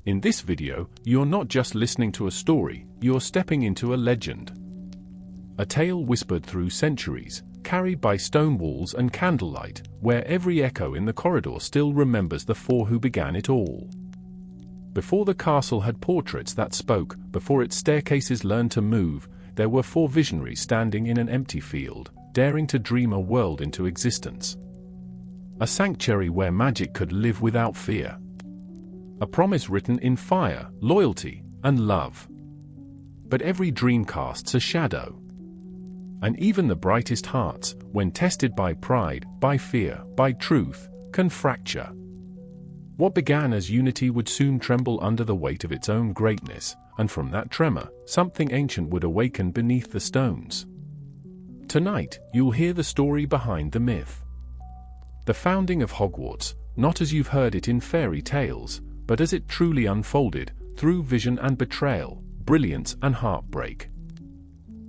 In this video, you're not just listening to a story, you're stepping into a legend. A tale whispered through centuries, carried by stone walls and candlelight, where every echo in the corridor still remembers the four who began it all. Before the castle had portraits that spoke, before its staircases learned to move, there were four visionaries standing in an empty field, daring to dream a world into existence. A sanctuary where magic could live without fear. A promise written in fire, loyalty, and love. But every dream casts a shadow. And even the brightest hearts, when tested by pride, by fear, by truth, can fracture. What began as unity would soon tremble under the weight of its own greatness, and from that tremor, something ancient would awaken beneath the stones. Tonight, you'll hear the story behind the myth. The founding of Hogwarts, not as you've heard it in fairy tales, but as it truly unfolded, through vision and betrayal, brilliance and heartbreak.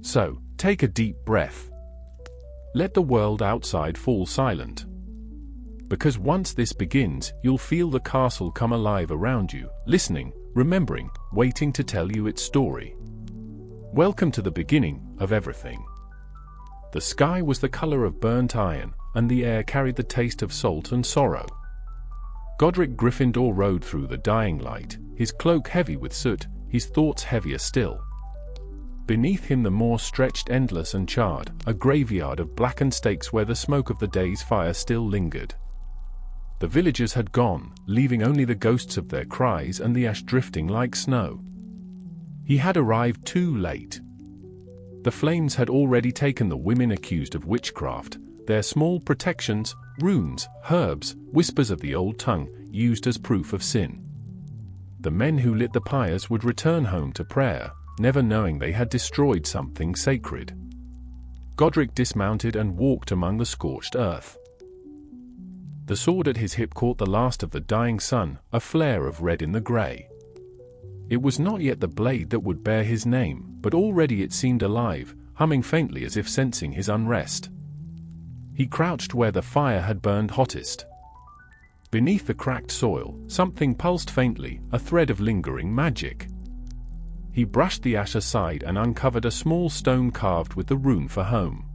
So, take a deep breath. Let the world outside fall silent. Because once this begins, you'll feel the castle come alive around you, listening, remembering, waiting to tell you its story. Welcome to the beginning of everything. The sky was the color of burnt iron, and the air carried the taste of salt and sorrow. Godric Gryffindor rode through the dying light, his cloak heavy with soot, his thoughts heavier still. Beneath him the moor stretched endless and charred, a graveyard of blackened stakes where the smoke of the day's fire still lingered. The villagers had gone, leaving only the ghosts of their cries and the ash drifting like snow. He had arrived too late. The flames had already taken the women accused of witchcraft, their small protections, runes, herbs, whispers of the old tongue, used as proof of sin. The men who lit the pyres would return home to prayer, never knowing they had destroyed something sacred. Godric dismounted and walked among the scorched earth. The sword at his hip caught the last of the dying sun, a flare of red in the grey. It was not yet the blade that would bear his name, but already it seemed alive, humming faintly as if sensing his unrest. He crouched where the fire had burned hottest. Beneath the cracked soil, something pulsed faintly, a thread of lingering magic. He brushed the ash aside and uncovered a small stone carved with the rune for home.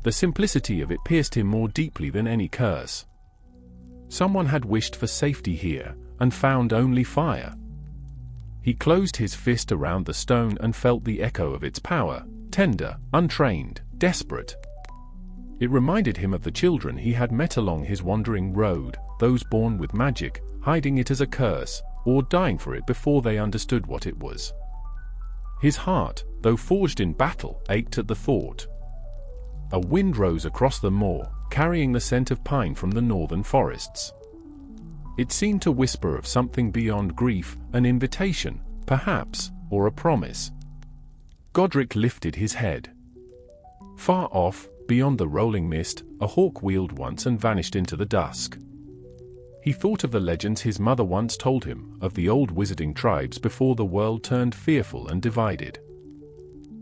The simplicity of it pierced him more deeply than any curse. Someone had wished for safety here, and found only fire. He closed his fist around the stone and felt the echo of its power, tender, untrained, desperate. It reminded him of the children he had met along his wandering road, those born with magic, hiding it as a curse, or dying for it before they understood what it was. His heart, though forged in battle, ached at the thought. A wind rose across the moor, carrying the scent of pine from the northern forests. It seemed to whisper of something beyond grief, an invitation, perhaps, or a promise. Godric lifted his head. Far off, beyond the rolling mist, a hawk wheeled once and vanished into the dusk. He thought of the legends his mother once told him, of the old wizarding tribes before the world turned fearful and divided.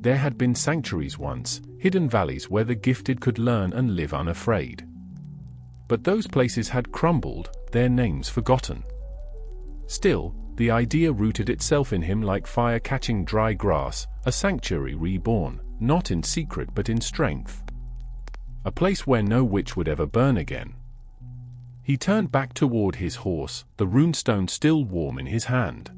There had been sanctuaries once, hidden valleys where the gifted could learn and live unafraid. But those places had crumbled, their names forgotten. Still, the idea rooted itself in him like fire catching dry grass, a sanctuary reborn, not in secret but in strength. A place where no witch would ever burn again. He turned back toward his horse, the runestone still warm in his hand.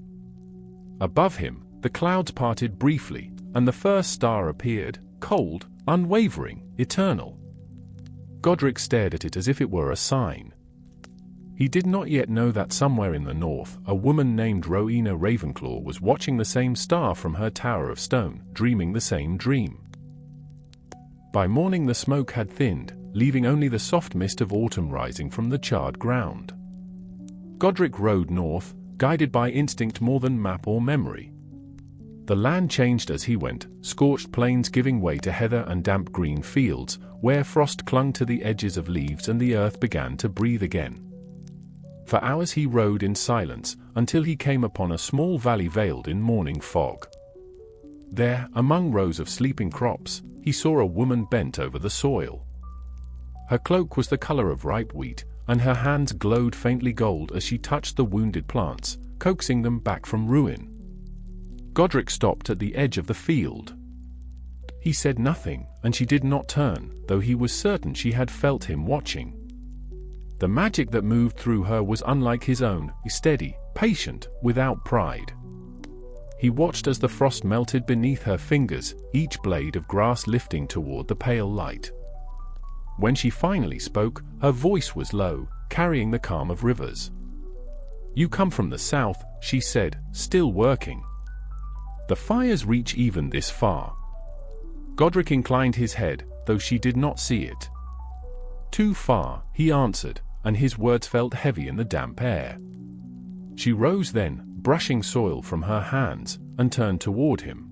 Above him, the clouds parted briefly, and the first star appeared, cold, unwavering, eternal. Godric stared at it as if it were a sign. He did not yet know that somewhere in the north, a woman named Rowena Ravenclaw was watching the same star from her tower of stone, dreaming the same dream. By morning the smoke had thinned, leaving only the soft mist of autumn rising from the charred ground. Godric rode north, guided by instinct more than map or memory. The land changed as he went, scorched plains giving way to heather and damp green fields, where frost clung to the edges of leaves and the earth began to breathe again. For hours he rode in silence, until he came upon a small valley veiled in morning fog. There, among rows of sleeping crops, he saw a woman bent over the soil. Her cloak was the color of ripe wheat, and her hands glowed faintly gold as she touched the wounded plants, coaxing them back from ruin. Godric stopped at the edge of the field. He said nothing, and she did not turn, though he was certain she had felt him watching. The magic that moved through her was unlike his own, steady, patient, without pride. He watched as the frost melted beneath her fingers, each blade of grass lifting toward the pale light. When she finally spoke, her voice was low, carrying the calm of rivers. "You come from the south," she said, still working. "The fires reach even this far." Godric inclined his head, though she did not see it. "Too far," he answered, and his words felt heavy in the damp air. She rose then, brushing soil from her hands, and turned toward him.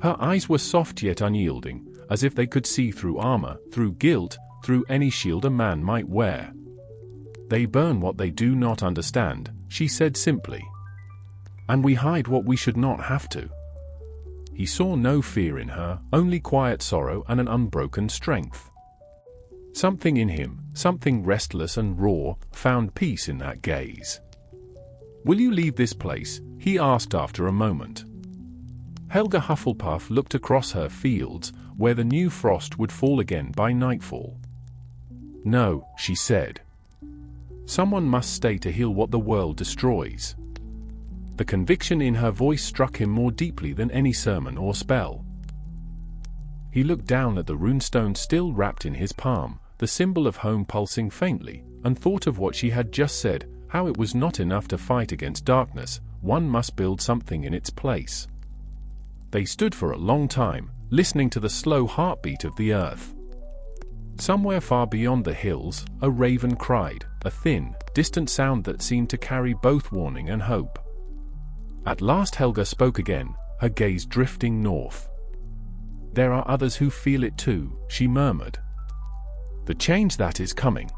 Her eyes were soft yet unyielding, as if they could see through armor, through guilt, through any shield a man might wear. "They burn what they do not understand," she said simply. "And we hide what we should not have to." He saw no fear in her, only quiet sorrow and an unbroken strength. Something in him, something restless and raw, found peace in that gaze. "Will you leave this place?" he asked after a moment. Helga Hufflepuff looked across her fields, where the new frost would fall again by nightfall. "No," she said. "Someone must stay to heal what the world destroys." The conviction in her voice struck him more deeply than any sermon or spell. He looked down at the runestone still wrapped in his palm, the symbol of home pulsing faintly, and thought of what she had just said, how it was not enough to fight against darkness, one must build something in its place. They stood for a long time, listening to the slow heartbeat of the earth. Somewhere far beyond the hills, a raven cried, a thin, distant sound that seemed to carry both warning and hope. At last Helga spoke again, her gaze drifting north. "There are others who feel it too," she murmured. "The change that is coming.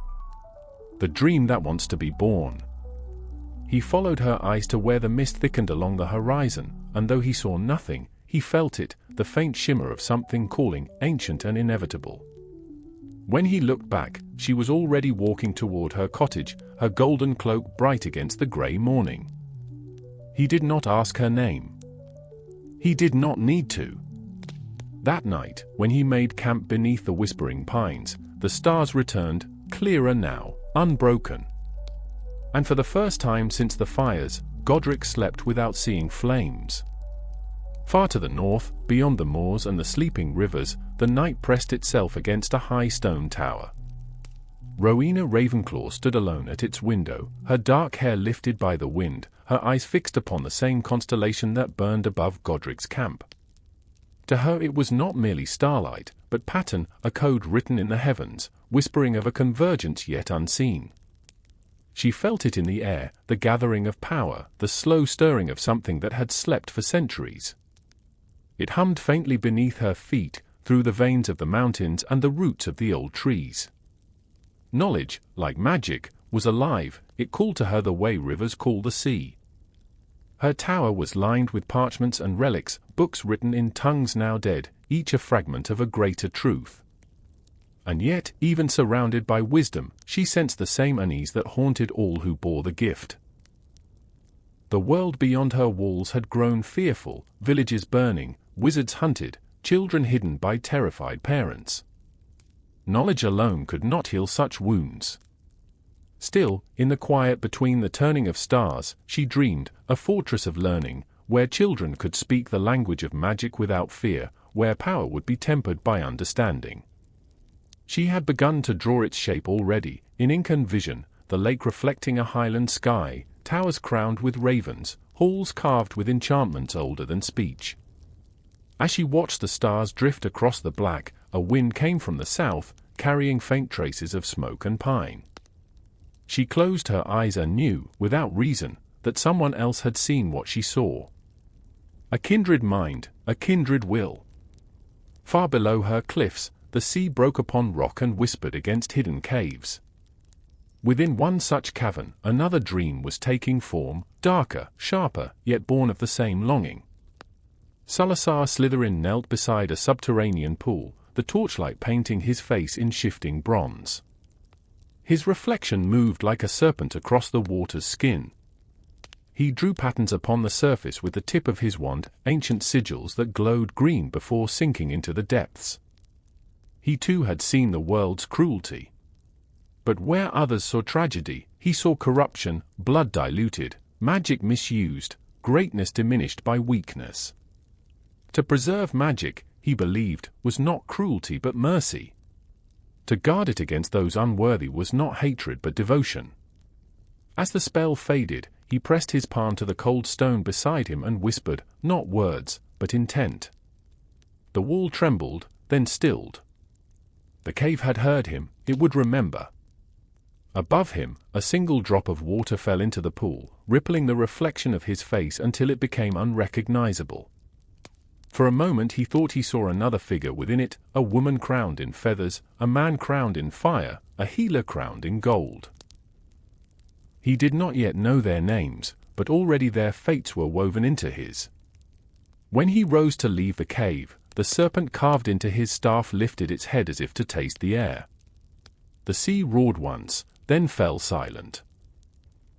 The dream that wants to be born." He followed her eyes to where the mist thickened along the horizon, and though he saw nothing, he felt it, the faint shimmer of something calling, ancient and inevitable. When he looked back, she was already walking toward her cottage, her golden cloak bright against the grey morning. He did not ask her name. He did not need to. That night, when he made camp beneath the whispering pines, the stars returned, clearer now, unbroken. And for the first time since the fires, Godric slept without seeing flames. Far to the north, beyond the moors and the sleeping rivers, the night pressed itself against a high stone tower. Rowena Ravenclaw stood alone at its window, her dark hair lifted by the wind, her eyes fixed upon the same constellation that burned above Godric's camp. To her it was not merely starlight, but pattern, a code written in the heavens, whispering of a convergence yet unseen. She felt it in the air, the gathering of power, the slow stirring of something that had slept for centuries. It hummed faintly beneath her feet, through the veins of the mountains and the roots of the old trees. Knowledge, like magic, was alive, it called to her the way rivers call the sea. Her tower was lined with parchments and relics, books written in tongues now dead, each a fragment of a greater truth. And yet, even surrounded by wisdom, she sensed the same unease that haunted all who bore the gift. The world beyond her walls had grown fearful, villages burning, wizards hunted, children hidden by terrified parents. Knowledge alone could not heal such wounds. Still, in the quiet between the turning of stars, she dreamed, a fortress of learning, where children could speak the language of magic without fear, where power would be tempered by understanding. She had begun to draw its shape already, in ink and vision, the lake reflecting a highland sky, towers crowned with ravens, halls carved with enchantments older than speech. As she watched the stars drift across the black, a wind came from the south, carrying faint traces of smoke and pine. She closed her eyes and knew, without reason, that someone else had seen what she saw. A kindred mind, a kindred will. Far below her cliffs, the sea broke upon rock and whispered against hidden caves. Within one such cavern, another dream was taking form, darker, sharper, yet born of the same longing. Salazar Slytherin knelt beside a subterranean pool, the torchlight painting his face in shifting bronze. His reflection moved like a serpent across the water's skin. He drew patterns upon the surface with the tip of his wand, ancient sigils that glowed green before sinking into the depths. He too had seen the world's cruelty. But where others saw tragedy, he saw corruption, blood diluted, magic misused, greatness diminished by weakness. To preserve magic, he believed, was not cruelty but mercy. To guard it against those unworthy was not hatred but devotion. As the spell faded, he pressed his palm to the cold stone beside him and whispered, not words, but intent. The wall trembled, then stilled. The cave had heard him, it would remember. Above him, a single drop of water fell into the pool, rippling the reflection of his face until it became unrecognizable. For a moment he thought he saw another figure within it, a woman crowned in feathers, a man crowned in fire, a healer crowned in gold. He did not yet know their names, but already their fates were woven into his. When he rose to leave the cave, the serpent carved into his staff lifted its head as if to taste the air. The sea roared once, then fell silent.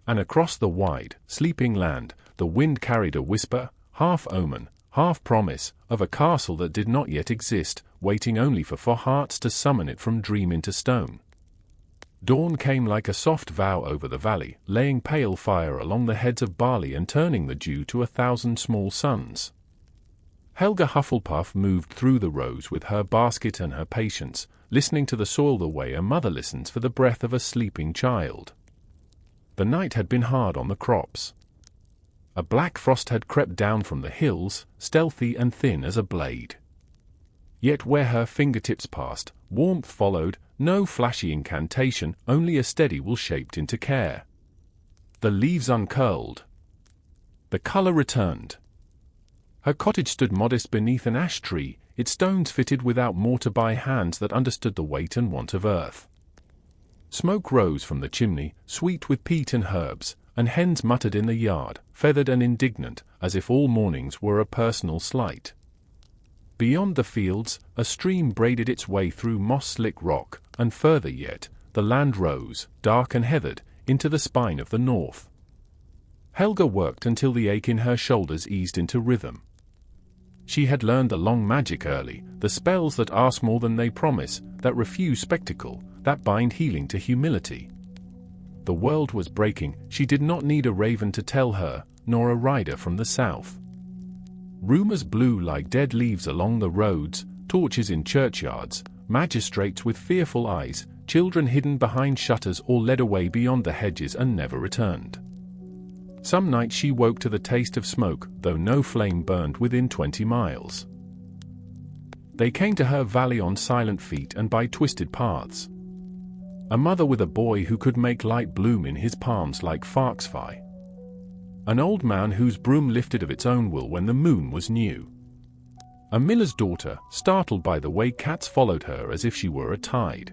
And across the wide, sleeping land, the wind carried a whisper, half omen, half promise, of a castle that did not yet exist, waiting only for hearts to summon it from dream into stone. Dawn came like a soft vow over the valley, laying pale fire along the heads of barley and turning the dew to 1,000 small suns. Helga Hufflepuff moved through the rows with her basket and her patience, listening to the soil the way a mother listens for the breath of a sleeping child. The night had been hard on the crops. A black frost had crept down from the hills, stealthy and thin as a blade. Yet where her fingertips passed, warmth followed, no flashy incantation, only a steady will shaped into care. The leaves uncurled. The color returned. Her cottage stood modest beneath an ash tree, its stones fitted without mortar by hands that understood the weight and want of earth. Smoke rose from the chimney, sweet with peat and herbs, and hens muttered in the yard, feathered and indignant, as if all mornings were a personal slight. Beyond the fields, a stream braided its way through moss-slick rock, and further yet, the land rose, dark and heathered, into the spine of the north. Helga worked until the ache in her shoulders eased into rhythm. She had learned the long magic early, the spells that ask more than they promise, that refuse spectacle, that bind healing to humility. The world was breaking, she did not need a raven to tell her, nor a rider from the south. Rumors blew like dead leaves along the roads, torches in churchyards, magistrates with fearful eyes, children hidden behind shutters or led away beyond the hedges and never returned. Some night she woke to the taste of smoke, though no flame burned within 20 miles. They came to her valley on silent feet and by twisted paths. A mother with a boy who could make light bloom in his palms like foxfire. An old man whose broom lifted of its own will when the moon was new. A miller's daughter, startled by the way cats followed her as if she were a tide.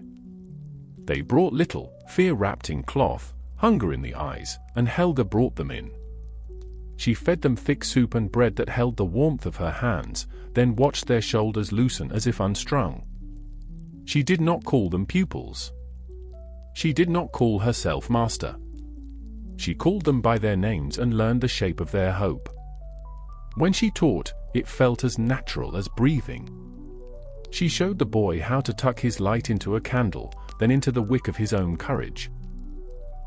They brought little, fear wrapped in cloth, hunger in the eyes, and Helga brought them in. She fed them thick soup and bread that held the warmth of her hands, then watched their shoulders loosen as if unstrung. She did not call them pupils. She did not call herself master. She called them by their names and learned the shape of their hope. When she taught, it felt as natural as breathing. She showed the boy how to tuck his light into a candle, then into the wick of his own courage.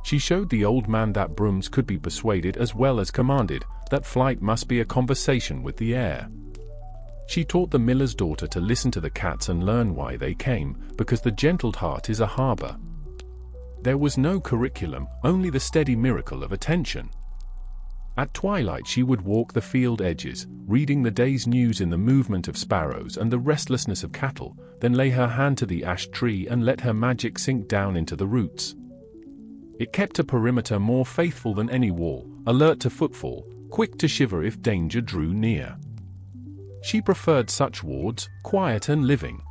She showed the old man that brooms could be persuaded as well as commanded, that flight must be a conversation with the air. She taught the miller's daughter to listen to the cats and learn why they came, because the gentled heart is a harbor. There was no curriculum, only the steady miracle of attention. At twilight she would walk the field edges, reading the day's news in the movement of sparrows and the restlessness of cattle, then lay her hand to the ash tree and let her magic sink down into the roots. It kept a perimeter more faithful than any wall, alert to footfall, quick to shiver if danger drew near. She preferred such wards, quiet and living.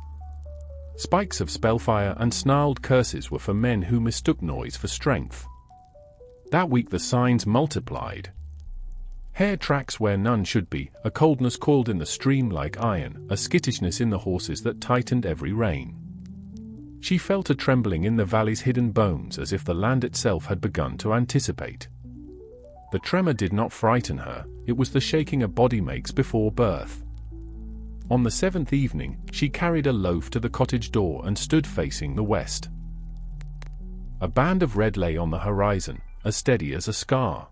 Spikes of spellfire and snarled curses were for men who mistook noise for strength. That week the signs multiplied. Hair tracks where none should be, a coldness coiled in the stream like iron, a skittishness in the horses that tightened every rein. She felt a trembling in the valley's hidden bones as if the land itself had begun to anticipate. The tremor did not frighten her, it was the shaking a body makes before birth. On the 7th evening, she carried a loaf to the cottage door and stood facing the west. A band of red lay on the horizon, as steady as a scar.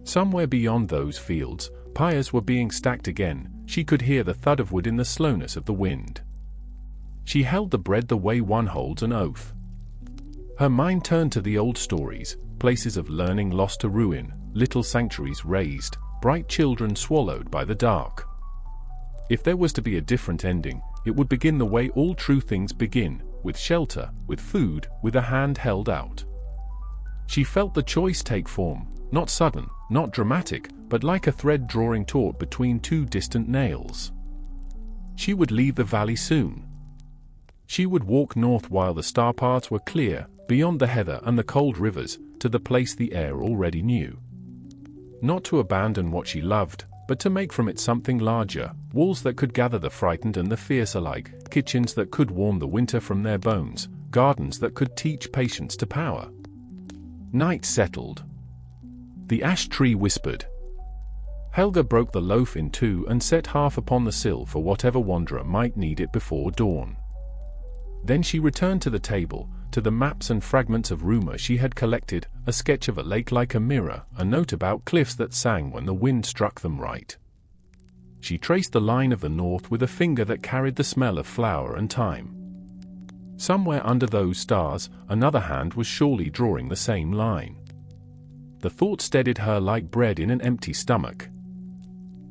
Somewhere beyond those fields, pyres were being stacked again. She could hear the thud of wood in the slowness of the wind. She held the bread the way one holds an oath. Her mind turned to the old stories, places of learning lost to ruin, little sanctuaries razed, bright children swallowed by the dark. If there was to be a different ending, it would begin the way all true things begin, with shelter, with food, with a hand held out. She felt the choice take form, not sudden, not dramatic, but like a thread drawing taut between two distant nails. She would leave the valley soon. She would walk north while the star paths were clear, beyond the heather and the cold rivers, to the place the air already knew. Not to abandon what she loved, but to make from it something larger, walls that could gather the frightened and the fierce alike, kitchens that could warm the winter from their bones, gardens that could teach patience to power. Night settled. The ash tree whispered. Helga broke the loaf in two and set half upon the sill for whatever wanderer might need it before dawn. Then she returned to the table, to the maps and fragments of rumor she had collected, a sketch of a lake like a mirror, a note about cliffs that sang when the wind struck them right. She traced the line of the north with a finger that carried the smell of flower and thyme. Somewhere under those stars, another hand was surely drawing the same line. The thought steadied her like bread in an empty stomach.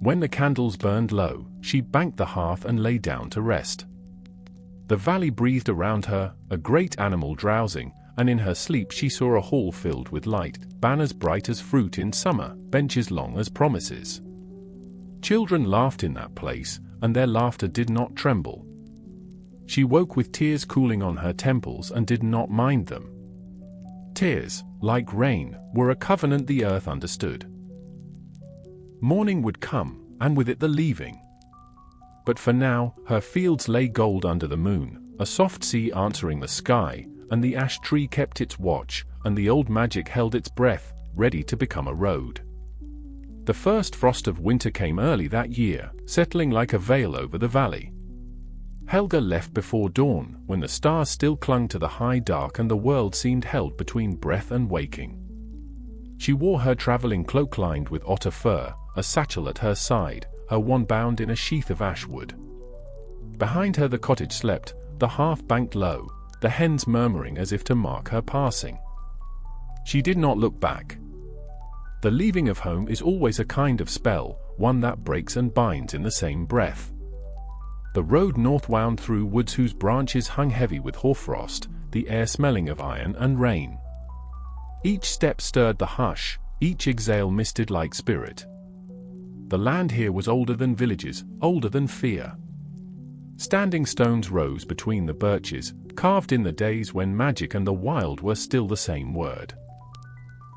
When the candles burned low, she banked the hearth and lay down to rest. The valley breathed around her, a great animal drowsing, and in her sleep she saw a hall filled with light, banners bright as fruit in summer, benches long as promises. Children laughed in that place, and their laughter did not tremble. She woke with tears cooling on her temples and did not mind them. Tears, like rain, were a covenant the earth understood. Morning would come, and with it the leaving. But for now, her fields lay gold under the moon, a soft sea answering the sky, and the ash tree kept its watch, and the old magic held its breath, ready to become a road. The first frost of winter came early that year, settling like a veil over the valley. Helga left before dawn, when the stars still clung to the high dark and the world seemed held between breath and waking. She wore her traveling cloak lined with otter fur, a satchel at her side, her wand bound in a sheath of ash wood. Behind her the cottage slept, the hearth banked low, the hens murmuring as if to mark her passing. She did not look back. The leaving of home is always a kind of spell, one that breaks and binds in the same breath. The road north wound through woods whose branches hung heavy with hoarfrost, the air smelling of iron and rain. Each step stirred the hush, each exhale misted like spirit. The land here was older than villages, older than fear. Standing stones rose between the birches, carved in the days when magic and the wild were still the same word.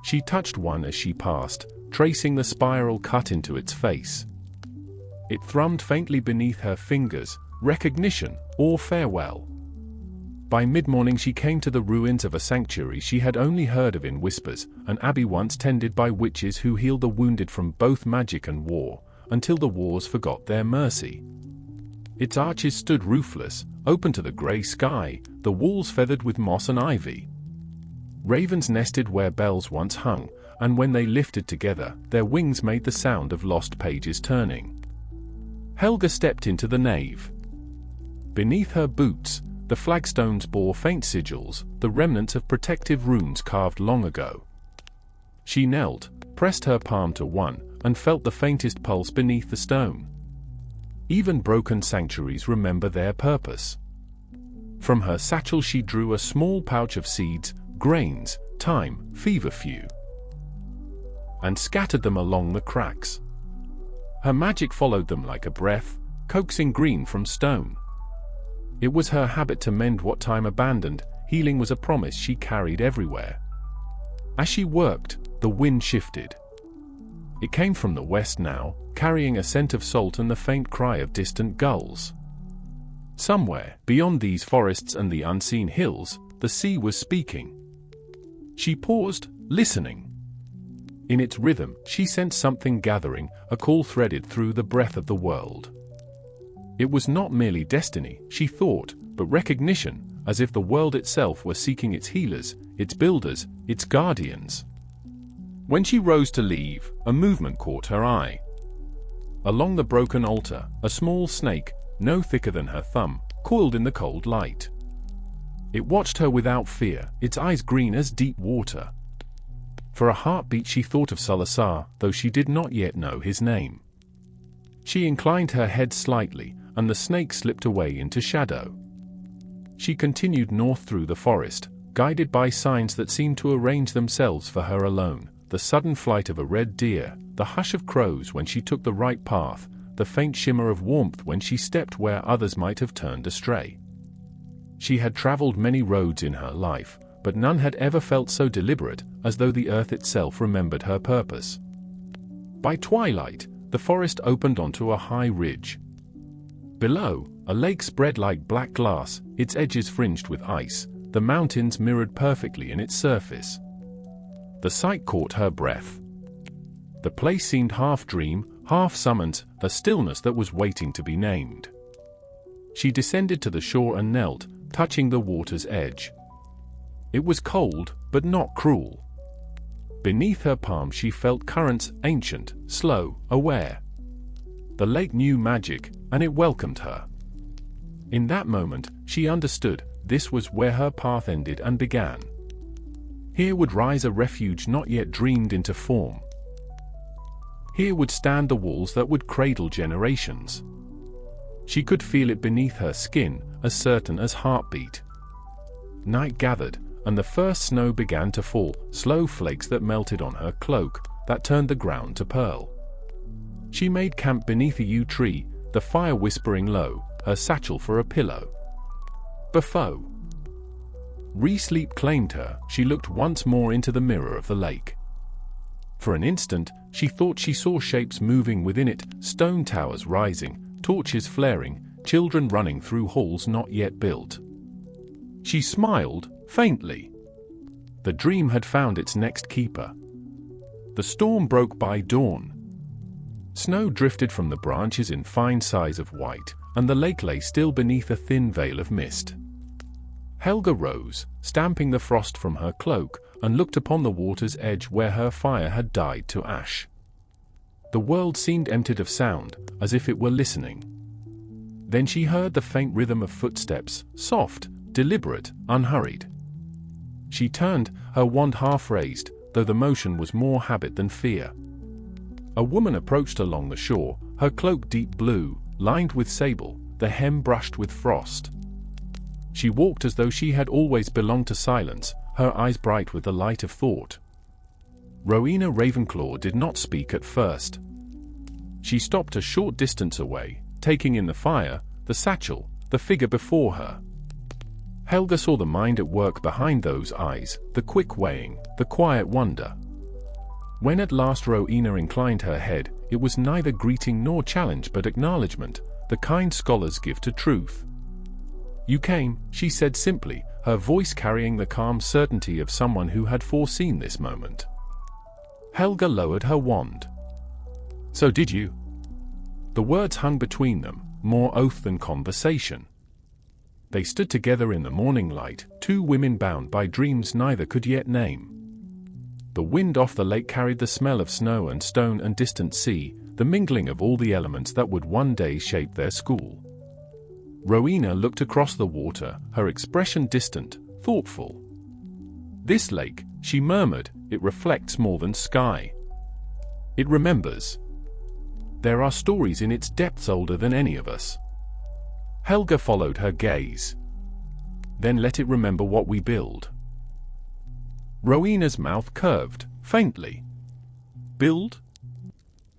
She touched one as she passed, tracing the spiral cut into its face. It thrummed faintly beneath her fingers, recognition, or farewell. By mid-morning she came to the ruins of a sanctuary she had only heard of in whispers, an abbey once tended by witches who healed the wounded from both magic and war, until the wars forgot their mercy. Its arches stood roofless, open to the grey sky, the walls feathered with moss and ivy. Ravens nested where bells once hung, and when they lifted together, their wings made the sound of lost pages turning. Helga stepped into the nave. Beneath her boots, the flagstones bore faint sigils, the remnants of protective runes carved long ago. She knelt, pressed her palm to one, and felt the faintest pulse beneath the stone. Even broken sanctuaries remember their purpose. From her satchel she drew a small pouch of seeds, grains, thyme, feverfew, and scattered them along the cracks. Her magic followed them like a breath, coaxing green from stone. It was her habit to mend what time abandoned, healing was a promise she carried everywhere. As she worked, the wind shifted. It came from the west now, carrying a scent of salt and the faint cry of distant gulls. Somewhere, beyond these forests and the unseen hills, the sea was speaking. She paused, listening. In its rhythm, she sensed something gathering, a call threaded through the breath of the world. It was not merely destiny, she thought, but recognition, as if the world itself were seeking its healers, its builders, its guardians. When she rose to leave, a movement caught her eye. Along the broken altar, a small snake, no thicker than her thumb, coiled in the cold light. It watched her without fear, its eyes green as deep water. For a heartbeat she thought of Salazar, though she did not yet know his name. She inclined her head slightly, and the snake slipped away into shadow. She continued north through the forest, guided by signs that seemed to arrange themselves for her alone, the sudden flight of a red deer, the hush of crows when she took the right path, the faint shimmer of warmth when she stepped where others might have turned astray. She had traveled many roads in her life, but none had ever felt so deliberate, as though the earth itself remembered her purpose. By twilight, the forest opened onto a high ridge. Below, a lake spread like black glass, its edges fringed with ice, the mountains mirrored perfectly in its surface. The sight caught her breath. The place seemed half dream, half summons, a stillness that was waiting to be named. She descended to the shore and knelt, touching the water's edge. It was cold, but not cruel. Beneath her palm she felt currents, ancient, slow, aware. The lake knew magic, and it welcomed her. In that moment, she understood, this was where her path ended and began. Here would rise a refuge not yet dreamed into form. Here would stand the walls that would cradle generations. She could feel it beneath her skin, as certain as heartbeat. Night gathered, and the first snow began to fall, slow flakes that melted on her cloak, that turned the ground to pearl. She made camp beneath a yew tree, the fire whispering low, her satchel for a pillow. Before sleep claimed her, she looked once more into the mirror of the lake. For an instant, she thought she saw shapes moving within it, stone towers rising, torches flaring, children running through halls not yet built. She smiled, faintly. The dream had found its next keeper. The storm broke by dawn. Snow drifted from the branches in fine size of white, and the lake lay still beneath a thin veil of mist. Helga rose, stamping the frost from her cloak, and looked upon the water's edge where her fire had died to ash. The world seemed emptied of sound, as if it were listening. Then she heard the faint rhythm of footsteps, soft, deliberate, unhurried. She turned, her wand half raised, though the motion was more habit than fear. A woman approached along the shore, her cloak deep blue, lined with sable, the hem brushed with frost. She walked as though she had always belonged to silence, her eyes bright with the light of thought. Rowena Ravenclaw did not speak at first. She stopped a short distance away, taking in the fire, the satchel, the figure before her. Helga saw the mind at work behind those eyes, the quick weighing, the quiet wonder. When at last Rowena inclined her head, it was neither greeting nor challenge but acknowledgement, the kind scholars give to truth. "You came," she said simply, her voice carrying the calm certainty of someone who had foreseen this moment. Helga lowered her wand. "So did you?" The words hung between them, more oath than conversation. They stood together in the morning light, two women bound by dreams neither could yet name. The wind off the lake carried the smell of snow and stone and distant sea, the mingling of all the elements that would one day shape their school. Rowena looked across the water, her expression distant, thoughtful. "This lake," she murmured, "it reflects more than sky. It remembers. There are stories in its depths older than any of us." Helga followed her gaze. "Then let it remember what we build." Rowena's mouth curved, faintly. "Build?"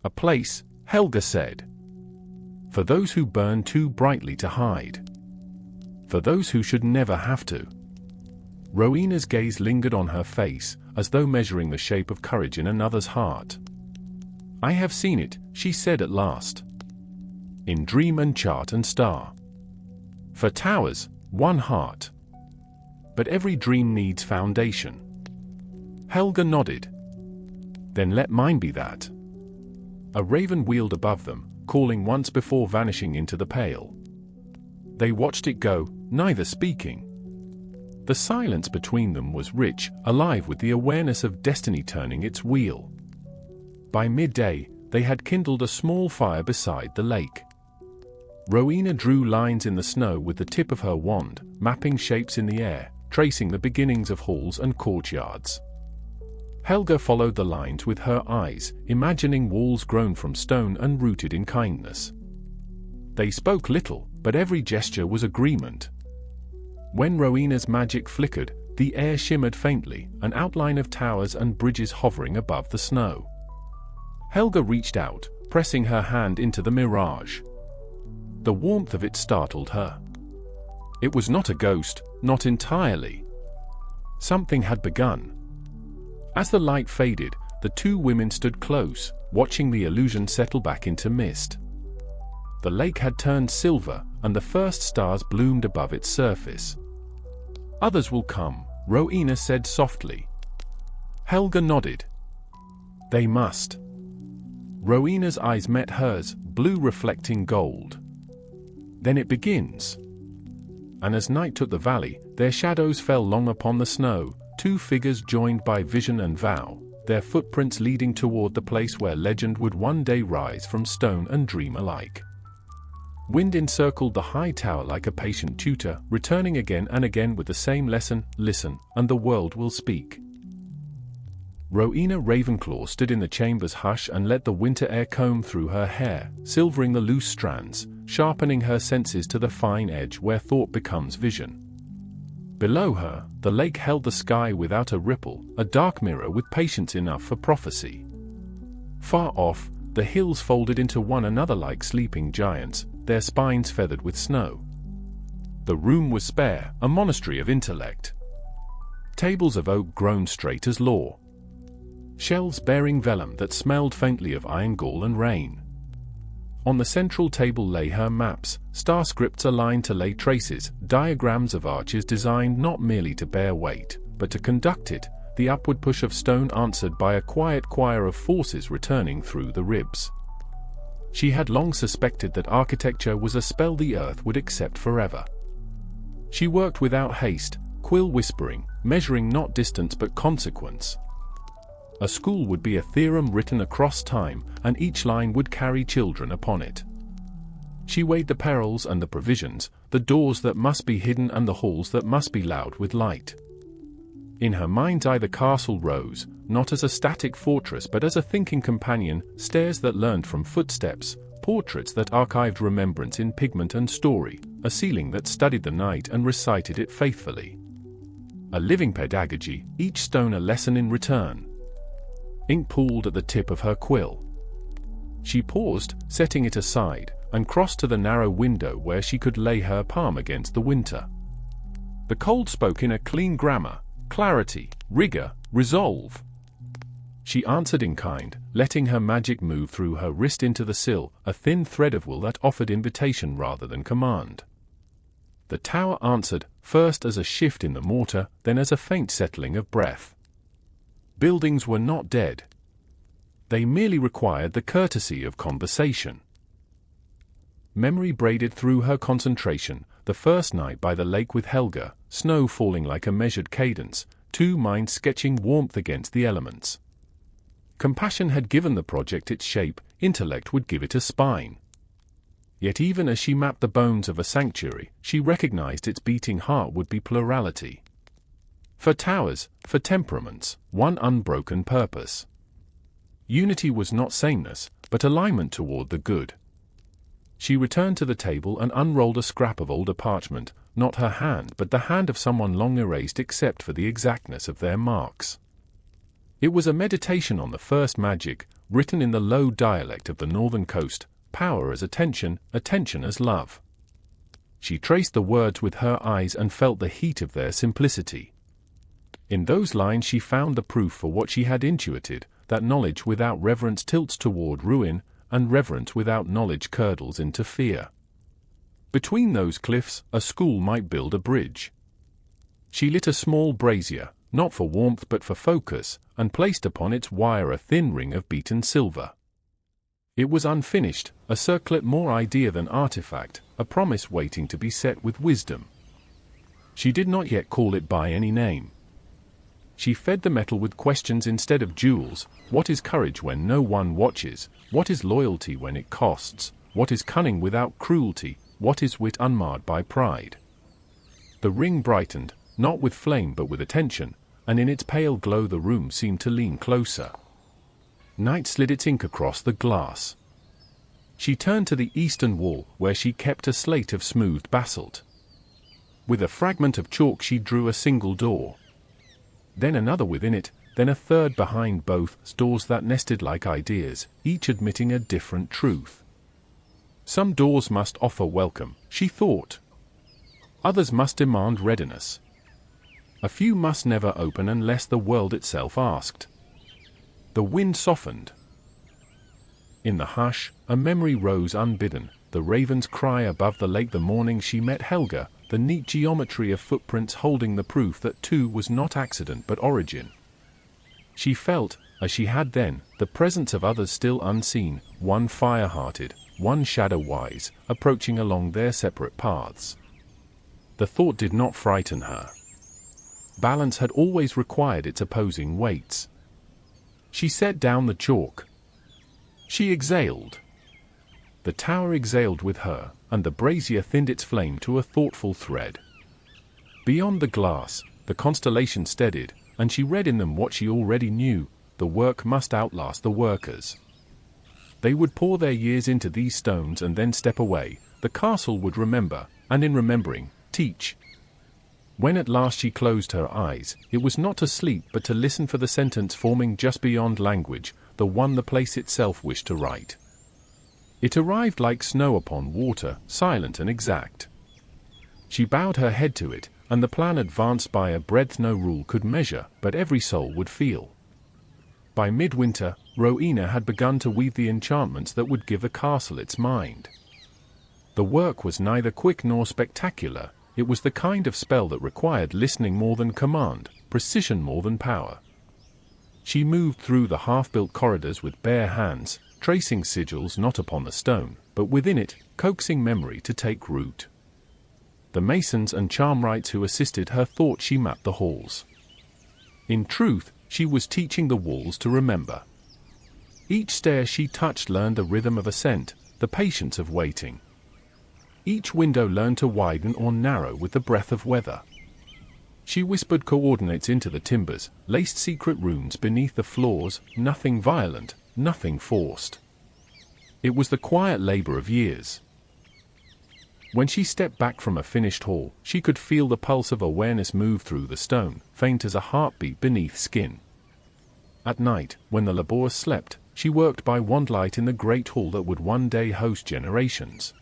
"A place," Helga said. "For those who burn too brightly to hide. For those who should never have to." Rowena's gaze lingered on her face, as though measuring the shape of courage in another's heart. "I have seen it," she said at last. "In dream and chart and star. For towers, one heart. But every dream needs foundation." Helga nodded. Then let mine be that. A raven wheeled above them, calling once before vanishing into the pale. They watched it go, neither speaking. The silence between them was rich, alive with the awareness of destiny turning its wheel. By midday, they had kindled a small fire beside the lake. Rowena drew lines in the snow with the tip of her wand, mapping shapes in the air, tracing the beginnings of halls and courtyards. Helga followed the lines with her eyes, imagining walls grown from stone and rooted in kindness. They spoke little, but every gesture was agreement. When Rowena's magic flickered, the air shimmered faintly, an outline of towers and bridges hovering above the snow. Helga reached out, pressing her hand into the mirage. The warmth of it startled her. It was not a ghost, not entirely. Something had begun. As the light faded, the two women stood close, watching the illusion settle back into mist. The lake had turned silver, and the first stars bloomed above its surface. "Others will come," Rowena said softly. Helga nodded. "They must." Rowena's eyes met hers, blue reflecting gold. "Then it begins." And as night took the valley, their shadows fell long upon the snow, two figures joined by vision and vow, their footprints leading toward the place where legend would one day rise from stone and dream alike. Wind encircled the high tower like a patient tutor, returning again and again with the same lesson: listen, and the world will speak. Rowena Ravenclaw stood in the chamber's hush and let the winter air comb through her hair, silvering the loose strands, sharpening her senses to the fine edge where thought becomes vision. Below her, the lake held the sky without a ripple, a dark mirror with patience enough for prophecy. Far off, the hills folded into one another like sleeping giants, their spines feathered with snow. The room was spare, a monastery of intellect. Tables of oak grown straight as law. Shelves bearing vellum that smelled faintly of iron gall and rain. On the central table lay her maps, star scripts aligned to lay traces, diagrams of arches designed not merely to bear weight, but to conduct it, the upward push of stone answered by a quiet choir of forces returning through the ribs. She had long suspected that architecture was a spell the earth would accept forever. She worked without haste, quill whispering, measuring not distance but consequence. A school would be a theorem written across time, and each line would carry children upon it. She weighed the perils and the provisions, the doors that must be hidden and the halls that must be loud with light. In her mind's eye the castle rose, not as a static fortress but as a thinking companion, stairs that learned from footsteps, portraits that archived remembrance in pigment and story, a ceiling that studied the night and recited it faithfully. A living pedagogy, each stone a lesson in return. Ink pooled at the tip of her quill. She paused, setting it aside, and crossed to the narrow window where she could lay her palm against the winter. The cold spoke in a clean grammar: clarity, rigor, resolve. She answered in kind, letting her magic move through her wrist into the sill, a thin thread of will that offered invitation rather than command. The tower answered, first as a shift in the mortar, then as a faint settling of breath. Buildings were not dead. They merely required the courtesy of conversation. Memory braided through her concentration, the first night by the lake with Helga, snow falling like a measured cadence, two minds sketching warmth against the elements. Compassion had given the project its shape, intellect would give it a spine. Yet even as she mapped the bones of a sanctuary, she recognized its beating heart would be plurality. For towers, for temperaments, one unbroken purpose. Unity was not sameness, but alignment toward the good. She returned to the table and unrolled a scrap of older parchment, not her hand but the hand of someone long erased except for the exactness of their marks. It was a meditation on the first magic, written in the low dialect of the northern coast: power as attention, attention as love. She traced the words with her eyes and felt the heat of their simplicity. In those lines she found the proof for what she had intuited, that knowledge without reverence tilts toward ruin, and reverence without knowledge curdles into fear. Between those cliffs, a school might build a bridge. She lit a small brazier, not for warmth but for focus, and placed upon its wire a thin ring of beaten silver. It was unfinished, a circlet more idea than artifact, a promise waiting to be set with wisdom. She did not yet call it by any name. She fed the metal with questions instead of jewels. What is courage when no one watches? What is loyalty when it costs? What is cunning without cruelty? What is wit unmarred by pride? The ring brightened, not with flame but with attention, and in its pale glow the room seemed to lean closer. Night slid its ink across the glass. She turned to the eastern wall, where she kept a slate of smoothed basalt. With a fragment of chalk she drew a single door. Then another within it, then a third behind both, doors that nested like ideas, each admitting a different truth. Some doors must offer welcome, she thought. Others must demand readiness. A few must never open unless the world itself asked. The wind softened. In the hush, a memory rose unbidden, the raven's cry above the lake the morning she met Helga, the neat geometry of footprints holding the proof that two was not accident but origin. She felt, as she had then, the presence of others still unseen, one fire-hearted, one shadow-wise, approaching along their separate paths. The thought did not frighten her. Balance had always required its opposing weights. She set down the chalk. She exhaled. The tower exhaled with her, and the brazier thinned its flame to a thoughtful thread. Beyond the glass, the constellations steadied, and she read in them what she already knew: the work must outlast the workers. They would pour their years into these stones and then step away. The castle would remember, and in remembering, teach. When at last she closed her eyes, it was not to sleep but to listen for the sentence forming just beyond language, the one the place itself wished to write. It arrived like snow upon water, silent and exact. She bowed her head to it, and the plan advanced by a breadth no rule could measure, but every soul would feel. By midwinter, Rowena had begun to weave the enchantments that would give the castle its mind. The work was neither quick nor spectacular. It was the kind of spell that required listening more than command, precision more than power. She moved through the half-built corridors with bare hands, tracing sigils not upon the stone, but within it, coaxing memory to take root. The masons and charmwrights who assisted her thought she mapped the halls. In truth, she was teaching the walls to remember. Each stair she touched learned the rhythm of ascent, the patience of waiting. Each window learned to widen or narrow with the breath of weather. She whispered coordinates into the timbers, laced secret runes beneath the floors, nothing violent, nothing forced. It was the quiet labor of years. When she stepped back from a finished hall, she could feel the pulse of awareness move through the stone, faint as a heartbeat beneath skin. At night, when the labourers slept, she worked by wandlight in the great hall that would one day host generations.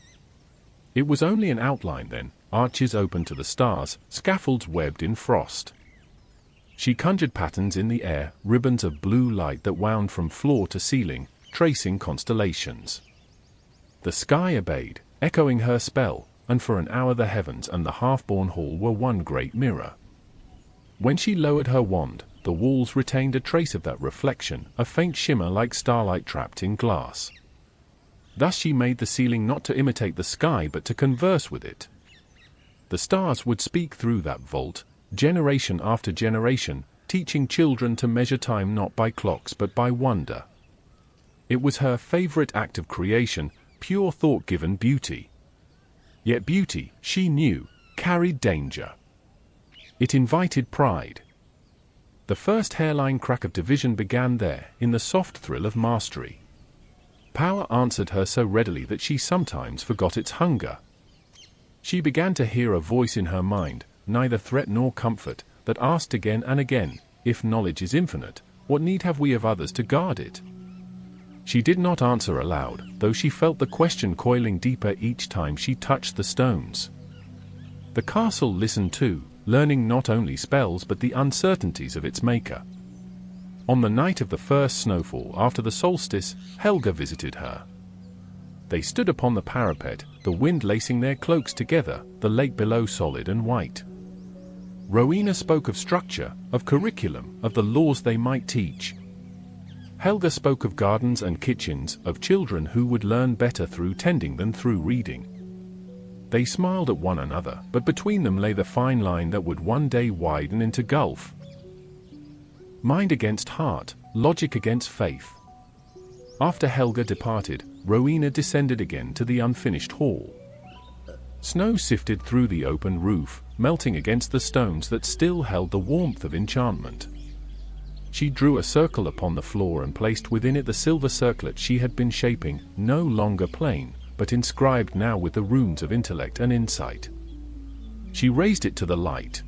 It was only an outline then, arches open to the stars, scaffolds webbed in frost. She conjured patterns in the air, ribbons of blue light that wound from floor to ceiling, tracing constellations. The sky obeyed, echoing her spell, and for an hour the heavens and the half-born hall were one great mirror. When she lowered her wand, the walls retained a trace of that reflection, a faint shimmer like starlight trapped in glass. Thus she made the ceiling not to imitate the sky but to converse with it. The stars would speak through that vault, generation after generation, teaching children to measure time not by clocks but by wonder. It was her favorite act of creation, pure thought given beauty. Yet beauty, she knew, carried danger. It invited pride. The first hairline crack of division began there, in the soft thrill of mastery. Power answered her so readily that she sometimes forgot its hunger. She began to hear a voice in her mind, neither threat nor comfort, that asked again and again, if knowledge is infinite, what need have we of others to guard it? She did not answer aloud, though she felt the question coiling deeper each time she touched the stones. The castle listened too, learning not only spells but the uncertainties of its maker. On the night of the first snowfall after the solstice, Helga visited her. They stood upon the parapet, the wind lacing their cloaks together, the lake below solid and white. Rowena spoke of structure, of curriculum, of the laws they might teach. Helga spoke of gardens and kitchens, of children who would learn better through tending than through reading. They smiled at one another, but between them lay the fine line that would one day widen into gulf. Mind against heart, logic against faith. After Helga departed, Rowena descended again to the unfinished hall. Snow sifted through the open roof, melting against the stones that still held the warmth of enchantment. She drew a circle upon the floor and placed within it the silver circlet she had been shaping, no longer plain, but inscribed now with the runes of intellect and insight. She raised it to the light.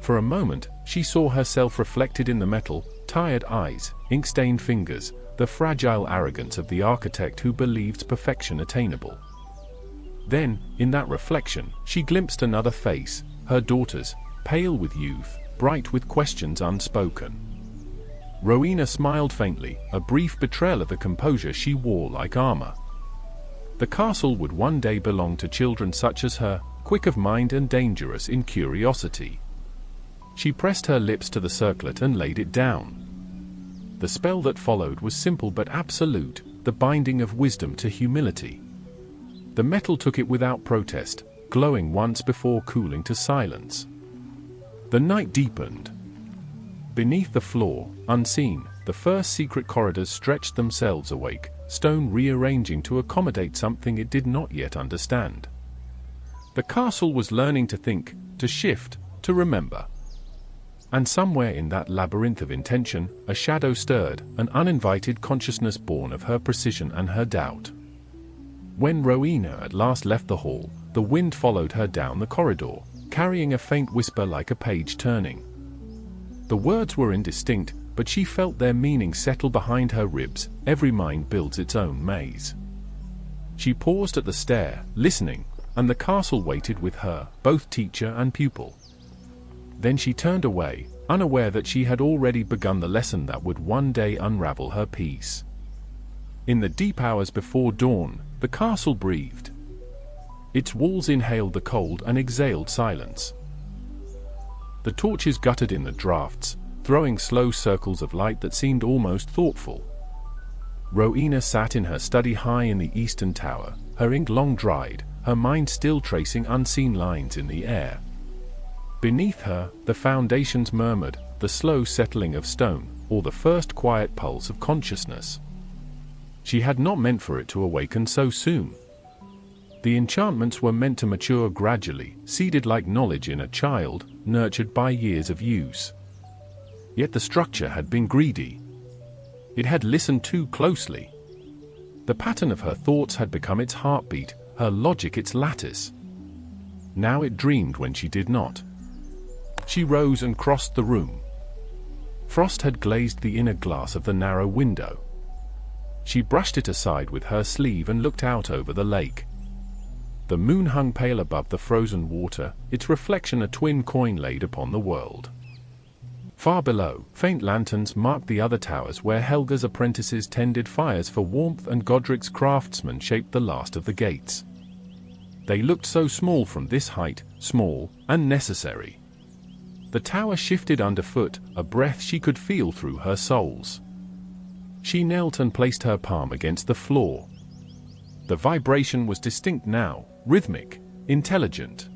For a moment, she saw herself reflected in the metal, tired eyes, ink-stained fingers, the fragile arrogance of the architect who believed perfection attainable. Then, in that reflection, she glimpsed another face, her daughter's, pale with youth, bright with questions unspoken. Rowena smiled faintly, a brief betrayal of the composure she wore like armor. The castle would one day belong to children such as her, quick of mind and dangerous in curiosity. She pressed her lips to the circlet and laid it down. The spell that followed was simple but absolute, the binding of wisdom to humility. The metal took it without protest, glowing once before cooling to silence. The night deepened. Beneath the floor, unseen, the first secret corridors stretched themselves awake, stone rearranging to accommodate something it did not yet understand. The castle was learning to think, to shift, to remember. And somewhere in that labyrinth of intention, a shadow stirred, an uninvited consciousness born of her precision and her doubt. When Rowena at last left the hall, the wind followed her down the corridor, carrying a faint whisper like a page turning. The words were indistinct, but she felt their meaning settle behind her ribs. Every mind builds its own maze. She paused at the stair, listening, and the castle waited with her, both teacher and pupil. Then she turned away, unaware that she had already begun the lesson that would one day unravel her peace. In the deep hours before dawn, the castle breathed. Its walls inhaled the cold and exhaled silence. The torches guttered in the draughts, throwing slow circles of light that seemed almost thoughtful. Rowena sat in her study high in the eastern tower, her ink long dried, her mind still tracing unseen lines in the air. Beneath her, the foundations murmured, the slow settling of stone, or the first quiet pulse of consciousness. She had not meant for it to awaken so soon. The enchantments were meant to mature gradually, seeded like knowledge in a child, nurtured by years of use. Yet the structure had been greedy. It had listened too closely. The pattern of her thoughts had become its heartbeat, her logic its lattice. Now it dreamed when she did not. She rose and crossed the room. Frost had glazed the inner glass of the narrow window. She brushed it aside with her sleeve and looked out over the lake. The moon hung pale above the frozen water, its reflection a twin coin laid upon the world. Far below, faint lanterns marked the other towers where Helga's apprentices tended fires for warmth and Godric's craftsmen shaped the last of the gates. They looked so small from this height, small and necessary. The tower shifted underfoot, a breath she could feel through her soles. She knelt and placed her palm against the floor. The vibration was distinct now, rhythmic, intelligent.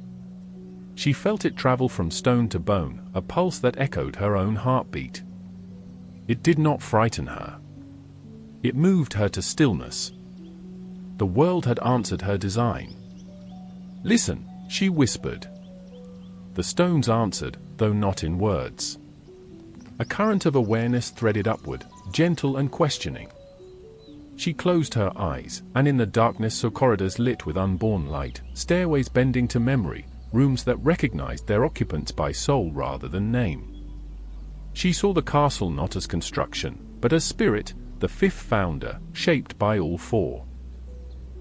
She felt it travel from stone to bone, a pulse that echoed her own heartbeat. It did not frighten her. It moved her to stillness. The world had answered her design. "Listen," she whispered. The stones answered, though not in words. A current of awareness threaded upward, gentle and questioning. She closed her eyes, and in the darkness saw corridors lit with unborn light, stairways bending to memory, rooms that recognized their occupants by soul rather than name. She saw the castle not as construction, but as spirit, the fifth founder, shaped by all four.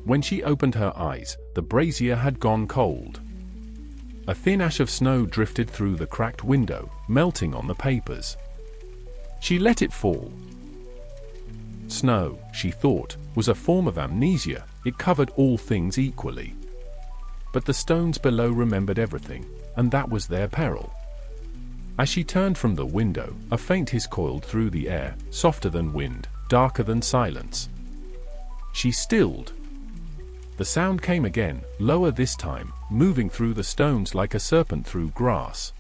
When she opened her eyes, the brazier had gone cold. A thin ash of snow drifted through the cracked window, melting on the papers. She let it fall. Snow, she thought, was a form of amnesia. It covered all things equally. But the stones below remembered everything, and that was their peril. As she turned from the window, a faint hiss coiled through the air, softer than wind, darker than silence. She stilled. The sound came again, lower this time, moving through the stones like a serpent through grass.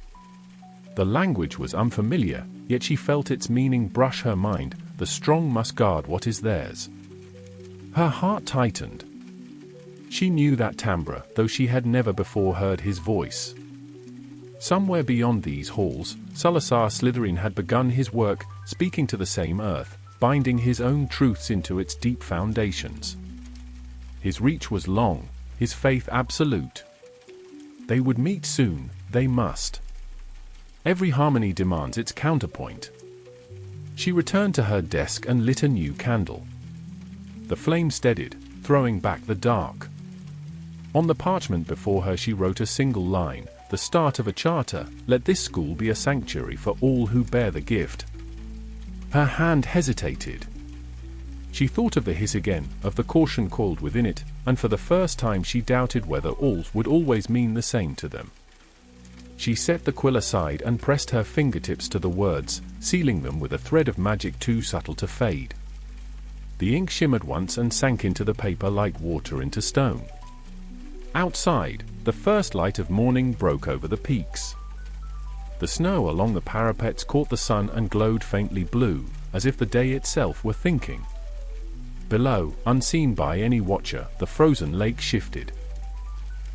The language was unfamiliar, yet she felt its meaning brush her mind. The strong must guard what is theirs. Her heart tightened. She knew that timbre, though she had never before heard his voice. Somewhere beyond these halls, Salazar Slytherin had begun his work, speaking to the same earth, binding his own truths into its deep foundations. His reach was long, his faith absolute. They would meet soon, they must. Every harmony demands its counterpoint. She returned to her desk and lit a new candle. The flame steadied, throwing back the dark. On the parchment before her she wrote a single line, the start of a charter: let this school be a sanctuary for all who bear the gift. Her hand hesitated. She thought of the hiss again, of the caution coiled within it, and for the first time she doubted whether all would always mean the same to them. She set the quill aside and pressed her fingertips to the words, sealing them with a thread of magic too subtle to fade. The ink shimmered once and sank into the paper like water into stone. Outside, the first light of morning broke over the peaks. The snow along the parapets caught the sun and glowed faintly blue, as if the day itself were thinking. Below, unseen by any watcher, the frozen lake shifted.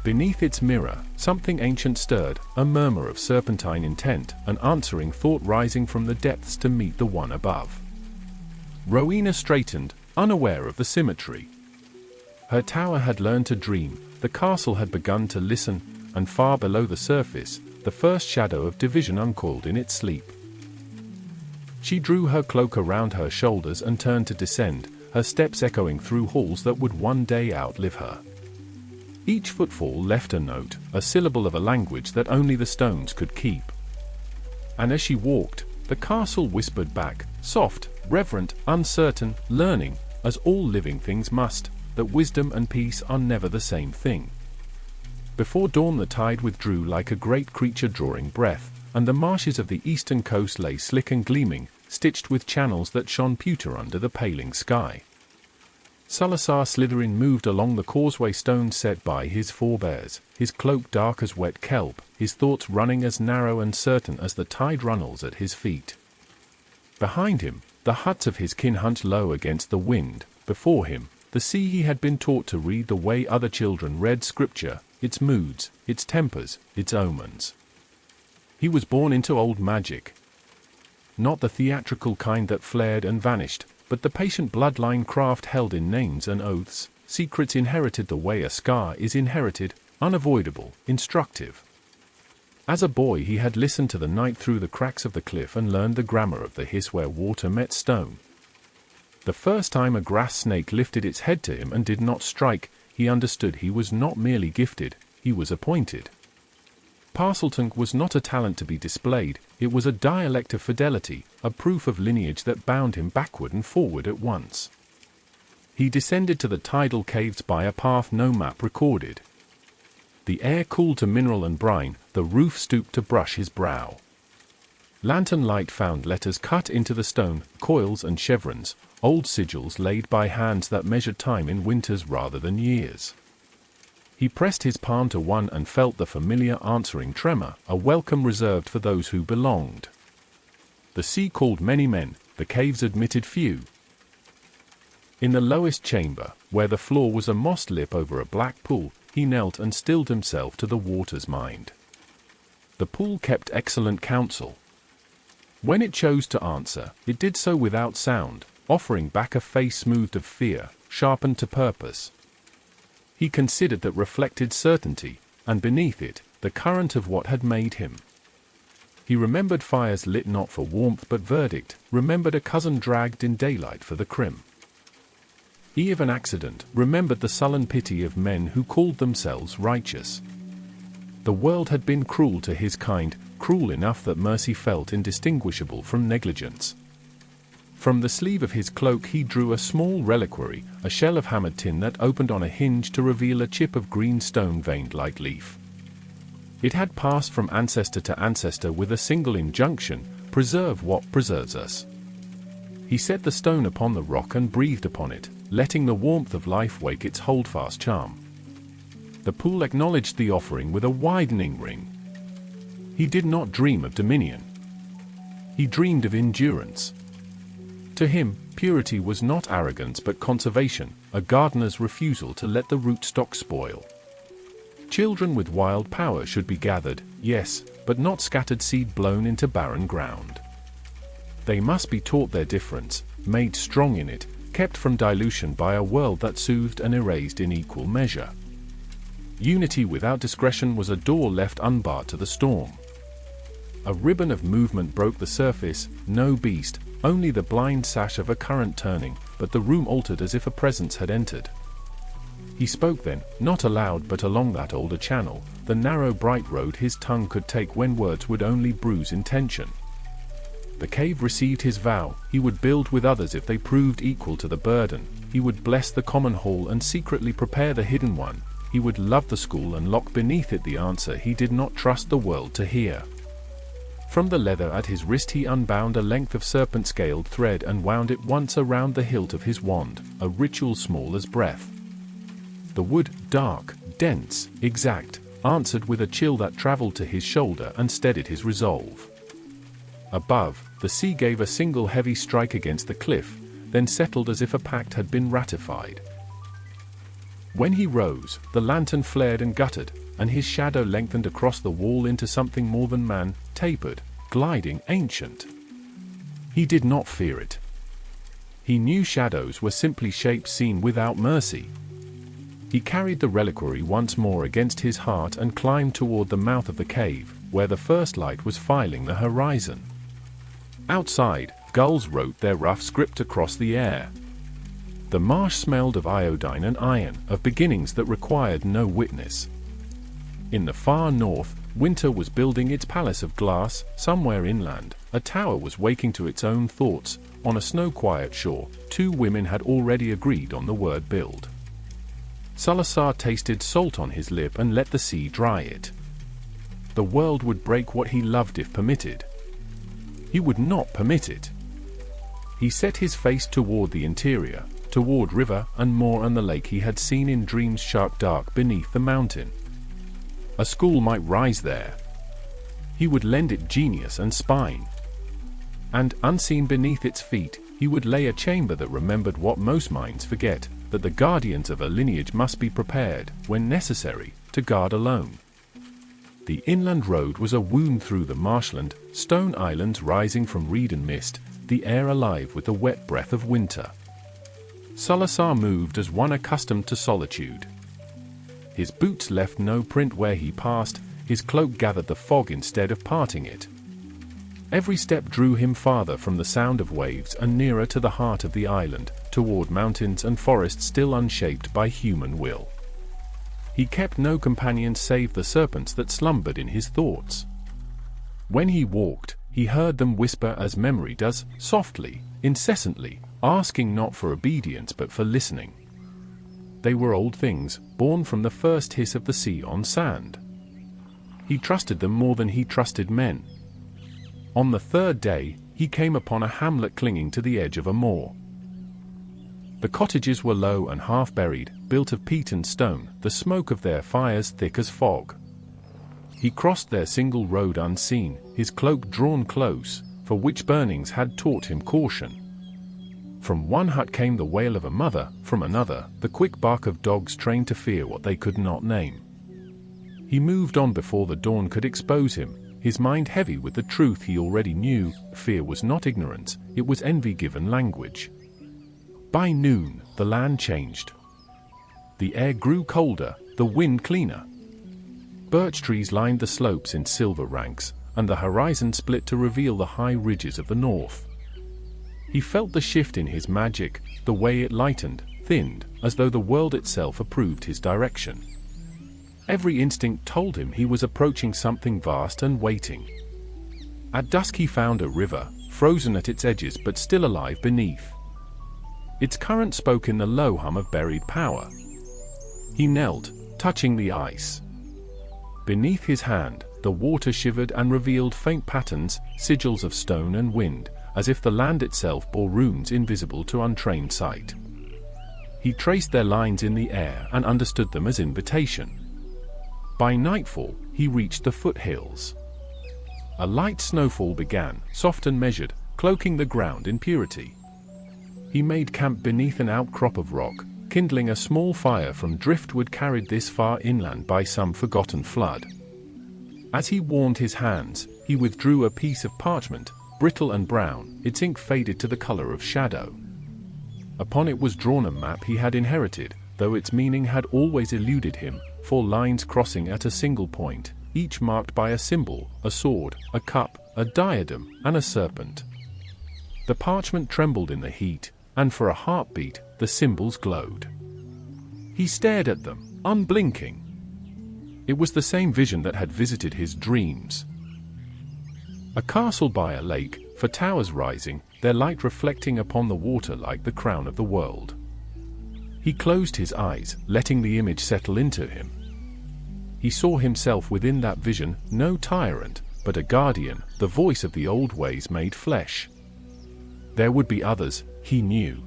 Beneath its mirror, something ancient stirred, a murmur of serpentine intent, an answering thought rising from the depths to meet the one above. Rowena straightened, unaware of the symmetry. Her tower had learned to dream, the castle had begun to listen, and far below the surface, the first shadow of division uncoiled in its sleep. She drew her cloak around her shoulders and turned to descend, her steps echoing through halls that would one day outlive her. Each footfall left a note, a syllable of a language that only the stones could keep. And as she walked, the castle whispered back, soft, reverent, uncertain, learning, as all living things must, that wisdom and peace are never the same thing. Before dawn the tide withdrew like a great creature drawing breath, and the marshes of the eastern coast lay slick and gleaming, stitched with channels that shone pewter under the paling sky. Salazar Slytherin moved along the causeway stones set by his forebears, his cloak dark as wet kelp, his thoughts running as narrow and certain as the tide runnels at his feet. Behind him, the huts of his kin hunched low against the wind. Before him, the sea he had been taught to read the way other children read scripture, its moods, its tempers, its omens. He was born into old magic. Not the theatrical kind that flared and vanished, but the patient bloodline craft held in names and oaths, secrets inherited the way a scar is inherited, unavoidable, instructive. As a boy he had listened to the night through the cracks of the cliff and learned the grammar of the hiss where water met stone. The first time a grass snake lifted its head to him and did not strike, he understood he was not merely gifted, he was appointed. Parseltongue was not a talent to be displayed, it was a dialect of fidelity, a proof of lineage that bound him backward and forward at once. He descended to the tidal caves by a path no map recorded. The air cooled to mineral and brine, the roof stooped to brush his brow. Lantern light found letters cut into the stone, coils and chevrons, old sigils laid by hands that measured time in winters rather than years. He pressed his palm to one and felt the familiar answering tremor, a welcome reserved for those who belonged. The sea called many men, the caves admitted few. In the lowest chamber, where the floor was a moss lip over a black pool, he knelt and stilled himself to the water's mind. The pool kept excellent counsel. When it chose to answer, it did so without sound, offering back a face smoothed of fear, sharpened to purpose. He considered that reflected certainty, and beneath it, the current of what had made him. He remembered fires lit not for warmth but verdict, remembered a cousin dragged in daylight for the crim. Eve an accident, remembered the sullen pity of men who called themselves righteous. The world had been cruel to his kind, cruel enough that mercy felt indistinguishable from negligence. From the sleeve of his cloak he drew a small reliquary, a shell of hammered tin that opened on a hinge to reveal a chip of green stone veined like leaf. It had passed from ancestor to ancestor with a single injunction: preserve what preserves us. He set the stone upon the rock and breathed upon it, letting the warmth of life wake its holdfast charm. The pool acknowledged the offering with a widening ring. He did not dream of dominion. He dreamed of endurance. To him, purity was not arrogance but conservation, a gardener's refusal to let the rootstock spoil. Children with wild power should be gathered, yes, but not scattered seed blown into barren ground. They must be taught their difference, made strong in it, kept from dilution by a world that soothed and erased in equal measure. Unity without discretion was a door left unbarred to the storm. A ribbon of movement broke the surface, no beast, only the blind sash of a current turning, but the room altered as if a presence had entered. He spoke then, not aloud but along that older channel, the narrow bright road his tongue could take when words would only bruise intention. The cave received his vow: he would build with others if they proved equal to the burden, he would bless the common hall and secretly prepare the hidden one, he would love the school and lock beneath it the answer he did not trust the world to hear. From the leather at his wrist he unbound a length of serpent-scaled thread and wound it once around the hilt of his wand, a ritual small as breath. The wood, dark, dense, exact, answered with a chill that traveled to his shoulder and steadied his resolve. Above, the sea gave a single heavy strike against the cliff, then settled as if a pact had been ratified. When he rose, the lantern flared and guttered, and his shadow lengthened across the wall into something more than man, tapered, gliding, ancient. He did not fear it. He knew shadows were simply shapes seen without mercy. He carried the reliquary once more against his heart and climbed toward the mouth of the cave, where the first light was filing the horizon. Outside, gulls wrote their rough script across the air. The marsh smelled of iodine and iron, of beginnings that required no witness. In the far north, winter was building its palace of glass. Somewhere inland, a tower was waking to its own thoughts. On a snow-quiet shore, two women had already agreed on the word build. Salazar tasted salt on his lip and let the sea dry it. The world would break what he loved if permitted. He would not permit it. He set his face toward the interior, toward river and moor and the lake he had seen in dreams shark dark beneath the mountain. A school might rise there. He would lend it genius and spine. And, unseen beneath its feet, he would lay a chamber that remembered what most minds forget, that the guardians of a lineage must be prepared, when necessary, to guard alone. The inland road was a wound through the marshland, stone islands rising from reed and mist, the air alive with the wet breath of winter. Salazar moved as one accustomed to solitude. His boots left no print where he passed, his cloak gathered the fog instead of parting it. Every step drew him farther from the sound of waves and nearer to the heart of the island, toward mountains and forests still unshaped by human will. He kept no companions save the serpents that slumbered in his thoughts. When he walked, he heard them whisper as memory does, softly, incessantly, asking not for obedience but for listening. They were old things, born from the first hiss of the sea on sand. He trusted them more than he trusted men. On the third day, he came upon a hamlet clinging to the edge of a moor. The cottages were low and half-buried, built of peat and stone, the smoke of their fires thick as fog. He crossed their single road unseen, his cloak drawn close, for witch burnings had taught him caution. From one hut came the wail of a mother, from another, the quick bark of dogs trained to fear what they could not name. He moved on before the dawn could expose him, his mind heavy with the truth he already knew: fear was not ignorance, it was envy given language. By noon, the land changed. The air grew colder, the wind cleaner. Birch trees lined the slopes in silver ranks, and the horizon split to reveal the high ridges of the north. He felt the shift in his magic, the way it lightened, thinned, as though the world itself approved his direction. Every instinct told him he was approaching something vast and waiting. At dusk he found a river, frozen at its edges but still alive beneath. Its current spoke in the low hum of buried power. He knelt, touching the ice. Beneath his hand, the water shivered and revealed faint patterns, sigils of stone and wind, as if the land itself bore runes invisible to untrained sight. He traced their lines in the air and understood them as invitation. By nightfall, he reached the foothills. A light snowfall began, soft and measured, cloaking the ground in purity. He made camp beneath an outcrop of rock, kindling a small fire from driftwood carried this far inland by some forgotten flood. As he warmed his hands, he withdrew a piece of parchment, brittle and brown, its ink faded to the color of shadow. Upon it was drawn a map he had inherited, though its meaning had always eluded him, 4 lines crossing at a single point, each marked by a symbol, a sword, a cup, a diadem, and a serpent. The parchment trembled in the heat, and for a heartbeat, the symbols glowed. He stared at them, unblinking. It was the same vision that had visited his dreams. A castle by a lake, 4 towers rising, their light reflecting upon the water like the crown of the world. He closed his eyes, letting the image settle into him. He saw himself within that vision, no tyrant, but a guardian, the voice of the old ways made flesh. There would be others, he knew.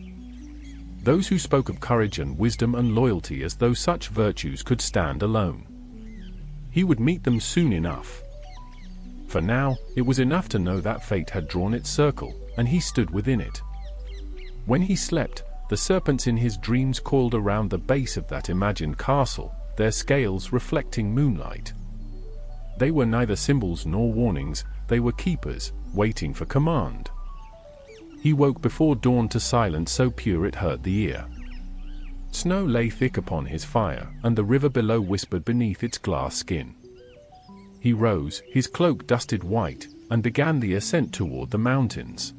Those who spoke of courage and wisdom and loyalty as though such virtues could stand alone. He would meet them soon enough. For now, it was enough to know that fate had drawn its circle, and he stood within it. When he slept, the serpents in his dreams coiled around the base of that imagined castle, their scales reflecting moonlight. They were neither symbols nor warnings, they were keepers, waiting for command. He woke before dawn to silence so pure it hurt the ear. Snow lay thick upon his fire, and the river below whispered beneath its glass skin. He rose, his cloak dusted white, and began the ascent toward the mountains.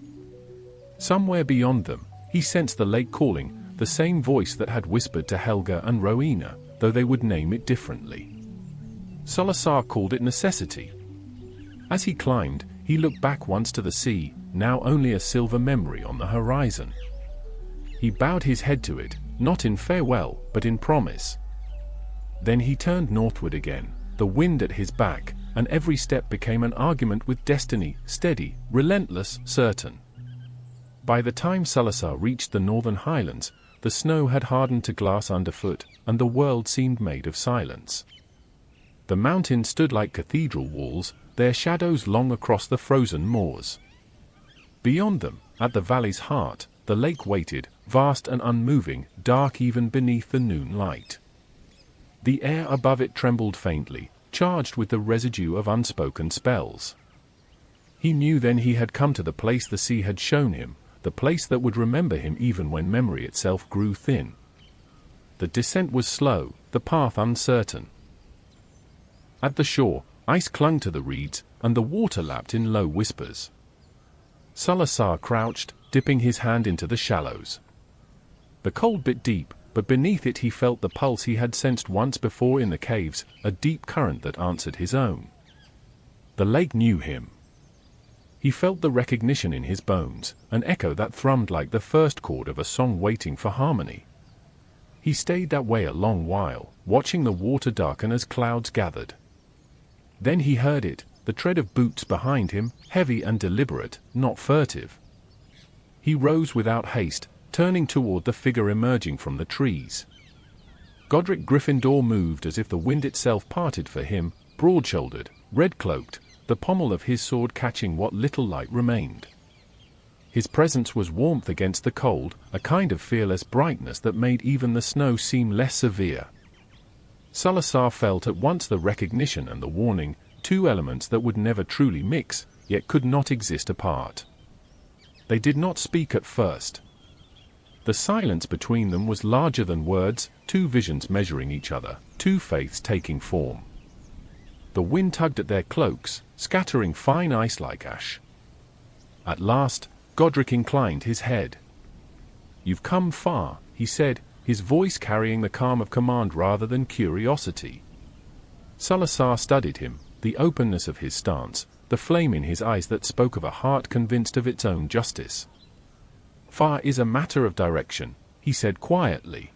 Somewhere beyond them, he sensed the lake calling, the same voice that had whispered to Helga and Rowena, though they would name it differently. Salazar called it necessity. As he climbed, he looked back once to the sea, now only a silver memory on the horizon. He bowed his head to it, not in farewell, but in promise. Then he turned northward again, the wind at his back, and every step became an argument with destiny, steady, relentless, certain. By the time Salazar reached the northern highlands, the snow had hardened to glass underfoot, and the world seemed made of silence. The mountains stood like cathedral walls, their shadows long across the frozen moors. Beyond them, at the valley's heart, the lake waited, vast and unmoving, dark even beneath the noon light. The air above it trembled faintly, charged with the residue of unspoken spells. He knew then he had come to the place the sea had shown him, the place that would remember him even when memory itself grew thin. The descent was slow, the path uncertain. At the shore, ice clung to the reeds, and the water lapped in low whispers. Salazar crouched, dipping his hand into the shallows. The cold bit deep, but beneath it he felt the pulse he had sensed once before in the caves, a deep current that answered his own. The lake knew him. He felt the recognition in his bones, an echo that thrummed like the first chord of a song waiting for harmony. He stayed that way a long while, watching the water darken as clouds gathered. Then he heard it, the tread of boots behind him, heavy and deliberate, not furtive. He rose without haste, turning toward the figure emerging from the trees. Godric Gryffindor moved as if the wind itself parted for him, broad-shouldered, red-cloaked, the pommel of his sword catching what little light remained. His presence was warmth against the cold, a kind of fearless brightness that made even the snow seem less severe. Salazar felt at once the recognition and the warning, 2 elements that would never truly mix, yet could not exist apart. They did not speak at first. The silence between them was larger than words, 2 visions measuring each other, 2 faiths taking form. The wind tugged at their cloaks, scattering fine ice like ash. At last, Godric inclined his head. "You've come far," he said, his voice carrying the calm of command rather than curiosity. Salazar studied him, the openness of his stance, the flame in his eyes that spoke of a heart convinced of its own justice. "Far is a matter of direction," he said quietly.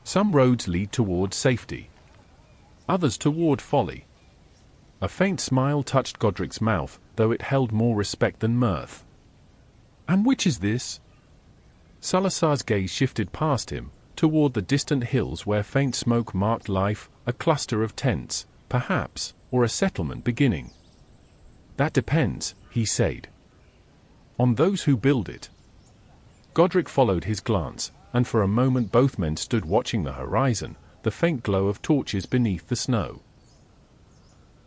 "Some roads lead toward safety. others toward folly. A faint smile touched Godric's mouth, though it held more respect than mirth. "And which is this?" Salazar's gaze shifted past him, toward the distant hills where faint smoke marked life, a cluster of tents, perhaps, or a settlement beginning. "That depends," he said, "on those who build it." Godric followed his glance, and for a moment both men stood watching the horizon, the faint glow of torches beneath the snow.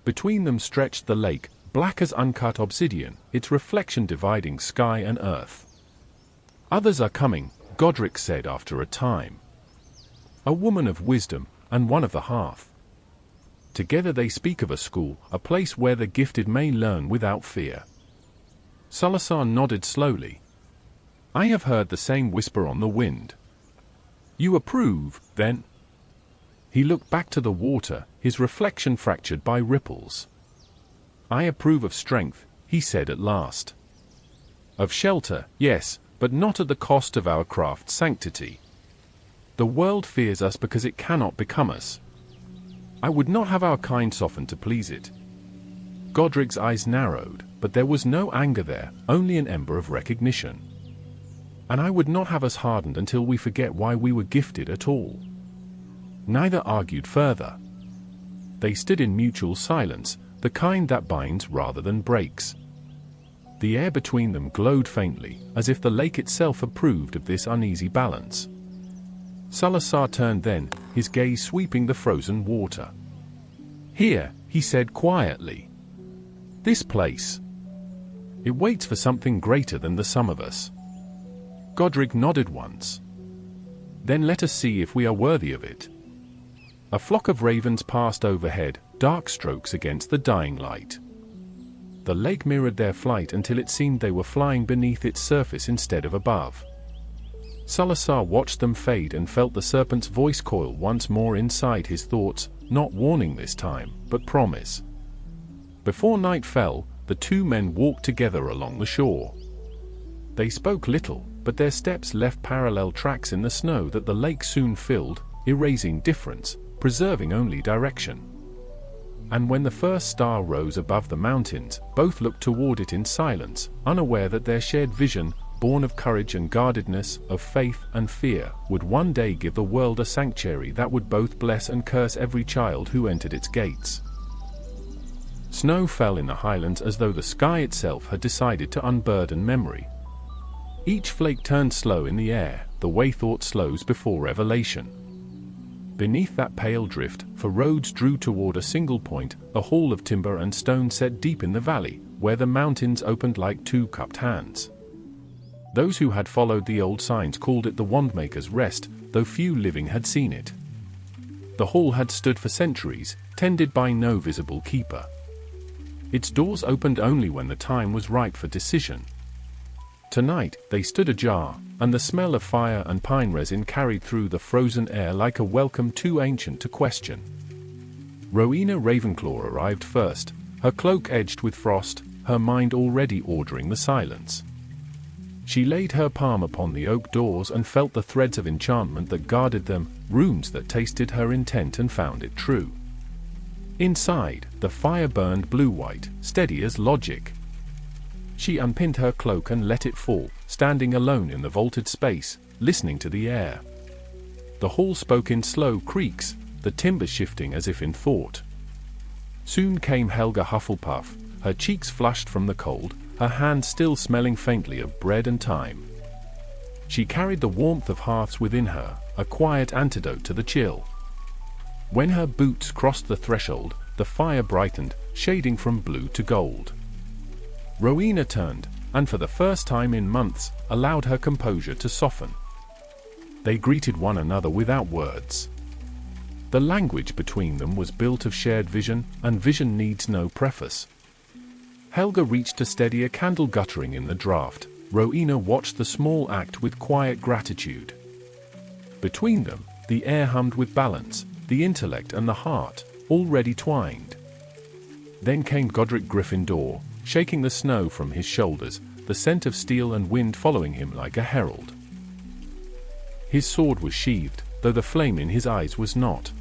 Between them stretched the lake, black as uncut obsidian, its reflection dividing sky and earth. "Others are coming," Godric said after a time. "A woman of wisdom, and one of the hearth. Together they speak of a school, a place where the gifted may learn without fear." Salazar nodded slowly. "I have heard the same whisper on the wind." "You approve, then?" He looked back to the water, his reflection fractured by ripples. "I approve of strength," he said at last. "Of shelter, yes, but not at the cost of our craft's sanctity. The world fears us because it cannot become us. I would not have our kind soften to please it." Godric's eyes narrowed, but there was no anger there, only an ember of recognition. "And I would not have us hardened until we forget why we were gifted at all." Neither argued further. They stood in mutual silence, the kind that binds rather than breaks. The air between them glowed faintly, as if the lake itself approved of this uneasy balance. Salazar turned then, his gaze sweeping the frozen water. "Here," he said quietly. "This place. It waits for something greater than the sum of us." Godric nodded once. "Then let us see if we are worthy of it." A flock of ravens passed overhead, dark strokes against the dying light. The lake mirrored their flight until it seemed they were flying beneath its surface instead of above. Salazar watched them fade and felt the serpent's voice coil once more inside his thoughts, not warning this time, but promise. Before night fell, the two men walked together along the shore. They spoke little, but their steps left parallel tracks in the snow that the lake soon filled, erasing difference, preserving only direction. And when the first star rose above the mountains, both looked toward it in silence, unaware that their shared vision, born of courage and guardedness, of faith and fear, would one day give the world a sanctuary that would both bless and curse every child who entered its gates. Snow fell in the highlands as though the sky itself had decided to unburden memory. Each flake turned slow in the air, the way thought slows before revelation. Beneath that pale drift, for roads drew toward a single point, a hall of timber and stone set deep in the valley, where the mountains opened like two cupped hands. Those who had followed the old signs called it the Wandmaker's Rest, though few living had seen it. The hall had stood for centuries, tended by no visible keeper. Its doors opened only when the time was ripe for decision. Tonight, they stood ajar, and the smell of fire and pine resin carried through the frozen air like a welcome too ancient to question. Rowena Ravenclaw arrived first, her cloak edged with frost, her mind already ordering the silence. She laid her palm upon the oak doors and felt the threads of enchantment that guarded them, runes that tasted her intent and found it true. Inside, the fire burned blue-white, steady as logic. She unpinned her cloak and let it fall, standing alone in the vaulted space, listening to the air. The hall spoke in slow creaks, the timbers shifting as if in thought. Soon came Helga Hufflepuff, her cheeks flushed from the cold, her hands still smelling faintly of bread and thyme. She carried the warmth of hearths within her, a quiet antidote to the chill. When her boots crossed the threshold, the fire brightened, shading from blue to gold. Rowena turned, and for the first time in months, allowed her composure to soften. They greeted one another without words. The language between them was built of shared vision, and vision needs no preface. Helga reached to steady a candle guttering in the draught. Rowena watched the small act with quiet gratitude. Between them, the air hummed with balance, the intellect and the heart, already twined. Then came Godric Gryffindor, shaking the snow from his shoulders, the scent of steel and wind following him like a herald. His sword was sheathed, though the flame in his eyes was not.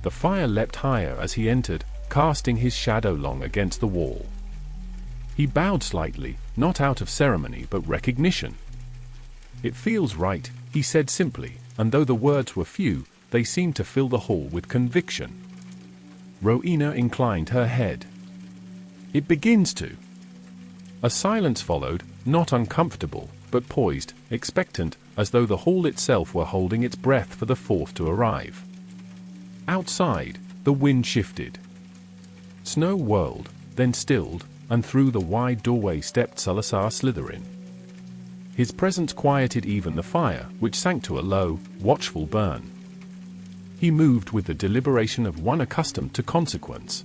The fire leapt higher as he entered, casting his shadow long against the wall. He bowed slightly, not out of ceremony but recognition. "It feels right," he said simply, and though the words were few, they seemed to fill the hall with conviction. Rowena inclined her head. "It begins to." A silence followed, not uncomfortable, but poised, expectant, as though the hall itself were holding its breath for the fourth to arrive. Outside, the wind shifted. Snow whirled, then stilled, and through the wide doorway stepped Salazar Slytherin. His presence quieted even the fire, which sank to a low, watchful burn. He moved with the deliberation of one accustomed to consequence.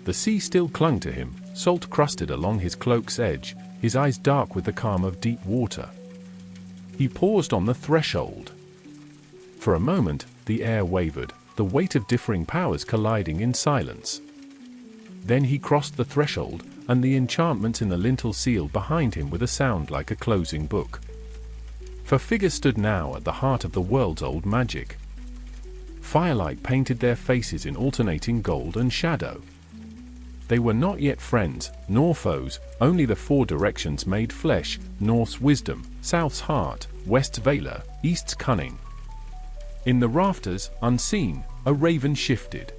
The sea still clung to him, salt-crusted along his cloak's edge, his eyes dark with the calm of deep water. He paused on the threshold. For a moment, the air wavered, the weight of differing powers colliding in silence. Then he crossed the threshold, and the enchantments in the lintel sealed behind him with a sound like a closing book. For figures stood now at the heart of the world's old magic. Firelight painted their faces in alternating gold and shadow. They were not yet friends, nor foes, only the four directions made flesh: North's wisdom, South's heart, West's valor, East's cunning. In the rafters, unseen, a raven shifted.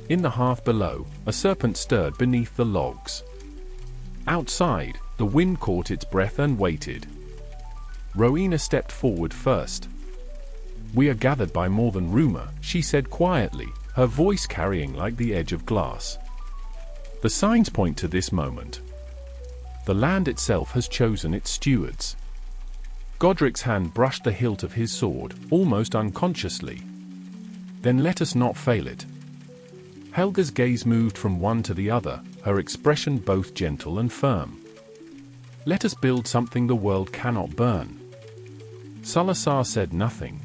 In the hearth below, a serpent stirred beneath the logs. Outside, the wind caught its breath and waited. Rowena stepped forward first. "We are gathered by more than rumor," she said quietly, her voice carrying like the edge of glass. "The signs point to this moment. The land itself has chosen its stewards." Godric's hand brushed the hilt of his sword, almost unconsciously. "Then let us not fail it." Helga's gaze moved from one to the other, her expression both gentle and firm. "Let us build something the world cannot burn." Salazar said nothing.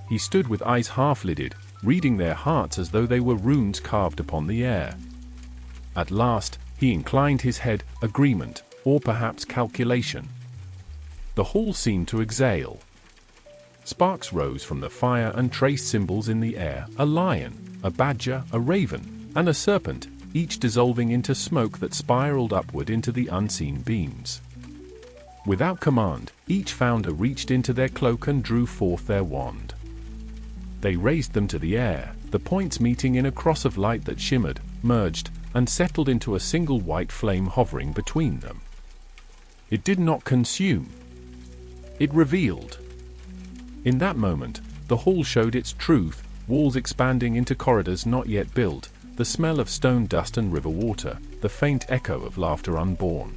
He stood with eyes half-lidded, reading their hearts as though they were runes carved upon the air. At last, he inclined his head, agreement, or perhaps calculation. The hall seemed to exhale. Sparks rose from the fire and traced symbols in the air: a lion, a badger, a raven, and a serpent, each dissolving into smoke that spiraled upward into the unseen beams. Without command, each founder reached into their cloak and drew forth their wand. They raised them to the air, the points meeting in a cross of light that shimmered, merged, and settled into a single white flame hovering between them. It did not consume. It revealed. In that moment, the hall showed its truth, walls expanding into corridors not yet built, the smell of stone dust and river water, the faint echo of laughter unborn.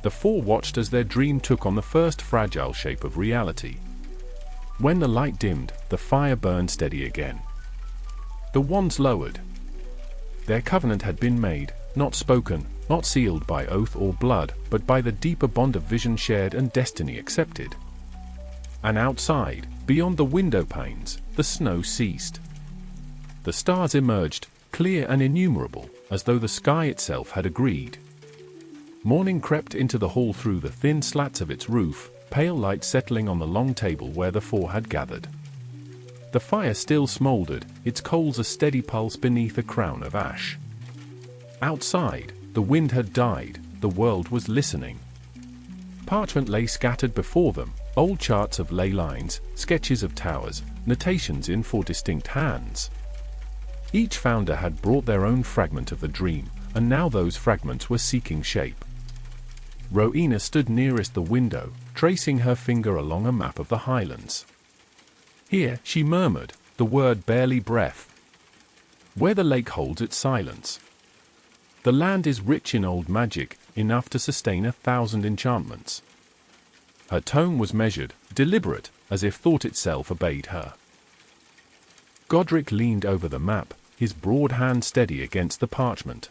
The four watched as their dream took on the first fragile shape of reality. When the light dimmed, the fire burned steady again. The wands lowered. Their covenant had been made, not spoken, not sealed by oath or blood, but by the deeper bond of vision shared and destiny accepted. And outside, beyond the window panes, the snow ceased. The stars emerged, clear and innumerable, as though the sky itself had agreed. Morning crept into the hall through the thin slats of its roof, pale light settling on the long table where the four had gathered. The fire still smoldered, its coals a steady pulse beneath a crown of ash. Outside, the wind had died, the world was listening. Parchment lay scattered before them, old charts of ley lines, sketches of towers, notations in four distinct hands. Each founder had brought their own fragment of the dream, and now those fragments were seeking shape. Rowena stood nearest the window, tracing her finger along a map of the Highlands. "Here," she murmured, the word barely breath. "Where the lake holds its silence. The land is rich in old magic, enough to sustain 1,000 enchantments." Her tone was measured, deliberate, as if thought itself obeyed her. Godric leaned over the map, his broad hand steady against the parchment.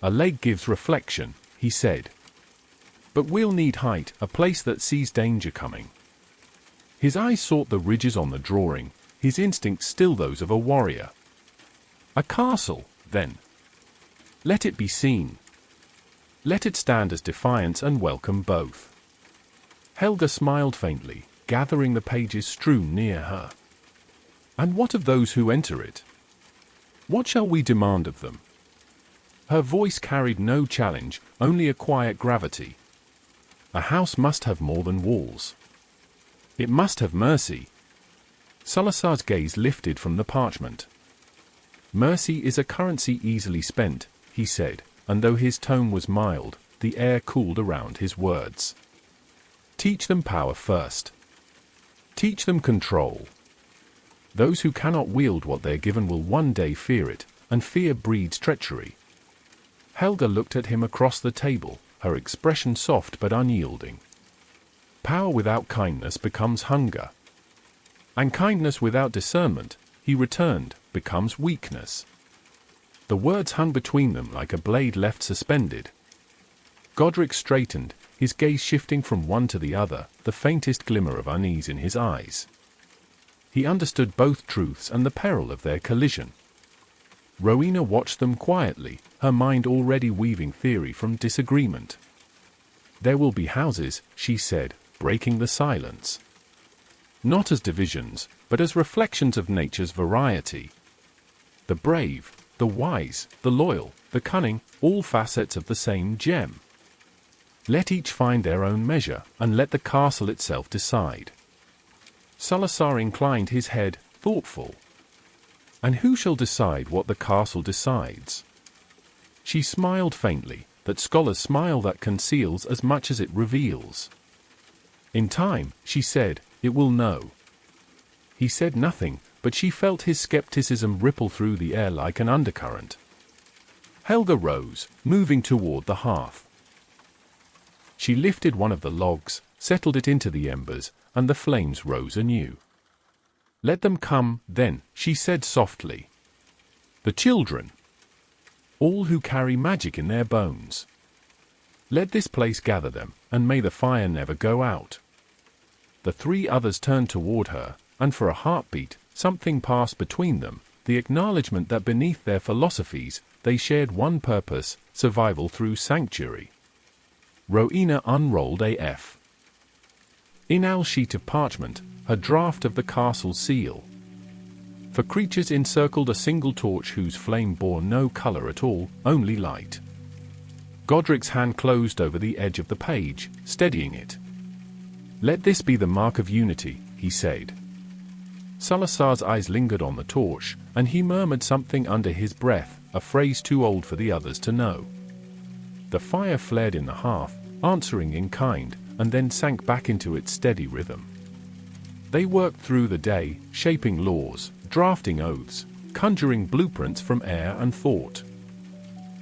"A lake gives reflection," he said. "But we'll need height, a place that sees danger coming." His eyes sought the ridges on the drawing, his instincts still those of a warrior. "A castle, then. Let it be seen. Let it stand as defiance and welcome both." Helga smiled faintly, gathering the pages strewn near her. And what of those who enter it? What shall we demand of them? Her voice carried no challenge, only a quiet gravity. A house must have more than walls. It must have mercy. Salazar's gaze lifted from the parchment. Mercy is a currency easily spent, he said, and though his tone was mild, the air cooled around his words. Teach them power first. Teach them control. Those who cannot wield what they're given will one day fear it, and fear breeds treachery. Helga looked at him across the table, her expression soft but unyielding. Power without kindness becomes hunger. And kindness without discernment, he returned, becomes weakness. The words hung between them like a blade left suspended. Godric straightened, his gaze shifting from one to the other, the faintest glimmer of unease in his eyes. He understood both truths and the peril of their collision. Rowena watched them quietly, her mind already weaving theory from disagreement. There will be houses, she said, breaking the silence. Not as divisions, but as reflections of nature's variety. The brave, the wise, the loyal, the cunning, all facets of the same gem. Let each find their own measure, and let the castle itself decide. Salazar inclined his head, thoughtful. And who shall decide what the castle decides? She smiled faintly, that scholar's smile that conceals as much as it reveals. In time, she said, it will know. He said nothing, but she felt his skepticism ripple through the air like an undercurrent. Helga rose, moving toward the hearth. She lifted one of the logs, settled it into the embers, and the flames rose anew. Let them come, then, she said softly. The children. All who carry magic in their bones. Let this place gather them, and may the fire never go out. The three others turned toward her, and for a heartbeat, something passed between them, the acknowledgement that beneath their philosophies, they shared one purpose, survival through sanctuary. Rowena unrolled a in-owl sheet of parchment, a draft of the castle seal. For creatures encircled a single torch whose flame bore no color at all, only light. Godric's hand closed over the edge of the page, steadying it. Let this be the mark of unity, he said. Salazar's eyes lingered on the torch, and he murmured something under his breath, a phrase too old for the others to know. The fire flared in the hearth, answering in kind, and then sank back into its steady rhythm. They worked through the day, shaping laws, drafting oaths, conjuring blueprints from air and thought.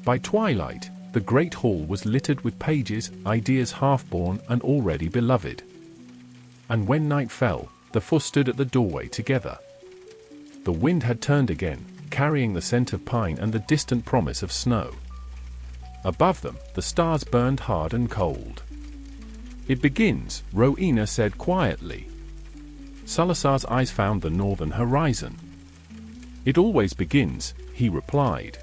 By twilight, the great hall was littered with pages, ideas half-born and already beloved. And when night fell, the four stood at the doorway together. The wind had turned again, carrying the scent of pine and the distant promise of snow. Above them, the stars burned hard and cold. It begins, Rowena said quietly. Salazar's eyes found the northern horizon. It always begins, he replied.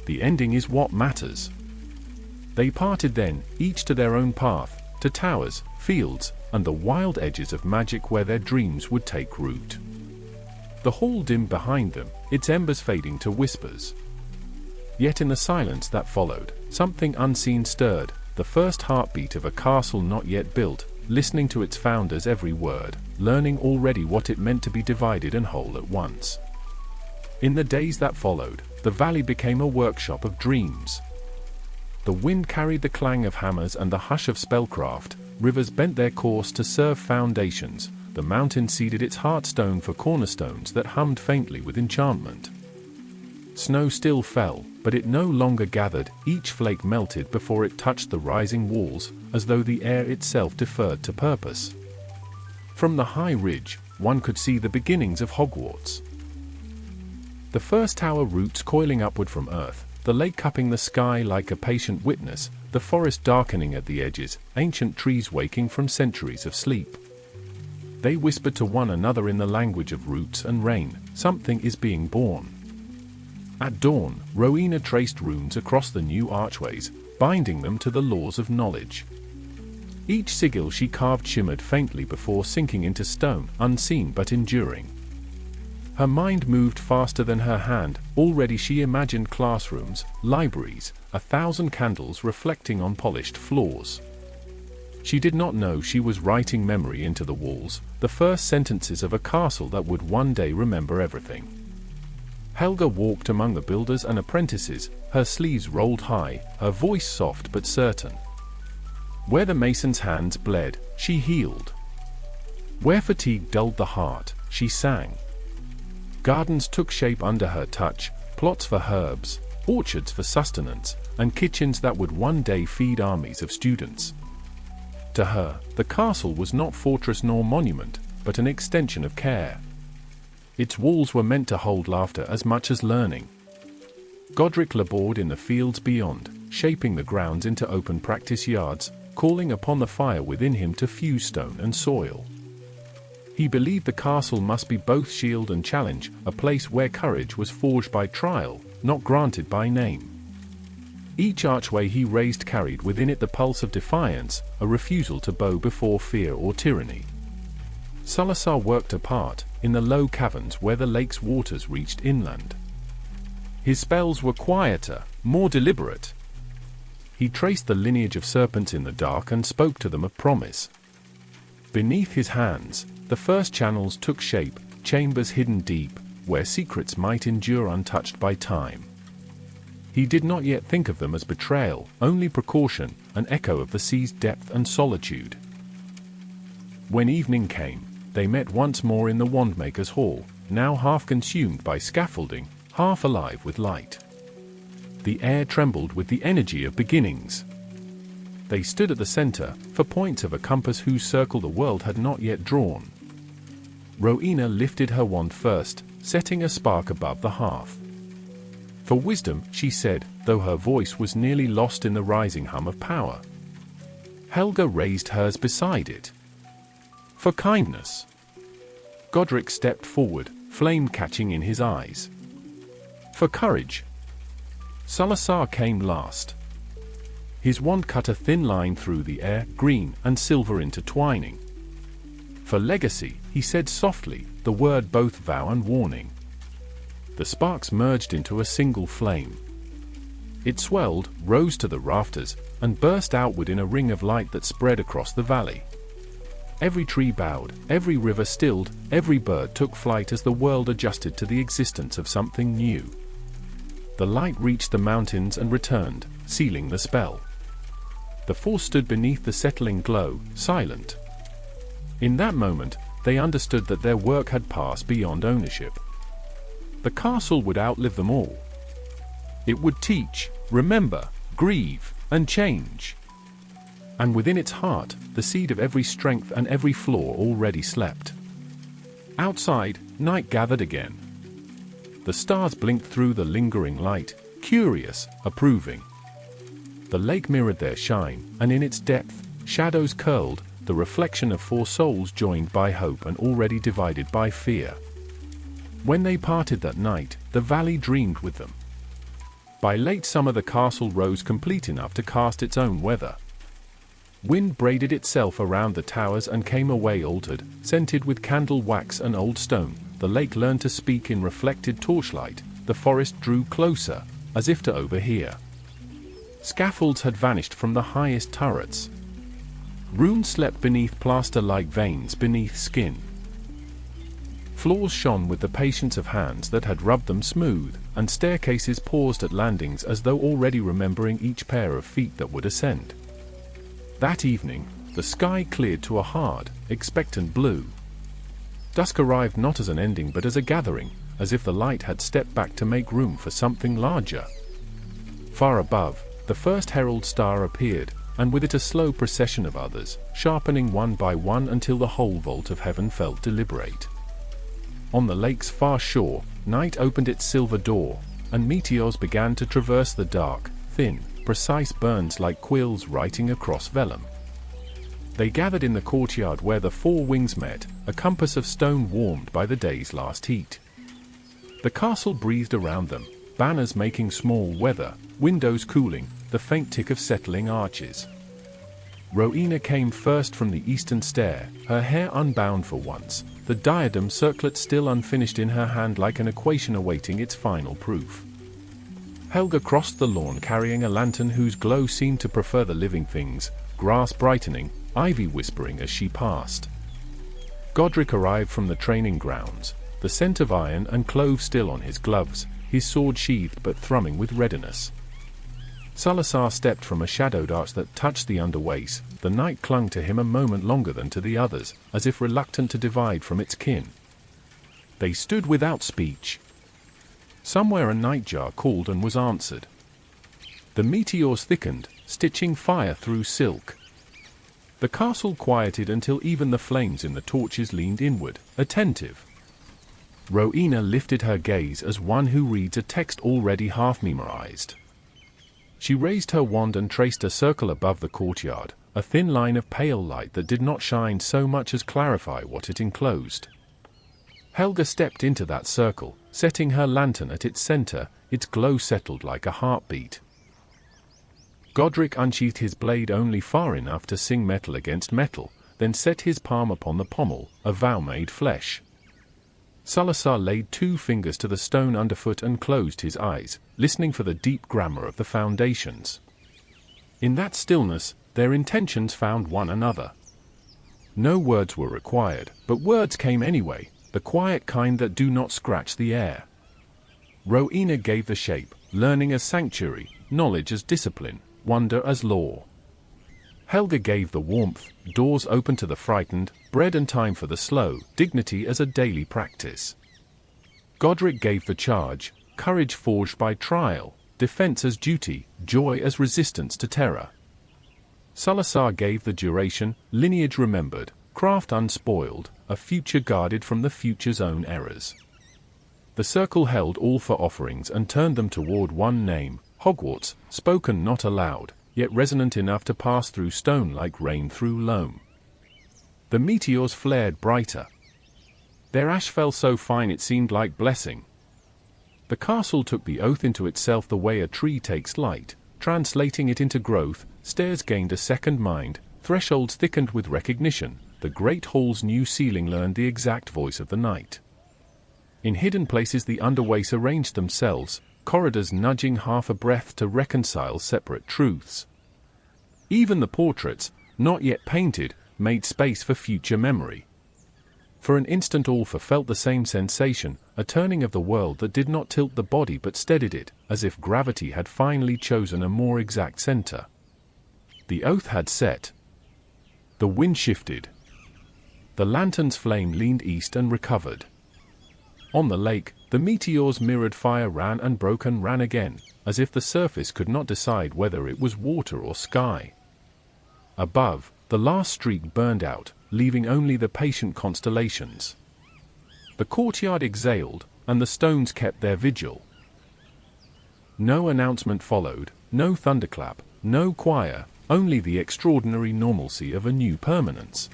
The ending is what matters. They parted then, each to their own path, to towers, fields, and the wild edges of magic where their dreams would take root. The hall dimmed behind them, its embers fading to whispers. Yet in the silence that followed, something unseen stirred, the first heartbeat of a castle not yet built, listening to its founder's every word, learning already what it meant to be divided and whole at once. In the days that followed, the valley became a workshop of dreams. The wind carried the clang of hammers and the hush of spellcraft, rivers bent their course to serve foundations, the mountain seeded its heartstone for cornerstones that hummed faintly with enchantment. Snow still fell, but it no longer gathered, each flake melted before it touched the rising walls, as though the air itself deferred to purpose. From the high ridge, one could see the beginnings of Hogwarts. The first tower roots coiling upward from earth, the lake cupping the sky like a patient witness, the forest darkening at the edges, ancient trees waking from centuries of sleep. They whispered to one another in the language of roots and rain, something is being born. At dawn, Rowena traced runes across the new archways, binding them to the laws of knowledge. Each sigil she carved shimmered faintly before sinking into stone, unseen but enduring. Her mind moved faster than her hand. Already she imagined classrooms, libraries, 1,000 candles reflecting on polished floors. She did not know she was writing memory into the walls, the first sentences of a castle that would one day remember everything. Helga walked among the builders and apprentices, her sleeves rolled high, her voice soft but certain. Where the mason's hands bled, she healed. Where fatigue dulled the heart, she sang. Gardens took shape under her touch, plots for herbs, orchards for sustenance, and kitchens that would one day feed armies of students. To her, the castle was not fortress nor monument, but an extension of care. Its walls were meant to hold laughter as much as learning. Godric labored in the fields beyond, shaping the grounds into open practice yards, calling upon the fire within him to fuse stone and soil. He believed the castle must be both shield and challenge, a place where courage was forged by trial, not granted by name. Each archway he raised carried within it the pulse of defiance, a refusal to bow before fear or tyranny. Salazar worked apart, in the low caverns where the lake's waters reached inland. His spells were quieter, more deliberate. He traced the lineage of serpents in the dark and spoke to them of promise. Beneath his hands, the first channels took shape, chambers hidden deep, where secrets might endure untouched by time. He did not yet think of them as betrayal, only precaution, an echo of the sea's depth and solitude. When evening came, they met once more in the Wandmaker's Hall, now half consumed by scaffolding, half alive with light. The air trembled with the energy of beginnings. They stood at the center, for points of a compass whose circle the world had not yet drawn. Rowena lifted her wand first, setting a spark above the hearth. For wisdom, she said, though her voice was nearly lost in the rising hum of power. Helga raised hers beside it. For kindness. Godric stepped forward, flame catching in his eyes. For courage. Salazar came last. His wand cut a thin line through the air, green and silver intertwining. For legacy, he said softly, the word both vow and warning. The sparks merged into a single flame. It swelled, rose to the rafters, and burst outward in a ring of light that spread across the valley. Every tree bowed, every river stilled, every bird took flight as the world adjusted to the existence of something new. The light reached the mountains and returned, sealing the spell. The four stood beneath the settling glow, silent. In that moment, they understood that their work had passed beyond ownership. The castle would outlive them all. It would teach, remember, grieve, and change. And within its heart, the seed of every strength and every flaw already slept. Outside, night gathered again. The stars blinked through the lingering light, curious, approving. The lake mirrored their shine, and in its depth, shadows curled, the reflection of four souls joined by hope and already divided by fear. When they parted that night, the valley dreamed with them. By late summer the castle rose complete enough to cast its own weather. Wind braided itself around the towers and came away altered, scented with candle wax and old stone. The lake learned to speak in reflected torchlight, the forest drew closer, as if to overhear. Scaffolds had vanished from the highest turrets. Runes slept beneath plaster like veins beneath skin. Floors shone with the patience of hands that had rubbed them smooth, and staircases paused at landings as though already remembering each pair of feet that would ascend. That evening, the sky cleared to a hard, expectant blue. Dusk arrived not as an ending but as a gathering, as if the light had stepped back to make room for something larger. Far above, the first herald star appeared, and with it a slow procession of others, sharpening one by one until the whole vault of heaven felt deliberate. On the lake's far shore, night opened its silver door, and meteors began to traverse the dark, thin, precise burns like quills writing across vellum. They gathered in the courtyard where the four wings met, a compass of stone warmed by the day's last heat. The castle breathed around them, banners making small weather, windows cooling, the faint tick of settling arches. Rowena came first from the eastern stair, her hair unbound for once, the diadem circlet still unfinished in her hand like an equation awaiting its final proof. Helga crossed the lawn carrying a lantern whose glow seemed to prefer the living things, grass brightening, ivy whispering as she passed. Godric arrived from the training grounds, the scent of iron and clove still on his gloves, his sword sheathed but thrumming with readiness. Salazar stepped from a shadowed arch that touched the underways. The night clung to him a moment longer than to the others, as if reluctant to divide from its kin. They stood without speech. Somewhere a nightjar called and was answered. The meteors thickened, stitching fire through silk. The castle quieted until even the flames in the torches leaned inward, attentive. Rowena lifted her gaze as one who reads a text already half memorized. She raised her wand and traced a circle above the courtyard, a thin line of pale light that did not shine so much as clarify what it enclosed. Helga stepped into that circle, setting her lantern at its center, its glow settled like a heartbeat. Godric unsheathed his blade only far enough to sing metal against metal, then set his palm upon the pommel, a vow made flesh. Salazar laid 2 fingers to the stone underfoot and closed his eyes, listening for the deep grammar of the foundations. In that stillness, their intentions found one another. No words were required, but words came anyway, the quiet kind that do not scratch the air. Rowena gave the shape, learning as sanctuary, knowledge as discipline, wonder as law. Helga gave the warmth, doors open to the frightened, bread and time for the slow, dignity as a daily practice. Godric gave the charge, courage forged by trial, defense as duty, joy as resistance to terror. Salazar gave the duration, lineage remembered, craft unspoiled, a future guarded from the future's own errors. The circle held all for offerings and turned them toward one name, Hogwarts, spoken not aloud, yet resonant enough to pass through stone like rain through loam. The meteors flared brighter. Their ash fell so fine it seemed like blessing. The castle took the oath into itself the way a tree takes light, translating it into growth. Stairs gained a second mind, thresholds thickened with recognition, the great hall's new ceiling learned the exact voice of the night. In hidden places the underways arranged themselves, corridors nudging half a breath to reconcile separate truths. Even the portraits, not yet painted, made space for future memory. For an instant all felt the same sensation, a turning of the world that did not tilt the body but steadied it, as if gravity had finally chosen a more exact center. The oath had set. The wind shifted. The lantern's flame leaned east and recovered. On the lake, the meteor's mirrored fire ran and broke and ran again, as if the surface could not decide whether it was water or sky. Above, the last streak burned out, leaving only the patient constellations. The courtyard exhaled, and the stones kept their vigil. No announcement followed, no thunderclap, no choir, only the extraordinary normalcy of a new permanence.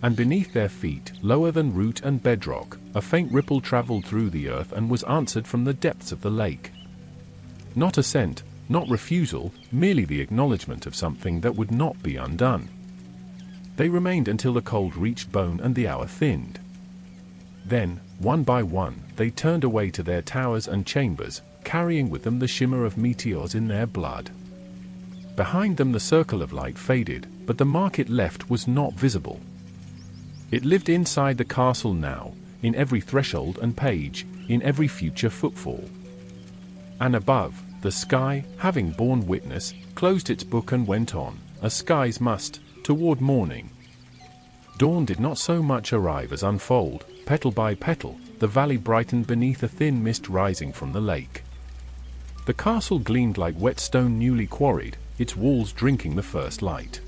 And beneath their feet, lower than root and bedrock, a faint ripple traveled through the earth and was answered from the depths of the lake. Not assent, not refusal, merely the acknowledgement of something that would not be undone. They remained until the cold reached bone and the hour thinned. Then, one by one, they turned away to their towers and chambers, carrying with them the shimmer of meteors in their blood. Behind them the circle of light faded, but the mark it left was not visible. It lived inside the castle now, in every threshold and page, in every future footfall. And above, the sky, having borne witness, closed its book and went on, as skies must, toward morning. Dawn did not so much arrive as unfold, petal by petal, the valley brightened beneath a thin mist rising from the lake. The castle gleamed like wet stone newly quarried, its walls drinking the first light.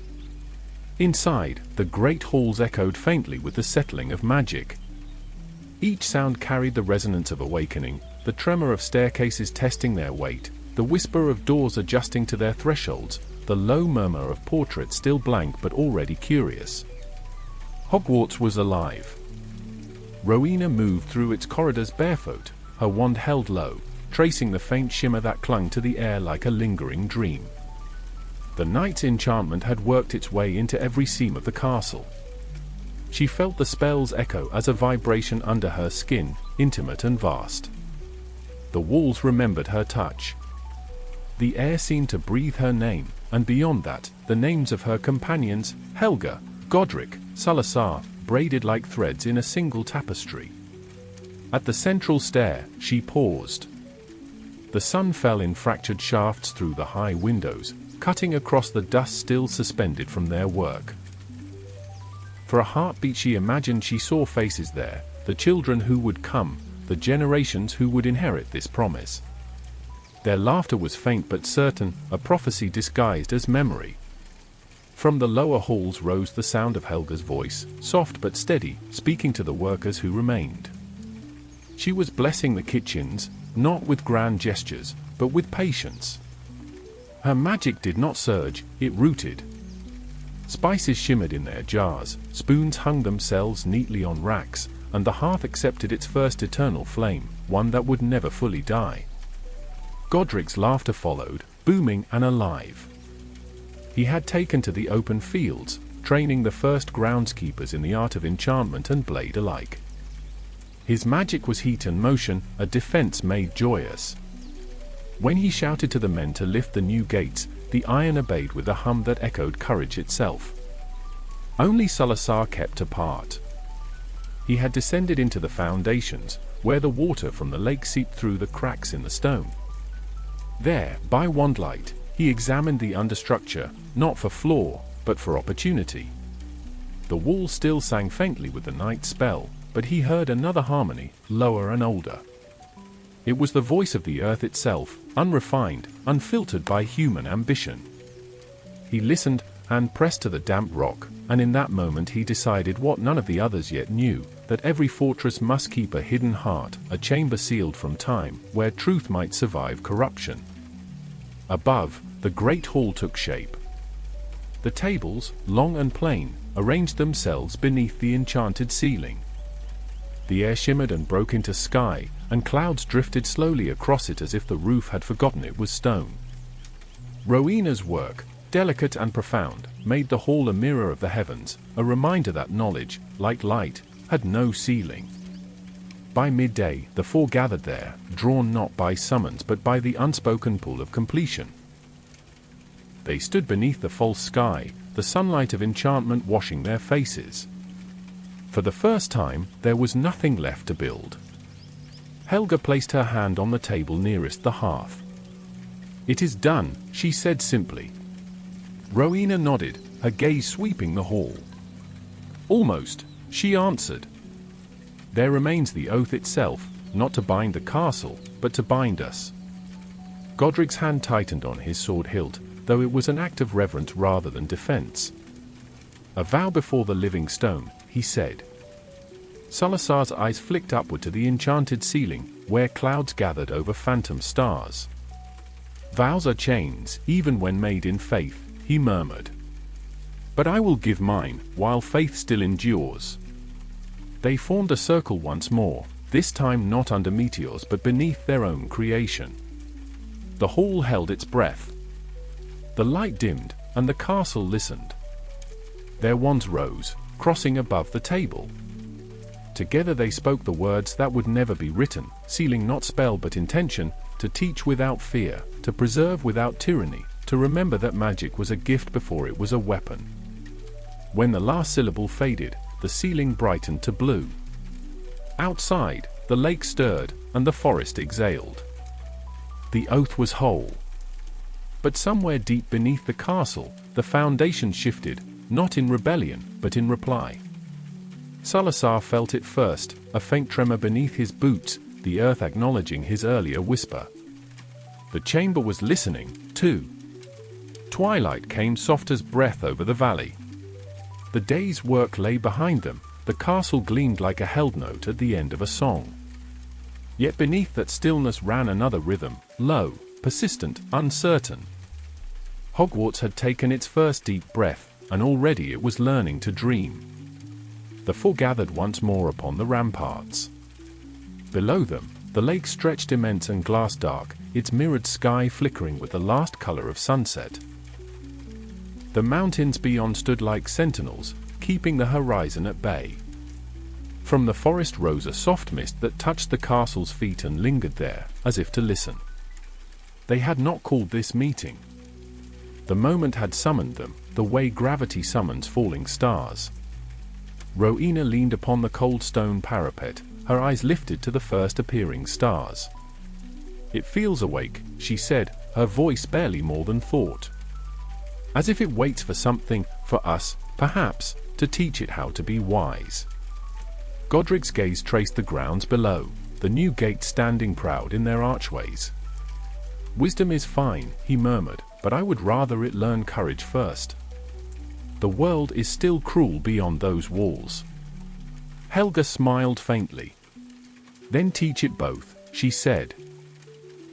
Inside, the great halls echoed faintly with the settling of magic. Each sound carried the resonance of awakening, the tremor of staircases testing their weight, the whisper of doors adjusting to their thresholds, the low murmur of portraits still blank but already curious. Hogwarts was alive. Rowena moved through its corridors barefoot, her wand held low, tracing the faint shimmer that clung to the air like a lingering dream. The night's enchantment had worked its way into every seam of the castle. she felt the spell's echo as a vibration under her skin, intimate and vast. The walls remembered her touch. The air seemed to breathe her name, and beyond that, the names of her companions, Helga, Godric, Salazar, braided like threads in a single tapestry. At the central stair, she paused. The sun fell in fractured shafts through the high windows, cutting across the dust still suspended from their work. For a heartbeat she imagined she saw faces there, the children who would come, the generations who would inherit this promise. Their laughter was faint but certain, a prophecy disguised as memory. From the lower halls rose the sound of Helga's voice, soft but steady, speaking to the workers who remained. She was blessing the kitchens, not with grand gestures, but with patience. Her magic did not surge, it rooted. Spices shimmered in their jars, spoons hung themselves neatly on racks, and the hearth accepted its first eternal flame, one that would never fully die. Godric's laughter followed, booming and alive. He had taken to the open fields, training the first groundskeepers in the art of enchantment and blade alike. His magic was heat and motion, a defense made joyous. When he shouted to the men to lift the new gates, the iron obeyed with a hum that echoed courage itself. Only Salazar kept apart. He had descended into the foundations, where the water from the lake seeped through the cracks in the stone. There, by wandlight, he examined the understructure, not for flaw, but for opportunity. The wall still sang faintly with the night spell, but he heard another harmony, lower and older. It was the voice of the earth itself, unrefined, unfiltered by human ambition. He listened, and pressed to the damp rock, and in that moment he decided what none of the others yet knew, that every fortress must keep a hidden heart, a chamber sealed from time, where truth might survive corruption. Above, the great hall took shape. The tables, long and plain, arranged themselves beneath the enchanted ceiling. The air shimmered and broke into sky, and clouds drifted slowly across it as if the roof had forgotten it was stone. Rowena's work, delicate and profound, made the hall a mirror of the heavens, a reminder that knowledge, like light, had no ceiling. By midday, the four gathered there, drawn not by summons but by the unspoken pull of completion. They stood beneath the false sky, the sunlight of enchantment washing their faces. For the first time, there was nothing left to build. Helga placed her hand on the table nearest the hearth. "It is done," she said simply. Rowena nodded, her gaze sweeping the hall. "Almost," she answered. "There remains the oath itself, not to bind the castle, but to bind us." Godric's hand tightened on his sword hilt, though it was an act of reverence rather than defense. "A vow before the living stone," he said. Salazar's eyes flicked upward to the enchanted ceiling, where clouds gathered over phantom stars. "Vows are chains, even when made in faith," he murmured. "But I will give mine, while faith still endures." They formed a circle once more, this time not under meteors but beneath their own creation. The hall held its breath. The light dimmed, and the castle listened. Their wands rose, crossing above the table. Together they spoke the words that would never be written, sealing not spell but intention, to teach without fear, to preserve without tyranny, to remember that magic was a gift before it was a weapon. When the last syllable faded, the ceiling brightened to blue. Outside, the lake stirred, and the forest exhaled. The oath was whole. But somewhere deep beneath the castle, the foundation shifted, not in rebellion, but in reply. Salazar felt it first, a faint tremor beneath his boots, the earth acknowledging his earlier whisper. The chamber was listening, too. Twilight came soft as breath over the valley. The day's work lay behind them, the castle gleamed like a held note at the end of a song. Yet beneath that stillness ran another rhythm, low, persistent, uncertain. Hogwarts had taken its first deep breath, and already it was learning to dream. The four gathered once more upon the ramparts. Below them, the lake stretched immense and glass-dark, its mirrored sky flickering with the last color of sunset. The mountains beyond stood like sentinels, keeping the horizon at bay. From the forest rose a soft mist that touched the castle's feet and lingered there, as if to listen. They had not called this meeting. The moment had summoned them, the way gravity summons falling stars. Rowena leaned upon the cold stone parapet, her eyes lifted to the first appearing stars. "It feels awake," she said, her voice barely more than thought. "As if it waits for something, for us, perhaps, to teach it how to be wise." Godric's gaze traced the grounds below, the new gates standing proud in their archways. "Wisdom is fine," he murmured, "but I would rather it learn courage first. The world is still cruel beyond those walls." Helga smiled faintly. "Then teach it both," she said.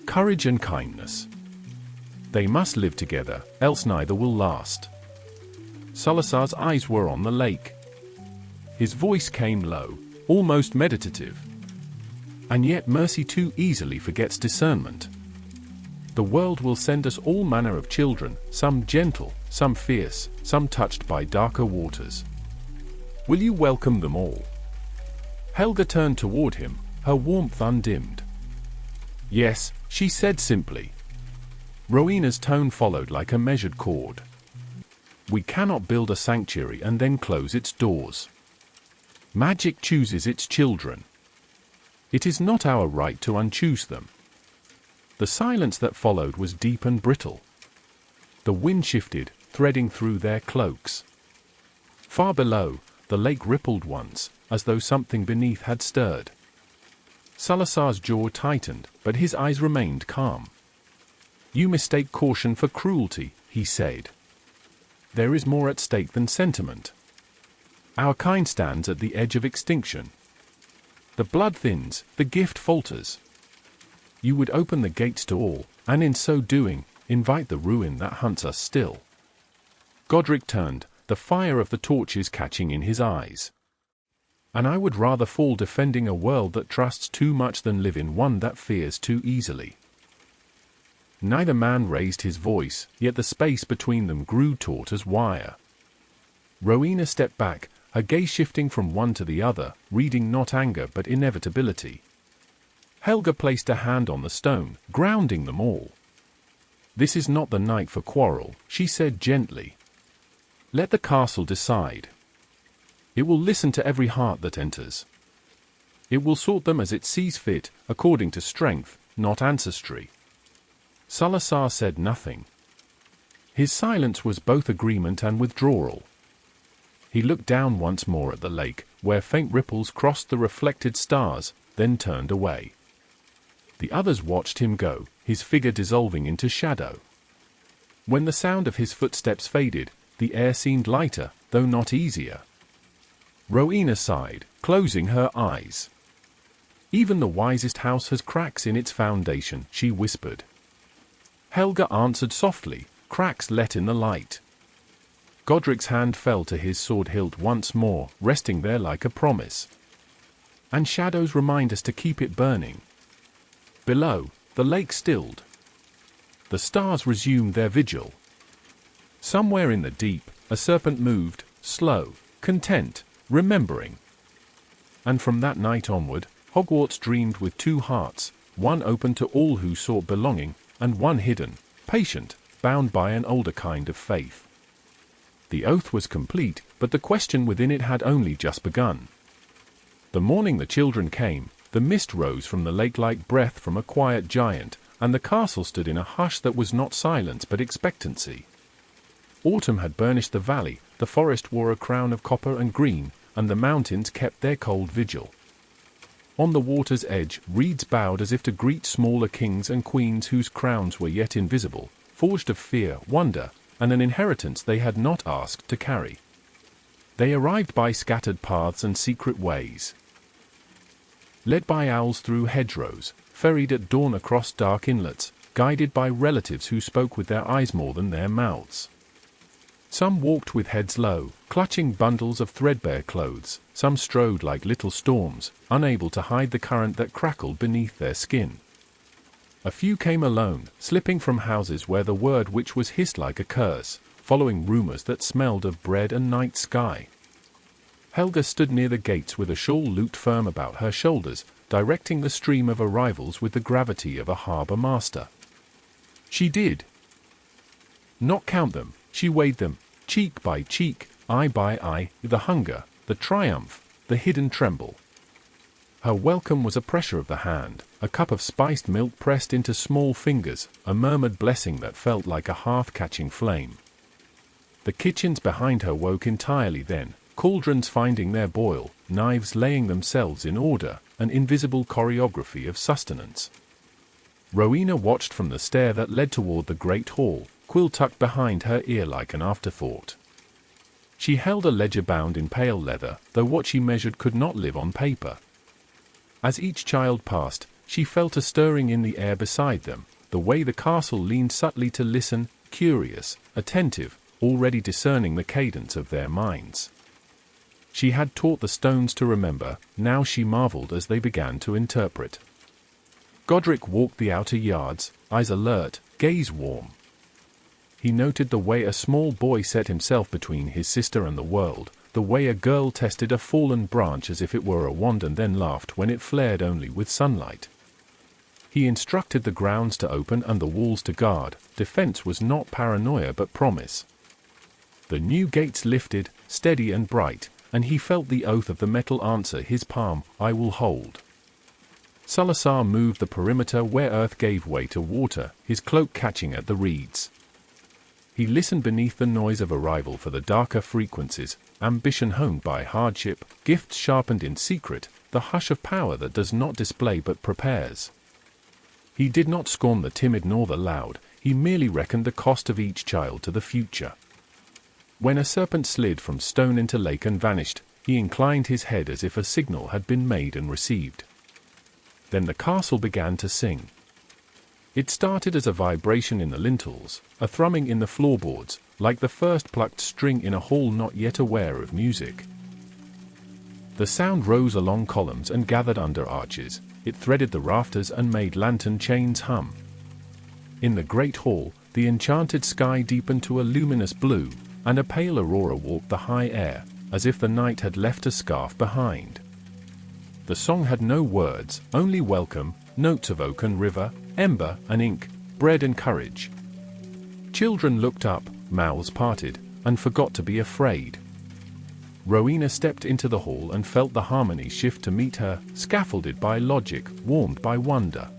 "Courage and kindness. They must live together, else neither will last." Salazar's eyes were on the lake. His voice came low, almost meditative. "And yet mercy too easily forgets discernment. The world will send us all manner of children, some gentle, some fierce, some touched by darker waters. Will you welcome them all?" Helga turned toward him, her warmth undimmed. "Yes," she said simply. Rowena's tone followed like a measured chord. "We cannot build a sanctuary and then close its doors. Magic chooses its children. It is not our right to unchoose them." The silence that followed was deep and brittle. The wind shifted, threading through their cloaks. Far below, the lake rippled once, as though something beneath had stirred. Salazar's jaw tightened, but his eyes remained calm. "You mistake caution for cruelty," he said. "There is more at stake than sentiment. Our kind stands at the edge of extinction. The blood thins, the gift falters. You would open the gates to all, and in so doing, invite the ruin that hunts us still." Godric turned, the fire of the torches catching in his eyes. "And I would rather fall defending a world that trusts too much than live in one that fears too easily." Neither man raised his voice, yet the space between them grew taut as wire. Rowena stepped back, her gaze shifting from one to the other, reading not anger but inevitability. Helga placed a hand on the stone, grounding them all. "This is not the night for quarrel," she said gently. "Let the castle decide. It will listen to every heart that enters. It will sort them as it sees fit, according to strength, not ancestry." Salazar said nothing. His silence was both agreement and withdrawal. He looked down once more at the lake, where faint ripples crossed the reflected stars, then turned away. The others watched him go, his figure dissolving into shadow. When the sound of his footsteps faded, the air seemed lighter, though not easier. Rowena sighed, closing her eyes. "Even the wisest house has cracks in its foundation," she whispered. Helga answered softly, cracks let in the light. Godric's hand fell to his sword hilt once more, resting there like a promise. "And shadows remind us to keep it burning." Below, the lake stilled. The stars resumed their vigil. Somewhere in the deep, a serpent moved, slow, content, remembering. And from that night onward, Hogwarts dreamed with two hearts, one open to all who sought belonging, and one hidden, patient, bound by an older kind of faith. The oath was complete, but the question within it had only just begun. The morning the children came, the mist rose from the lake like breath from a quiet giant, and the castle stood in a hush that was not silence but expectancy. Autumn had burnished the valley, the forest wore a crown of copper and green, and the mountains kept their cold vigil. On the water's edge, reeds bowed as if to greet smaller kings and queens whose crowns were yet invisible, forged of fear, wonder, and an inheritance they had not asked to carry. They arrived by scattered paths and secret ways. Led by owls through hedgerows, ferried at dawn across dark inlets, guided by relatives who spoke with their eyes more than their mouths. Some walked with heads low, clutching bundles of threadbare clothes, some strode like little storms, unable to hide the current that crackled beneath their skin. A few came alone, slipping from houses where the word which was hissed like a curse, following rumors that smelled of bread and night sky. Helga stood near the gates with a shawl looped firm about her shoulders, directing the stream of arrivals with the gravity of a harbour master. She did not count them, she weighed them, cheek by cheek, eye by eye, the hunger, the triumph, the hidden tremble. Her welcome was a pressure of the hand, a cup of spiced milk pressed into small fingers, a murmured blessing that felt like a hearth-catching flame. The kitchens behind her woke entirely then, cauldrons finding their boil, knives laying themselves in order, an invisible choreography of sustenance. Rowena watched from the stair that led toward the great hall, quill tucked behind her ear like an afterthought. She held a ledger bound in pale leather, though what she measured could not live on paper. As each child passed, she felt a stirring in the air beside them, the way the castle leaned subtly to listen, curious, attentive, already discerning the cadence of their minds. She had taught the stones to remember, now she marveled as they began to interpret. Godric walked the outer yards, eyes alert, gaze warm. He noted the way a small boy set himself between his sister and the world, the way a girl tested a fallen branch as if it were a wand and then laughed when it flared only with sunlight. He instructed the grounds to open and the walls to guard. Defense was not paranoia but promise. The new gates lifted, steady and bright, and he felt the oath of the metal answer his palm, I will hold. Salazar moved the perimeter where earth gave way to water, his cloak catching at the reeds. He listened beneath the noise of arrival for the darker frequencies, ambition honed by hardship, gifts sharpened in secret, the hush of power that does not display but prepares. He did not scorn the timid nor the loud, he merely reckoned the cost of each child to the future. When a serpent slid from stone into lake and vanished, he inclined his head as if a signal had been made and received. Then the castle began to sing. It started as a vibration in the lintels, a thrumming in the floorboards, like the first plucked string in a hall not yet aware of music. The sound rose along columns and gathered under arches, it threaded the rafters and made lantern chains hum. In the great hall, the enchanted sky deepened to a luminous blue, and a pale aurora walked the high air, as if the night had left a scarf behind. The song had no words, only welcome, notes of oak and river, ember and ink, bread and courage. Children looked up, mouths parted, and forgot to be afraid. Rowena stepped into the hall and felt the harmony shift to meet her, scaffolded by logic, warmed by wonder.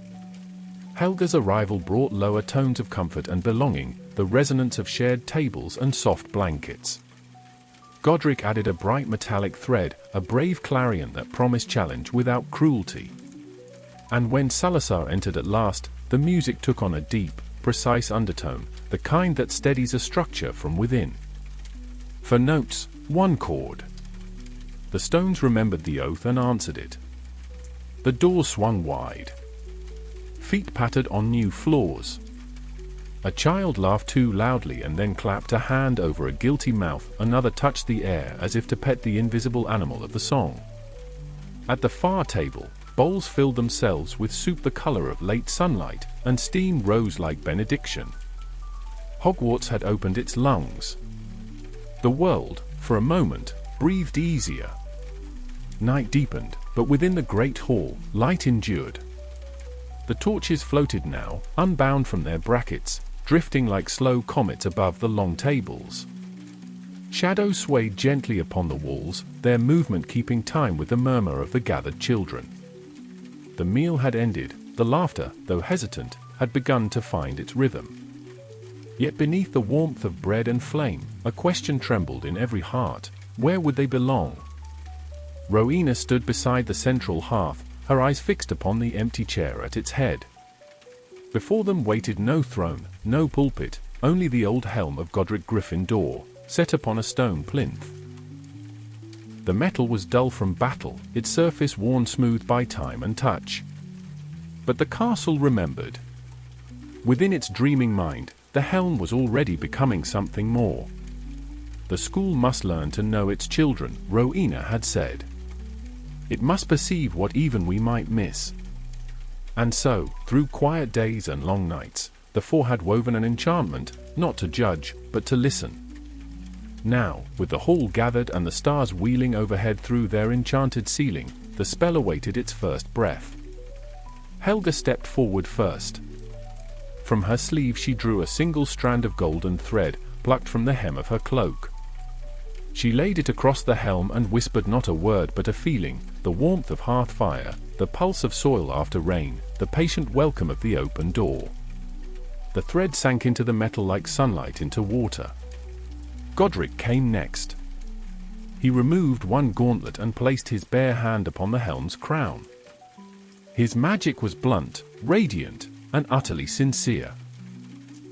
Helga's arrival brought lower tones of comfort and belonging, the resonance of shared tables and soft blankets. Godric added a bright metallic thread, a brave clarion that promised challenge without cruelty. And when Salazar entered at last, the music took on a deep, precise undertone, the kind that steadies a structure from within. For notes, one chord. The stones remembered the oath and answered it. The door swung wide. Feet pattered on new floors. A child laughed too loudly and then clapped a hand over a guilty mouth, another touched the air as if to pet the invisible animal of the song. At the far table, bowls filled themselves with soup the color of late sunlight, and steam rose like benediction. Hogwarts had opened its lungs. The world, for a moment, breathed easier. Night deepened, but within the great hall, light endured. The torches floated now, unbound from their brackets, drifting like slow comets above the long tables. Shadows swayed gently upon the walls, their movement keeping time with the murmur of the gathered children. The meal had ended, the laughter, though hesitant, had begun to find its rhythm. Yet beneath the warmth of bread and flame, a question trembled in every heart: where would they belong? Rowena stood beside the central hearth, her eyes fixed upon the empty chair at its head. Before them waited no throne, no pulpit, only the old helm of Godric Gryffindor, set upon a stone plinth. The metal was dull from battle, its surface worn smooth by time and touch. But the castle remembered. Within its dreaming mind, the helm was already becoming something more. The school must learn to know its children, Rowena had said. It must perceive what even we might miss. And so, through quiet days and long nights, the four had woven an enchantment, not to judge, but to listen. Now, with the hall gathered and the stars wheeling overhead through their enchanted ceiling, the spell awaited its first breath. Helga stepped forward first. From her sleeve she drew a single strand of golden thread, plucked from the hem of her cloak. She laid it across the helm and whispered not a word but a feeling, the warmth of hearth fire, the pulse of soil after rain, the patient welcome of the open door. The thread sank into the metal like sunlight into water. Godric came next. He removed one gauntlet and placed his bare hand upon the helm's crown. His magic was blunt, radiant, and utterly sincere.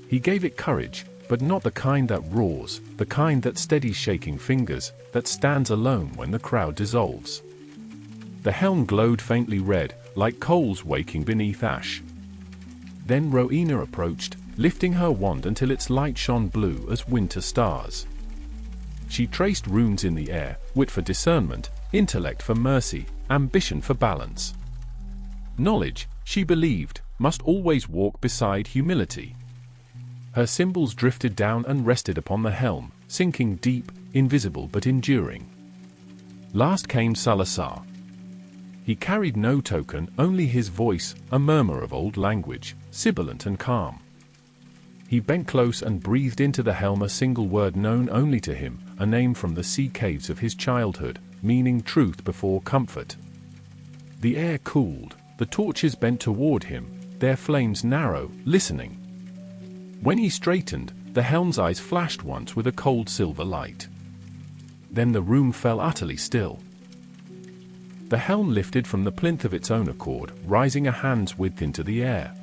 He gave it courage, but not the kind that roars, the kind that steadies shaking fingers, that stands alone when the crowd dissolves. The helm glowed faintly red, like coals waking beneath ash. Then Rowena approached, lifting her wand until its light shone blue as winter stars. She traced runes in the air, wit for discernment, intellect for mercy, ambition for balance. Knowledge, she believed, must always walk beside humility. Her symbols drifted down and rested upon the helm, sinking deep, invisible but enduring. Last came Salazar. He carried no token, only his voice, a murmur of old language, sibilant and calm. He bent close and breathed into the helm a single word known only to him, a name from the sea caves of his childhood, meaning truth before comfort. The air cooled, the torches bent toward him, their flames narrow, listening. When he straightened, the helm's eyes flashed once with a cold silver light. Then the room fell utterly still. The helm lifted from the plinth of its own accord, rising a hand's width into the air.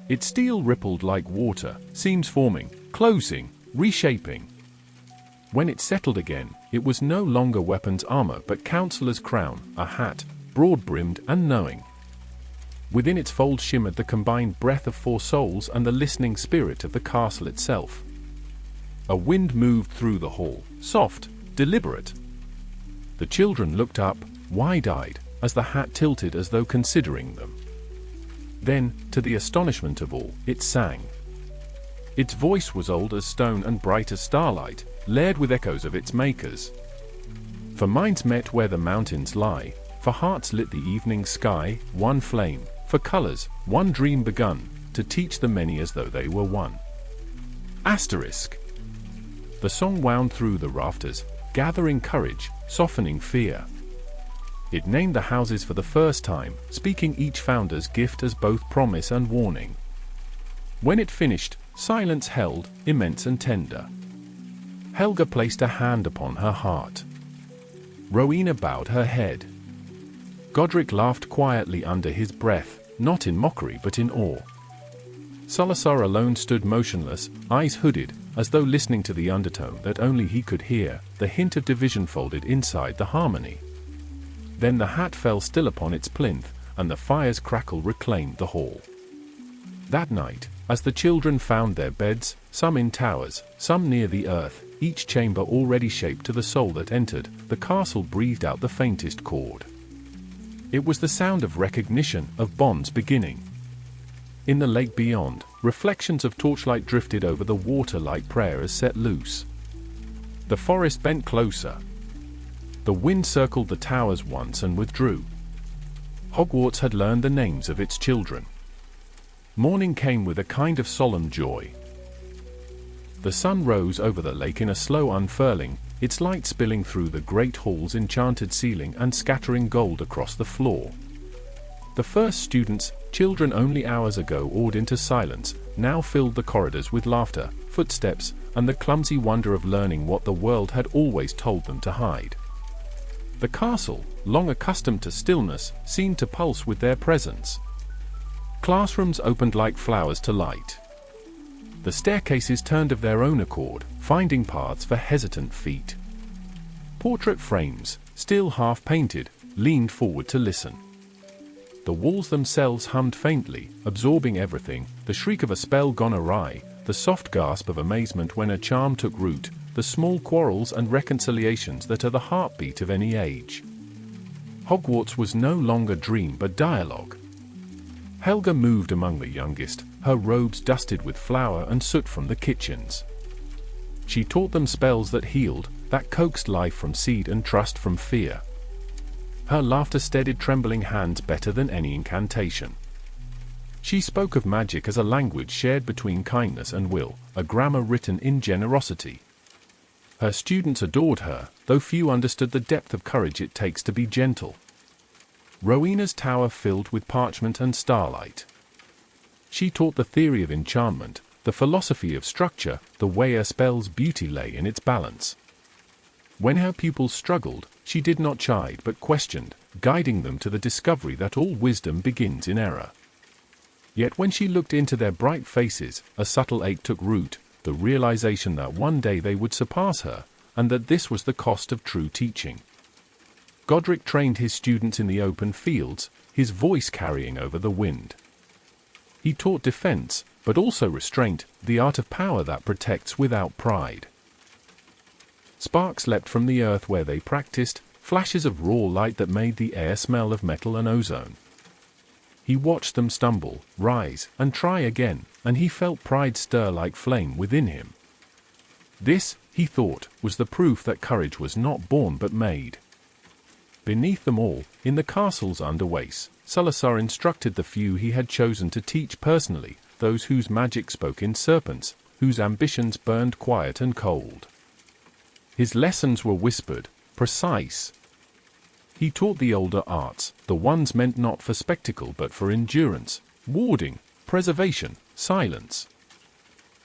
Its steel rippled like water, seams forming, closing, reshaping. When it settled again, it was no longer weapon's armor but counselor's crown, a hat, broad-brimmed and knowing. Within its fold shimmered the combined breath of 4 souls and the listening spirit of the castle itself. A wind moved through the hall, soft, deliberate. The children looked up, wide-eyed, as the hat tilted as though considering them. Then, to the astonishment of all, it sang. Its voice was old as stone and bright as starlight, layered with echoes of its makers. For minds met where the mountains lie, for hearts lit the evening sky, one flame, for colors, one dream begun, to teach the many as though they were one. Asterisk. The song wound through the rafters, gathering courage, softening fear. It named the houses for the first time, speaking each founder's gift as both promise and warning. When it finished, silence held, immense and tender. Helga placed a hand upon her heart. Rowena bowed her head. Godric laughed quietly under his breath, not in mockery but in awe. Salazar alone stood motionless, eyes hooded, as though listening to the undertone that only he could hear, the hint of division folded inside the harmony. Then the hat fell still upon its plinth, and the fire's crackle reclaimed the hall. That night, as the children found their beds, some in towers, some near the earth, each chamber already shaped to the soul that entered, the castle breathed out the faintest chord. It was the sound of recognition, of bonds beginning. In the lake beyond, reflections of torchlight drifted over the water like prayers set loose. The forest bent closer. The wind circled the towers once and withdrew. Hogwarts had learned the names of its children. Morning came with a kind of solemn joy. The sun rose over the lake in a slow unfurling, its light spilling through the great hall's enchanted ceiling and scattering gold across the floor. The first students, children only hours ago awed into silence, now filled the corridors with laughter, footsteps, and the clumsy wonder of learning what the world had always told them to hide. The castle, long accustomed to stillness, seemed to pulse with their presence. Classrooms opened like flowers to light. The staircases turned of their own accord, finding paths for hesitant feet. Portrait frames, still half-painted, leaned forward to listen. The walls themselves hummed faintly, absorbing everything, the shriek of a spell gone awry, the soft gasp of amazement when a charm took root, the small quarrels and reconciliations that are the heartbeat of any age. Hogwarts was no longer dream but dialogue. Helga moved among the youngest, her robes dusted with flour and soot from the kitchens. She taught them spells that healed, that coaxed life from seed and trust from fear. Her laughter steadied trembling hands better than any incantation. She spoke of magic as a language shared between kindness and will, a grammar written in generosity. Her students adored her, though few understood the depth of courage it takes to be gentle. Rowena's tower filled with parchment and starlight. She taught the theory of enchantment, the philosophy of structure, the way a spell's beauty lay in its balance. When her pupils struggled, she did not chide but questioned, guiding them to the discovery that all wisdom begins in error. Yet when she looked into their bright faces, a subtle ache took root, the realization that one day they would surpass her, and that this was the cost of true teaching. Godric trained his students in the open fields, his voice carrying over the wind. He taught defense, but also restraint, the art of power that protects without pride. Sparks leapt from the earth where they practiced, flashes of raw light that made the air smell of metal and ozone. He watched them stumble, rise, and try again, and he felt pride stir like flame within him. This, he thought, was the proof that courage was not born but made. Beneath them all, in the castle's underways, Salazar instructed the few he had chosen to teach personally, those whose magic spoke in serpents, whose ambitions burned quiet and cold. His lessons were whispered, precise. He taught the older arts, the ones meant not for spectacle but for endurance, warding, preservation, silence.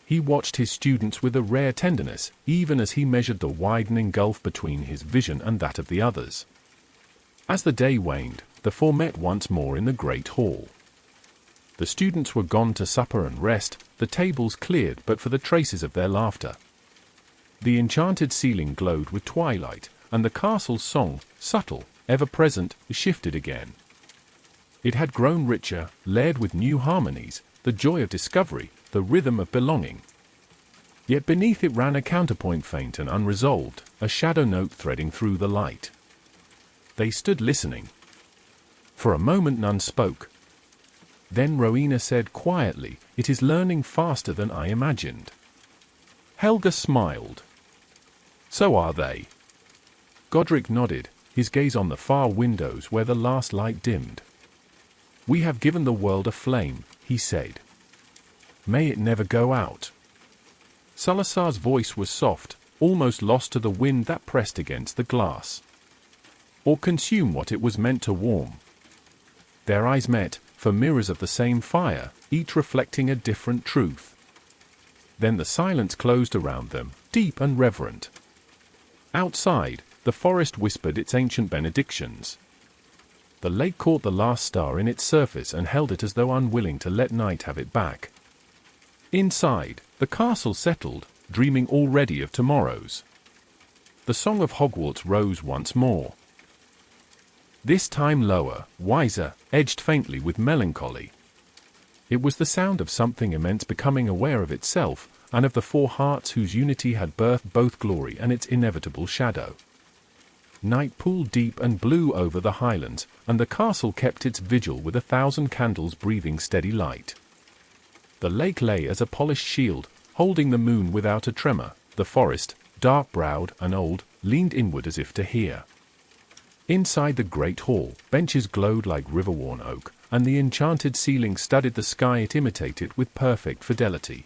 He watched his students with a rare tenderness, even as he measured the widening gulf between his vision and that of the others. As the day waned, the four met once more in the great hall. The students were gone to supper and rest, the tables cleared but for the traces of their laughter. The enchanted ceiling glowed with twilight, and the castle's song, subtle, ever-present, shifted again. It had grown richer, layered with new harmonies, the joy of discovery, the rhythm of belonging. Yet beneath it ran a counterpoint faint and unresolved, a shadow note threading through the light. They stood listening. For a moment none spoke. Then Rowena said quietly, "It is learning faster than I imagined." Helga smiled. "So are they." Godric nodded, his gaze on the far windows where the last light dimmed. "We have given the world a flame," he said. "May it never go out." Salazar's voice was soft, almost lost to the wind that pressed against the glass. "Or consume what it was meant to warm." Their eyes met, for mirrors of the same fire, each reflecting a different truth. Then the silence closed around them, deep and reverent. Outside, the forest whispered its ancient benedictions. The lake caught the last star in its surface and held it as though unwilling to let night have it back. Inside, the castle settled, dreaming already of tomorrows. The song of Hogwarts rose once more. This time lower, wiser, edged faintly with melancholy. It was the sound of something immense becoming aware of itself, and of the four hearts whose unity had birthed both glory and its inevitable shadow. Night pooled deep and blue over the highlands, and the castle kept its vigil with 1,000 candles breathing steady light. The lake lay as a polished shield, holding the moon without a tremor. The forest, dark-browed and old, leaned inward as if to hear. Inside the great hall, benches glowed like river-worn oak, and the enchanted ceiling studded the sky it imitated with perfect fidelity.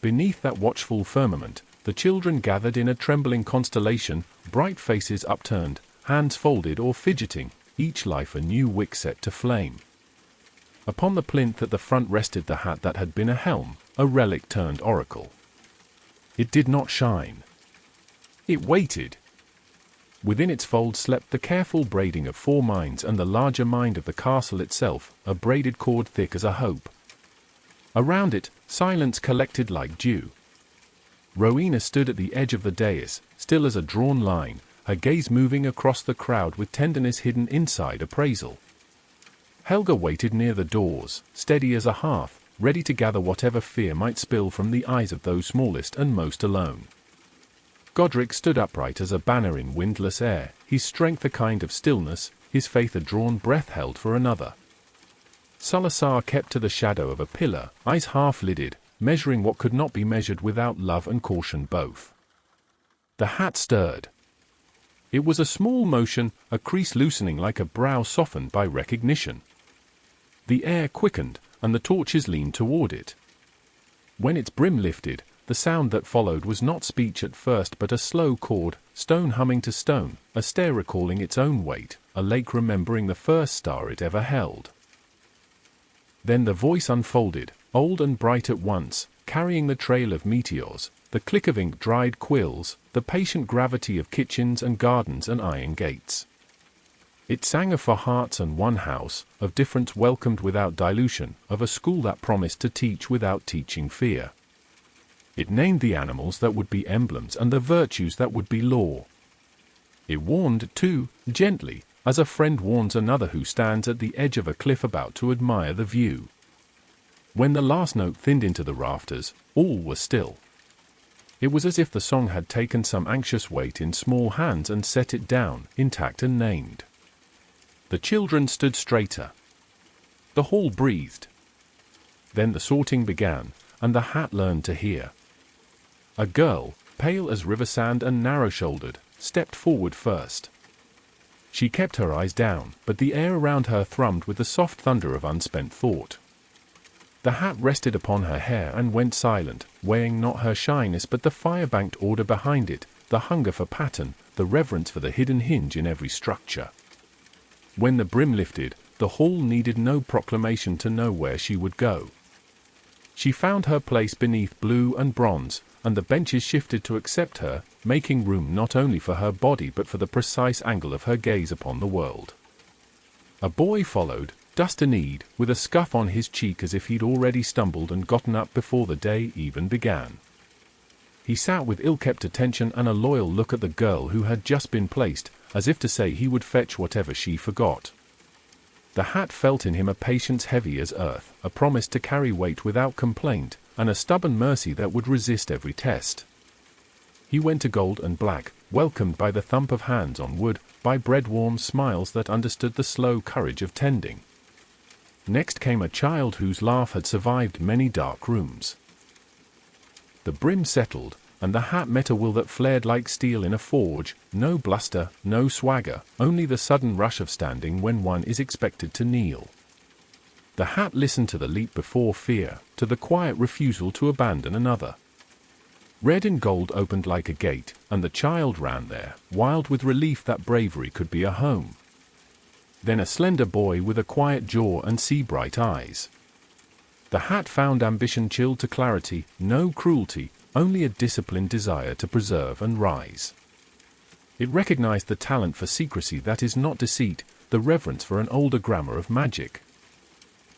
Beneath that watchful firmament, the children gathered in a trembling constellation, bright faces upturned, hands folded or fidgeting, each life a new wick set to flame. Upon the plinth at the front rested the hat that had been a helm, a relic turned oracle. It did not shine. It waited. Within its fold slept the careful braiding of 4 minds and the larger mind of the castle itself, a braided cord thick as a hope. Around it, silence collected like dew. Rowena stood at the edge of the dais, still as a drawn line, her gaze moving across the crowd with tenderness hidden inside appraisal. Helga waited near the doors, steady as a hearth, ready to gather whatever fear might spill from the eyes of those smallest and most alone. Godric stood upright as a banner in windless air, his strength a kind of stillness, his faith a drawn breath held for another. Salazar kept to the shadow of a pillar, eyes half-lidded, measuring what could not be measured without love and caution both. The hat stirred. It was a small motion, a crease loosening like a brow softened by recognition. The air quickened, and the torches leaned toward it. When its brim lifted, the sound that followed was not speech at first but a slow chord, stone humming to stone, a stair recalling its own weight, a lake remembering the first star it ever held. Then the voice unfolded, old and bright at once, carrying the trail of meteors, the click of ink-dried quills, the patient gravity of kitchens and gardens and iron gates. It sang of 4 hearts and 1 house, of difference welcomed without dilution, of a school that promised to teach without teaching fear. It named the animals that would be emblems and the virtues that would be law. It warned, too, gently, as a friend warns another who stands at the edge of a cliff about to admire the view. When the last note thinned into the rafters, all was still. It was as if the song had taken some anxious weight in small hands and set it down, intact and named. The children stood straighter. The hall breathed. Then the sorting began, and the hat learned to hear. A girl, pale as river sand and narrow-shouldered, stepped forward first. She kept her eyes down, but the air around her thrummed with the soft thunder of unspent thought. The hat rested upon her hair and went silent, weighing not her shyness but the fire-banked order behind it, the hunger for pattern, the reverence for the hidden hinge in every structure. When the brim lifted, the hall needed no proclamation to know where she would go. She found her place beneath blue and bronze, and the benches shifted to accept her, making room not only for her body but for the precise angle of her gaze upon the world. A boy followed, dust-kneed, with a scuff on his cheek as if he'd already stumbled and gotten up before the day even began. He sat with ill-kept attention and a loyal look at the girl who had just been placed, as if to say he would fetch whatever she forgot. The hat felt in him a patience heavy as earth, a promise to carry weight without complaint, and a stubborn mercy that would resist every test. He went to gold and black, welcomed by the thump of hands on wood, by bread-warm smiles that understood the slow courage of tending. Next came a child whose laugh had survived many dark rooms. The brim settled, and the hat met a will that flared like steel in a forge, no bluster, no swagger, only the sudden rush of standing when one is expected to kneel. The hat listened to the leap before fear, to the quiet refusal to abandon another. Red and gold opened like a gate, and the child ran there, wild with relief that bravery could be a home. Then a slender boy with a quiet jaw and sea-bright eyes. The hat found ambition chilled to clarity, no cruelty, only a disciplined desire to preserve and rise. It recognized the talent for secrecy that is not deceit, the reverence for an older grammar of magic.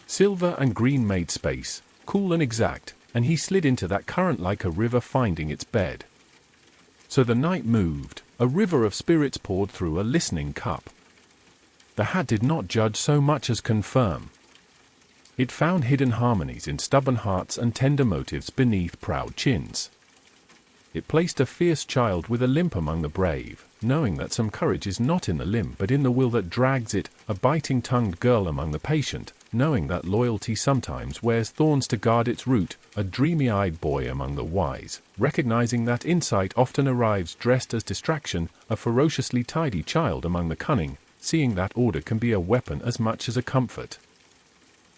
Silver and green made space, cool and exact, and he slid into that current like a river finding its bed. So the night moved, a river of spirits poured through a listening cup. The hat did not judge so much as confirm. It found hidden harmonies in stubborn hearts and tender motives beneath proud chins. It placed a fierce child with a limp among the brave, knowing that some courage is not in the limb but in the will that drags it, a biting-tongued girl among the patient, knowing that loyalty sometimes wears thorns to guard its root, a dreamy-eyed boy among the wise, recognizing that insight often arrives dressed as distraction, a ferociously tidy child among the cunning, seeing that order can be a weapon as much as a comfort.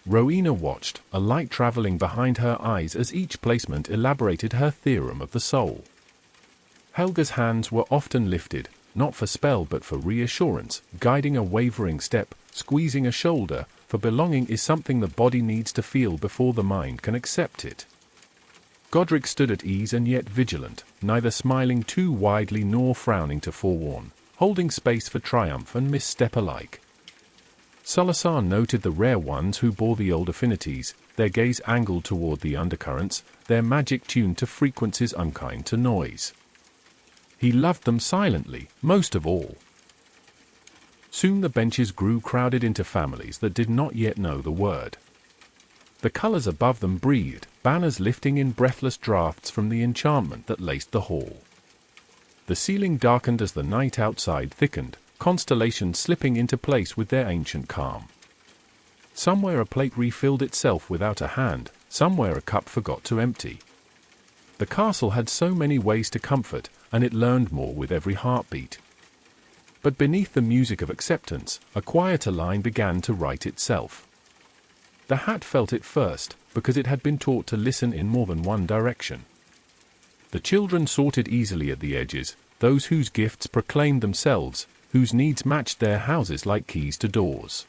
Rowena watched, a light traveling behind her eyes as each placement elaborated her theorem of the soul. Helga's hands were often lifted, not for spell but for reassurance, guiding a wavering step, squeezing a shoulder, for belonging is something the body needs to feel before the mind can accept it. Godric stood at ease and yet vigilant, neither smiling too widely nor frowning to forewarn, holding space for triumph and misstep alike. Salazar noted the rare ones who bore the old affinities, their gaze angled toward the undercurrents, their magic tuned to frequencies unkind to noise. He loved them silently, most of all. Soon the benches grew crowded into families that did not yet know the word. The colors above them breathed, banners lifting in breathless draughts from the enchantment that laced the hall. The ceiling darkened as the night outside thickened, constellations slipping into place with their ancient calm. Somewhere a plate refilled itself without a hand, somewhere a cup forgot to empty. The castle had so many ways to comfort, and it learned more with every heartbeat. But beneath the music of acceptance, a quieter line began to write itself. The hat felt it first, because it had been taught to listen in more than one direction. The children sorted easily at the edges, those whose gifts proclaimed themselves, whose needs matched their houses like keys to doors.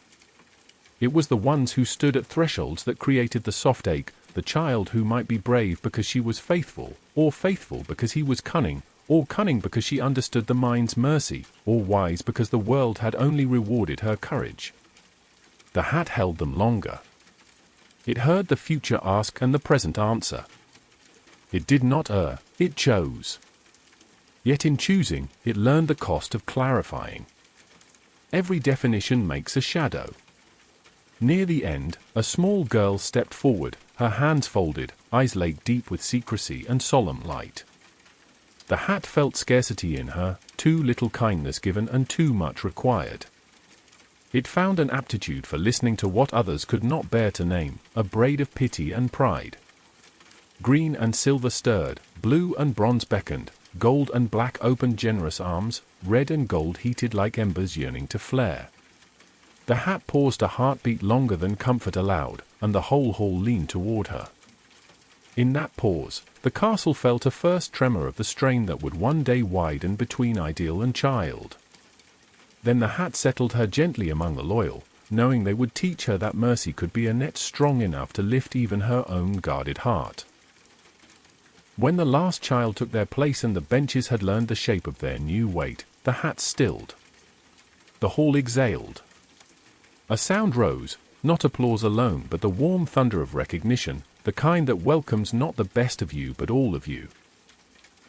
It was the ones who stood at thresholds that created the soft ache, the child who might be brave because she was faithful, or faithful because he was cunning, or cunning because she understood the mind's mercy, or wise because the world had only rewarded her courage. The hat held them longer. It heard the future ask and the present answer. It did not err, it chose. Yet in choosing, it learned the cost of clarifying. Every definition makes a shadow. Near the end, a small girl stepped forward, her hands folded, eyes lake deep with secrecy and solemn light. The hat felt scarcity in her, too little kindness given and too much required. It found an aptitude for listening to what others could not bear to name, a braid of pity and pride. Green and silver stirred, blue and bronze beckoned, gold and black opened generous arms, red and gold heated like embers yearning to flare. The hat paused a heartbeat longer than comfort allowed, and the whole hall leaned toward her. In that pause, the castle felt a first tremor of the strain that would one day widen between ideal and child. Then the hat settled her gently among the loyal, knowing they would teach her that mercy could be a net strong enough to lift even her own guarded heart. When the last child took their place and the benches had learned the shape of their new weight, the hat stilled. The hall exhaled. A sound rose, not applause alone but the warm thunder of recognition, the kind that welcomes not the best of you but all of you.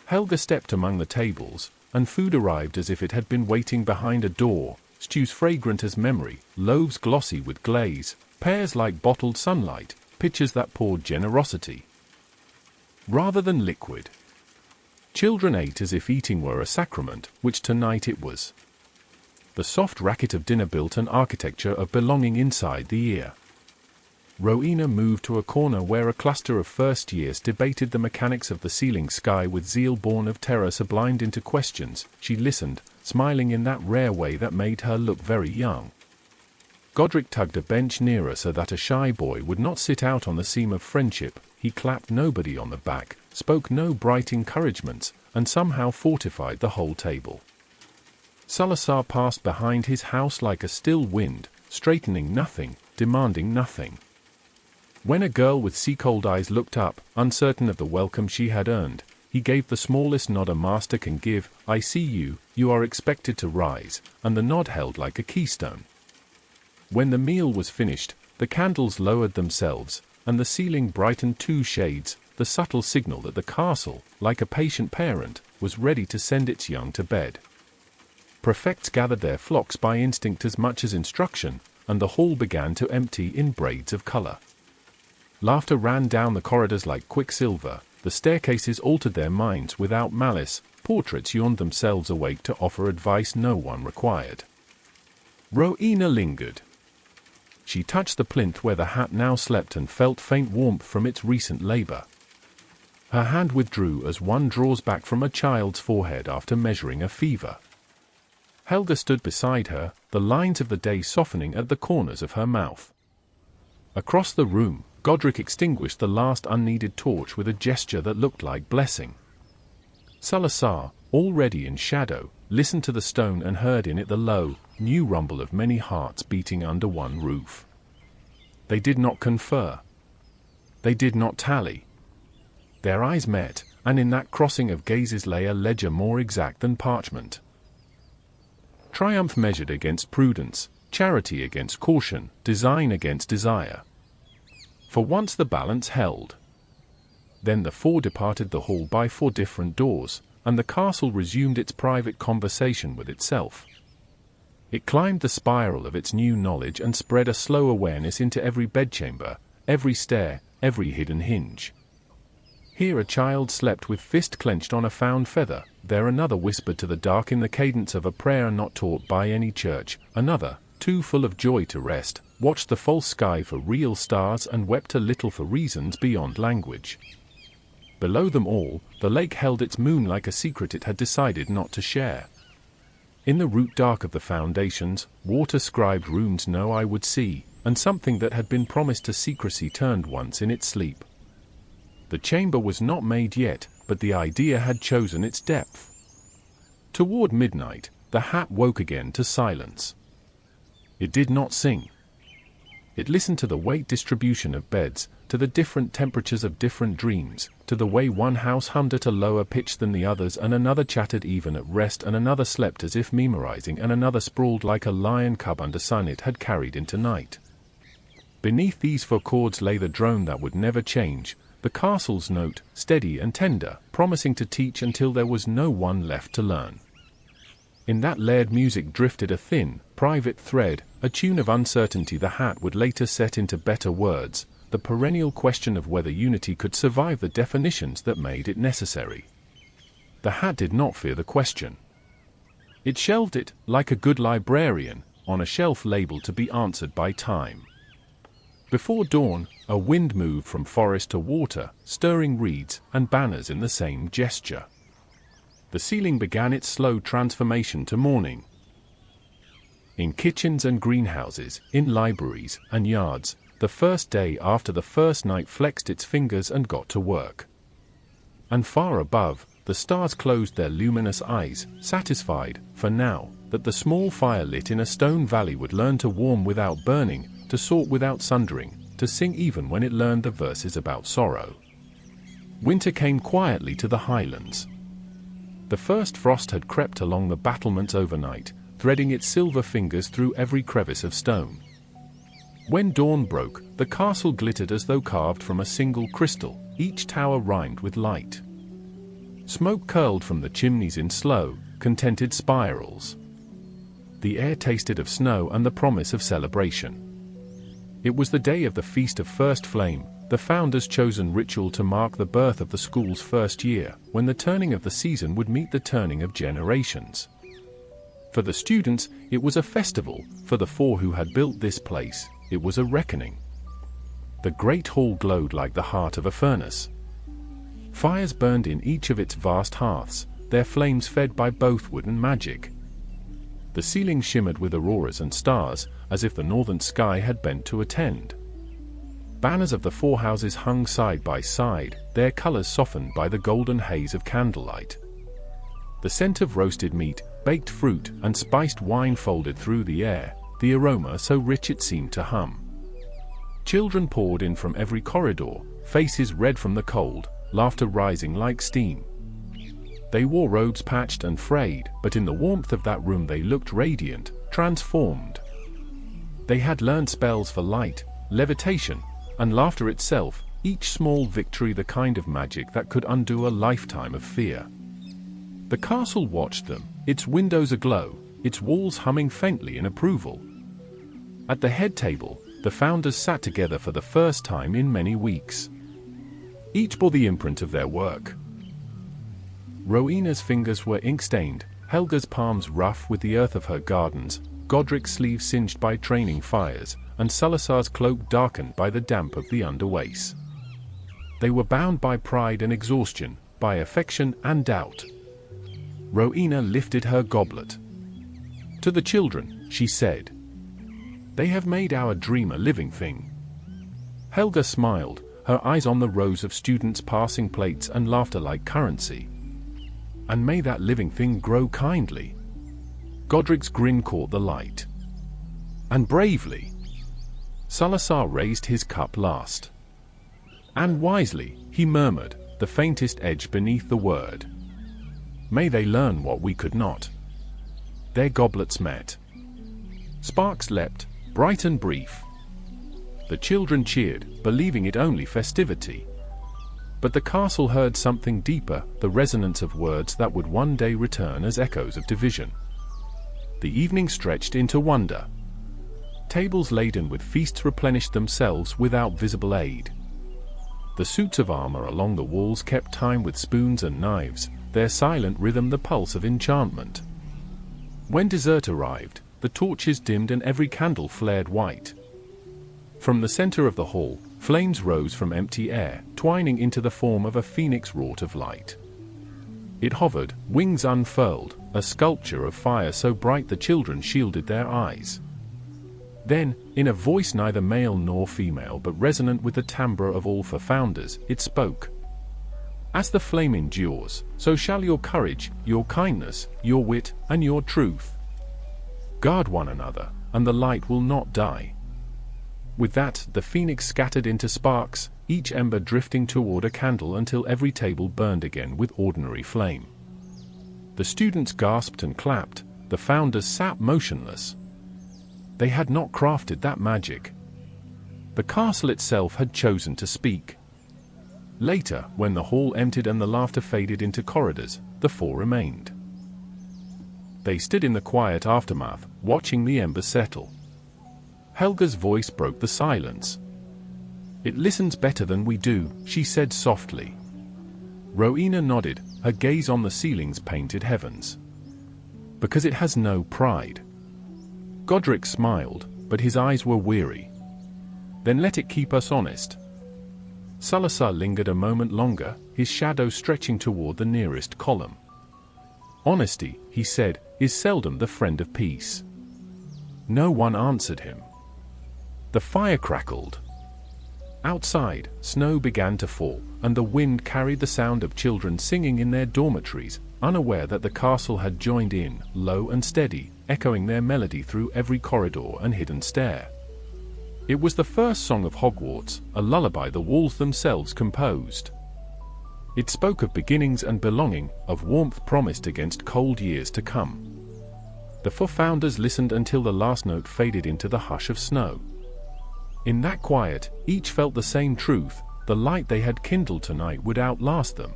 Helga stepped among the tables, and food arrived as if it had been waiting behind a door, stews fragrant as memory, loaves glossy with glaze, pears like bottled sunlight, pitchers that poured generosity. Rather than liquid. Children ate as if eating were a sacrament, which tonight it was. The soft racket of dinner built an architecture of belonging inside the ear. Rowena moved to a corner where a cluster of first years debated the mechanics of the ceiling sky with zeal born of terror sublimed into questions. She listened, smiling in that rare way that made her look very young. Godric tugged a bench nearer so that a shy boy would not sit out on the seam of friendship. He clapped nobody on the back, spoke no bright encouragements, and somehow fortified the whole table. Salazar passed behind his house like a still wind, straightening nothing, demanding nothing. When a girl with sea-cold eyes looked up, uncertain of the welcome she had earned, he gave the smallest nod a master can give. I see you, you are expected to rise, and the nod held like a keystone. When the meal was finished, the candles lowered themselves, and the ceiling brightened 2 shades, the subtle signal that the castle, like a patient parent, was ready to send its young to bed. Prefects gathered their flocks by instinct as much as instruction, and the hall began to empty in braids of color. Laughter ran down the corridors like quicksilver, the staircases altered their minds without malice, portraits yawned themselves awake to offer advice no one required. Rowena lingered. She touched the plinth where the hat now slept and felt faint warmth from its recent labor. Her hand withdrew as one draws back from a child's forehead after measuring a fever. Helga stood beside her, the lines of the day softening at the corners of her mouth. Across the room, Godric extinguished the last unneeded torch with a gesture that looked like blessing. Salazar, already in shadow, listened to the stone and heard in it the low, new rumble of many hearts beating under one roof. They did not confer. They did not tally. Their eyes met, and in that crossing of gazes lay a ledger more exact than parchment. Triumph measured against prudence, charity against caution, design against desire. For once the balance held. Then the 4 departed the hall by 4 different doors, and the castle resumed its private conversation with itself. It climbed the spiral of its new knowledge and spread a slow awareness into every bedchamber, every stair, every hidden hinge. Here a child slept with fist clenched on a found feather, there another whispered to the dark in the cadence of a prayer not taught by any church, another, too full of joy to rest, watched the false sky for real stars and wept a little for reasons beyond language. Below them all, the lake held its moon like a secret it had decided not to share. In the root dark of the foundations, water-scribed runes no eye would see, and something that had been promised to secrecy turned once in its sleep. The chamber was not made yet, but the idea had chosen its depth. Toward midnight, the hat woke again to silence. It did not sing. It listened to the weight distribution of beds, to the different temperatures of different dreams, to the way one house hummed at a lower pitch than the others, and another chattered even at rest, and another slept as if memorizing, and another sprawled like a lion cub under sun it had carried into night. Beneath these four chords lay the drone that would never change, the castle's note, steady and tender, promising to teach until there was no one left to learn. In that layered music drifted a thin, private thread, a tune of uncertainty the hat would later set into better words, the perennial question of whether unity could survive the definitions that made it necessary. The hat did not fear the question. It shelved it, like a good librarian, on a shelf labeled to be answered by time. Before dawn, a wind moved from forest to water, stirring reeds and banners in the same gesture. The ceiling began its slow transformation to morning. In kitchens and greenhouses, in libraries and yards, the first day after the first night flexed its fingers and got to work. And far above, the stars closed their luminous eyes, satisfied, for now, that the small fire lit in a stone valley would learn to warm without burning, to sort without sundering, to sing even when it learned the verses about sorrow. Winter came quietly to the highlands. The first frost had crept along the battlements overnight, threading its silver fingers through every crevice of stone. When dawn broke, the castle glittered as though carved from a single crystal, each tower rhymed with light. Smoke curled from the chimneys in slow, contented spirals. The air tasted of snow and the promise of celebration. It was the day of the Feast of First Flame, the founder's chosen ritual to mark the birth of the school's first year, when the turning of the season would meet the turning of generations. For the students, it was a festival; for the four who had built this place, it was a reckoning. The great hall glowed like the heart of a furnace. Fires burned in each of its vast hearths, their flames fed by both wood and magic. The ceiling shimmered with auroras and stars, as if the northern sky had bent to attend. Banners of the four houses hung side by side, their colors softened by the golden haze of candlelight. The scent of roasted meat, baked fruit, and spiced wine folded through the air, the aroma so rich it seemed to hum. Children poured in from every corridor, faces red from the cold, laughter rising like steam. They wore robes patched and frayed, but in the warmth of that room they looked radiant, transformed. They had learned spells for light, levitation, and laughter itself, each small victory the kind of magic that could undo a lifetime of fear. The castle watched them, its windows aglow, its walls humming faintly in approval. At the head table, the founders sat together for the first time in many weeks. Each bore the imprint of their work. Rowena's fingers were ink-stained, Helga's palms rough with the earth of her gardens, Godric's sleeves singed by training fires, and Salazar's cloak darkened by the damp of the underways. They were bound by pride and exhaustion, by affection and doubt. Rowena lifted her goblet. To the children, she said, "They have made our dream a living thing." Helga smiled, her eyes on the rows of students passing plates and laughter like currency. "And may that living thing grow kindly." Godric's grin caught the light. "And bravely." Salazar raised his cup last. "And wisely," he murmured, the faintest edge beneath the word. "May they learn what we could not." Their goblets met. Sparks leapt, bright and brief. The children cheered, believing it only festivity. But the castle heard something deeper, the resonance of words that would one day return as echoes of division. The evening stretched into wonder. Tables laden with feasts replenished themselves without visible aid. The suits of armor along the walls kept time with spoons and knives, their silent rhythm the pulse of enchantment. When dessert arrived, the torches dimmed and every candle flared white. From the center of the hall, flames rose from empty air, twining into the form of a phoenix wrought of light. It hovered, wings unfurled, a sculpture of fire so bright the children shielded their eyes. Then, in a voice neither male nor female but resonant with the timbre of all founders, it spoke. As the flame endures, so shall your courage, your kindness, your wit, and your truth. Guard one another, and the light will not die. With that, the phoenix scattered into sparks, each ember drifting toward a candle until every table burned again with ordinary flame. The students gasped and clapped, the founders sat motionless. They had not crafted that magic. The castle itself had chosen to speak. Later, when the hall emptied and the laughter faded into corridors, the four remained. They stood in the quiet aftermath, watching the embers settle. Helga's voice broke the silence. "It listens better than we do," she said softly. Rowena nodded, her gaze on the ceiling's painted heavens. "Because it has no pride." Godric smiled, but his eyes were weary. "Then let it keep us honest." Salazar lingered a moment longer, his shadow stretching toward the nearest column. "Honesty," he said, "is seldom the friend of peace." No one answered him. The fire crackled. Outside, snow began to fall, and the wind carried the sound of children singing in their dormitories, unaware that the castle had joined in, low and steady, echoing their melody through every corridor and hidden stair. It was the first song of Hogwarts, a lullaby the walls themselves composed. It spoke of beginnings and belonging, of warmth promised against cold years to come. The four founders listened until the last note faded into the hush of snow. In that quiet, each felt the same truth: the light they had kindled tonight would outlast them.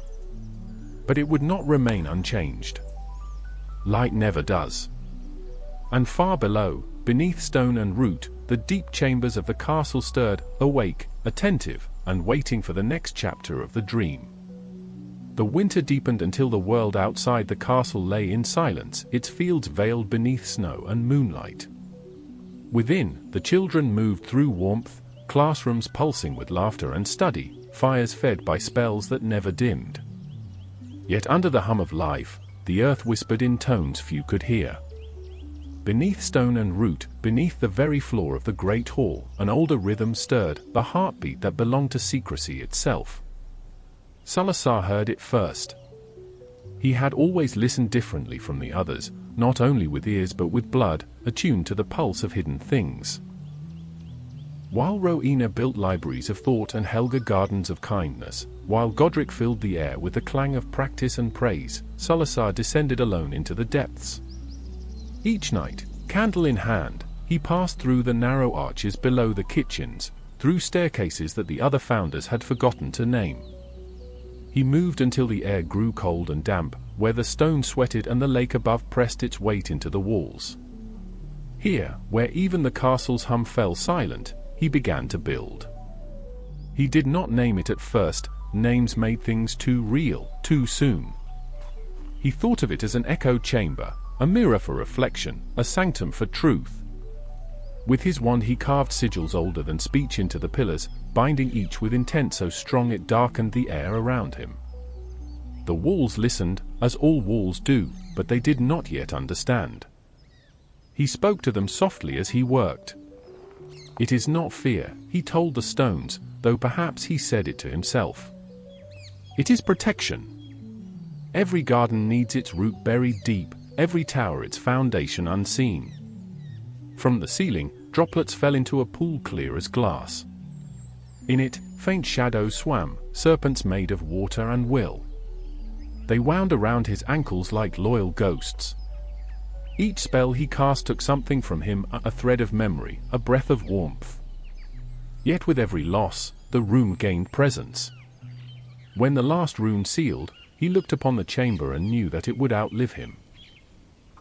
But it would not remain unchanged. Light never does. And far below, beneath stone and root, the deep chambers of the castle stirred, awake, attentive, and waiting for the next chapter of the dream. The winter deepened until the world outside the castle lay in silence, its fields veiled beneath snow and moonlight. Within, the children moved through warmth, classrooms pulsing with laughter and study, fires fed by spells that never dimmed. Yet under the hum of life, the earth whispered in tones few could hear. Beneath stone and root, beneath the very floor of the great hall, an older rhythm stirred, the heartbeat that belonged to secrecy itself. Salazar heard it first. He had always listened differently from the others, not only with ears but with blood, attuned to the pulse of hidden things. While Rowena built libraries of thought and Helga gardens of kindness, while Godric filled the air with the clang of practice and praise, Salazar descended alone into the depths. Each night, candle in hand, he passed through the narrow arches below the kitchens, through staircases that the other founders had forgotten to name. He moved until the air grew cold and damp, where the stone sweated and the lake above pressed its weight into the walls. Here, where even the castle's hum fell silent, he began to build. He did not name it at first, names made things too real, too soon. He thought of it as an echo chamber, a mirror for reflection, a sanctum for truth. With his wand he carved sigils older than speech into the pillars, binding each with intent so strong it darkened the air around him. The walls listened, as all walls do, but they did not yet understand. He spoke to them softly as he worked. "It is not fear," he told the stones, though perhaps he said it to himself. "It is protection. Every garden needs its root buried deep, every tower its foundation unseen." From the ceiling, droplets fell into a pool clear as glass. In it, faint shadows swam, serpents made of water and will. They wound around his ankles like loyal ghosts. Each spell he cast took something from him, a thread of memory, a breath of warmth. Yet with every loss, the room gained presence. When the last rune sealed, he looked upon the chamber and knew that it would outlive him.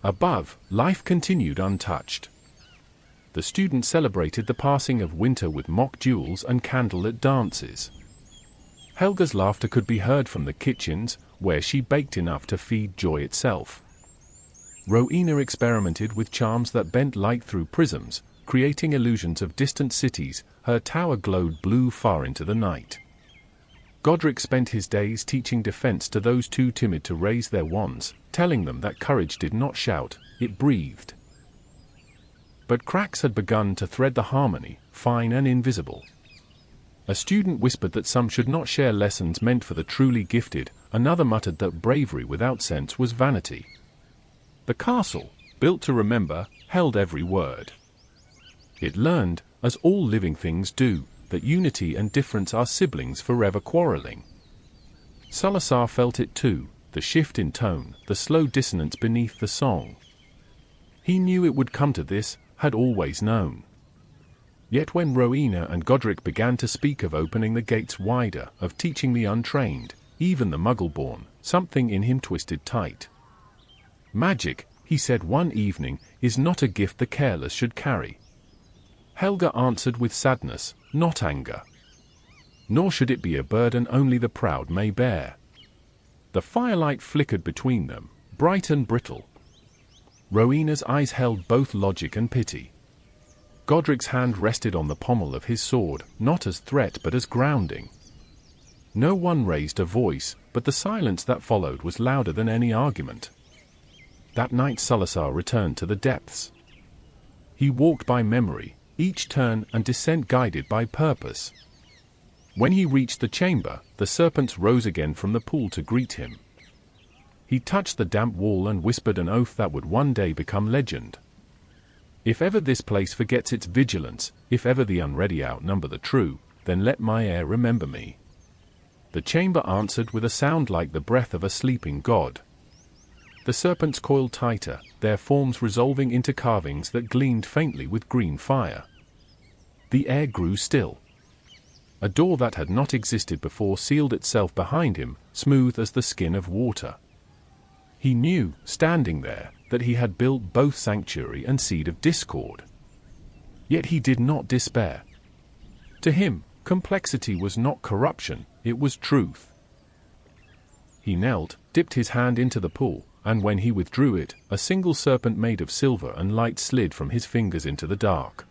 Above, life continued untouched. The students celebrated the passing of winter with mock duels and candlelit dances. Helga's laughter could be heard from the kitchens, where she baked enough to feed joy itself. Rowena experimented with charms that bent light through prisms, creating illusions of distant cities. Her tower glowed blue far into the night. Godric spent his days teaching defense to those too timid to raise their wands, telling them that courage did not shout, it breathed. But cracks had begun to thread the harmony, fine and invisible. A student whispered that some should not share lessons meant for the truly gifted, another muttered that bravery without sense was vanity. The castle, built to remember, held every word. It learned, as all living things do, that unity and difference are siblings forever quarreling. Salazar felt it too, the shift in tone, the slow dissonance beneath the song. He knew it would come to this, had always known. Yet when Rowena and Godric began to speak of opening the gates wider, of teaching the untrained, even the Muggle-born, something in him twisted tight. Magic, he said one evening, is not a gift the careless should carry. Helga answered with sadness, not anger. Nor should it be a burden only the proud may bear. The firelight flickered between them, bright and brittle. Rowena's eyes held both logic and pity. Godric's hand rested on the pommel of his sword, not as threat but as grounding. No one raised a voice, but the silence that followed was louder than any argument. That night Salazar returned to the depths. He walked by memory, each turn and descent guided by purpose. When he reached the chamber, the serpents rose again from the pool to greet him. He touched the damp wall and whispered an oath that would one day become legend. If ever this place forgets its vigilance, if ever the unready outnumber the true, then let my heir remember me. The chamber answered with a sound like the breath of a sleeping god. The serpents coiled tighter, their forms resolving into carvings that gleamed faintly with green fire. The air grew still. A door that had not existed before sealed itself behind him, smooth as the skin of water. He knew, standing there, that he had built both sanctuary and seed of discord. Yet he did not despair. To him, complexity was not corruption, it was truth. He knelt, dipped his hand into the pool, and when he withdrew it, a single serpent made of silver and light slid from his fingers into the dark.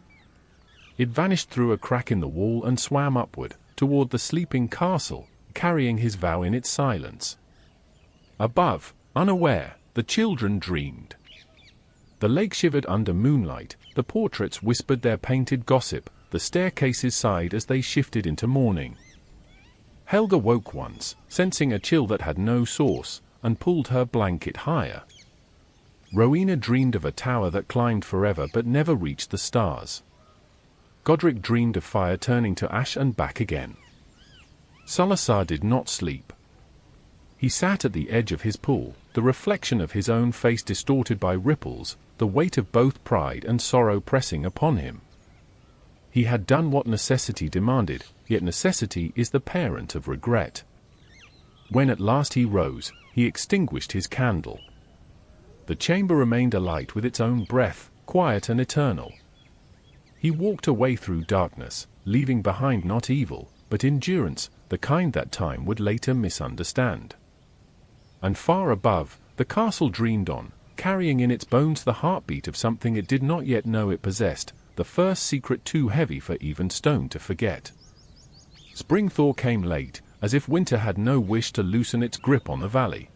It vanished through a crack in the wall and swam upward, toward the sleeping castle, carrying his vow in its silence. Above, unaware, the children dreamed. The lake shivered under moonlight, the portraits whispered their painted gossip, the staircases sighed as they shifted into morning. Helga woke once, sensing a chill that had no source, and pulled her blanket higher. Rowena dreamed of a tower that climbed forever but never reached the stars. Godric dreamed of fire turning to ash and back again. Salazar did not sleep. He sat at the edge of his pool, the reflection of his own face distorted by ripples, the weight of both pride and sorrow pressing upon him. He had done what necessity demanded, yet necessity is the parent of regret. When at last he rose, he extinguished his candle. The chamber remained alight with its own breath, quiet and eternal. He walked away through darkness, leaving behind not evil, but endurance, the kind that time would later misunderstand. And far above, the castle dreamed on, carrying in its bones the heartbeat of something it did not yet know it possessed, the first secret too heavy for even stone to forget. Spring thaw came late, as if winter had no wish to loosen its grip on the valley.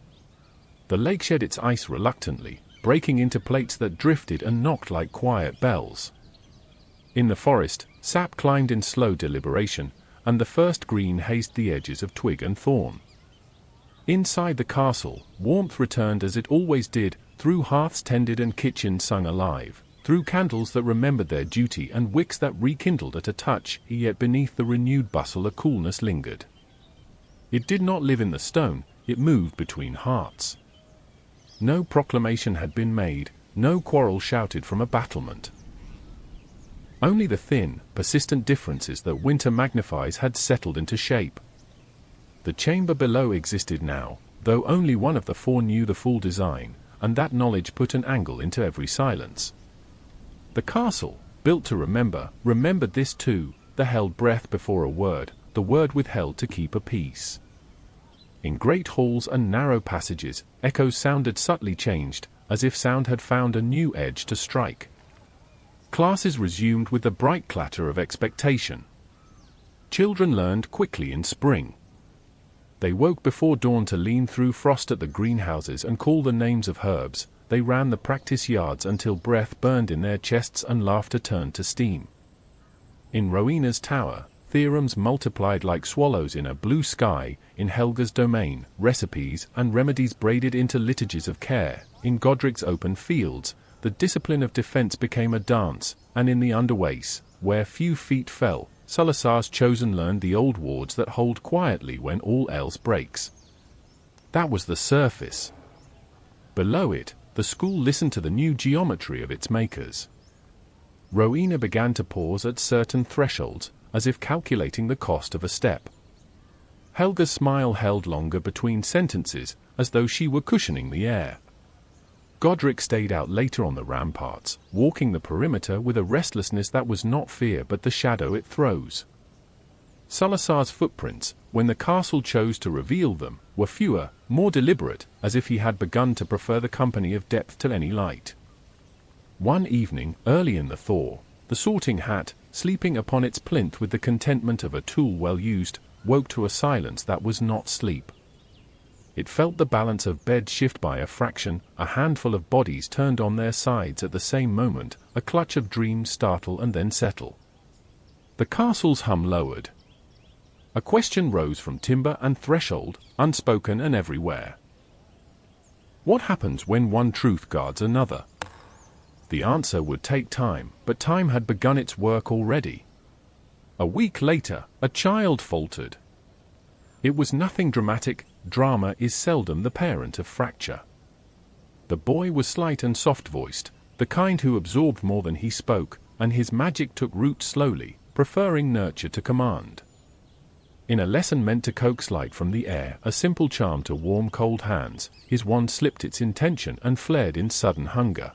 The lake shed its ice reluctantly, breaking into plates that drifted and knocked like quiet bells. In the forest, sap climbed in slow deliberation, and the first green hazed the edges of twig and thorn. Inside the castle, warmth returned as it always did, through hearths tended and kitchens sung alive, through candles that remembered their duty and wicks that rekindled at a touch, yet beneath the renewed bustle a coolness lingered. It did not live in the stone, it moved between hearts. No proclamation had been made, no quarrel shouted from a battlement. Only the thin, persistent differences that winter magnifies had settled into shape. The chamber below existed now, though only one of the four knew the full design, and that knowledge put an angle into every silence. The castle, built to remember, remembered this too, the held breath before a word, the word withheld to keep a peace. In great halls and narrow passages, echoes sounded subtly changed, as if sound had found a new edge to strike. Classes resumed with the bright clatter of expectation. Children learned quickly in spring. They woke before dawn to lean through frost at the greenhouses and call the names of herbs. They ran the practice yards until breath burned in their chests and laughter turned to steam. In Rowena's tower, theorems multiplied like swallows in a blue sky. In Helga's domain, recipes and remedies braided into liturgies of care. In Godric's open fields, the discipline of defense became a dance, and in the underways, where few feet fell, Salazar's chosen learned the old wards that hold quietly when all else breaks. That was the surface. Below it, the school listened to the new geometry of its makers. Rowena began to pause at certain thresholds, as if calculating the cost of a step. Helga's smile held longer between sentences, as though she were cushioning the air. Godric stayed out later on the ramparts, walking the perimeter with a restlessness that was not fear but the shadow it throws. Salazar's footprints, when the castle chose to reveal them, were fewer, more deliberate, as if he had begun to prefer the company of depth to any light. One evening, early in the thaw, the Sorting Hat, sleeping upon its plinth with the contentment of a tool well used, woke to a silence that was not sleep. It felt the balance of bed shift by a fraction, a handful of bodies turned on their sides at the same moment, a clutch of dreams startle and then settle. The castle's hum lowered. A question rose from timber and threshold, unspoken and everywhere. What happens when one truth guards another? The answer would take time, but time had begun its work already. A week later, a child faltered. It was nothing dramatic. Drama is seldom the parent of fracture. The boy was slight and soft-voiced, the kind who absorbed more than he spoke, and his magic took root slowly, preferring nurture to command. In a lesson meant to coax light from the air, a simple charm to warm cold hands, his wand slipped its intention and flared in sudden hunger.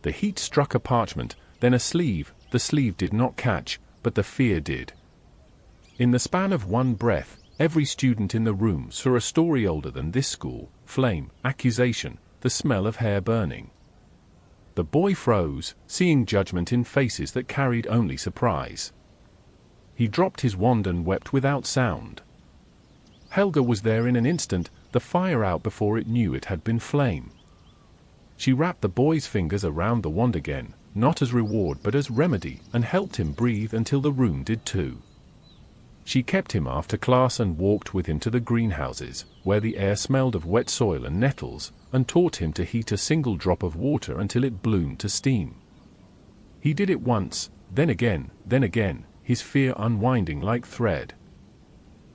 The heat struck a parchment, then a sleeve. The sleeve did not catch, but the fear did. In the span of one breath, every student in the room saw a story older than this school: flame, accusation, the smell of hair burning. The boy froze, seeing judgment in faces that carried only surprise. He dropped his wand and wept without sound. Helga was there in an instant, the fire out before it knew it had been flame. She wrapped the boy's fingers around the wand again, not as reward but as remedy, and helped him breathe until the room did too. She kept him after class and walked with him to the greenhouses, where the air smelled of wet soil and nettles, and taught him to heat a single drop of water until it bloomed to steam. He did it once, then again, his fear unwinding like thread.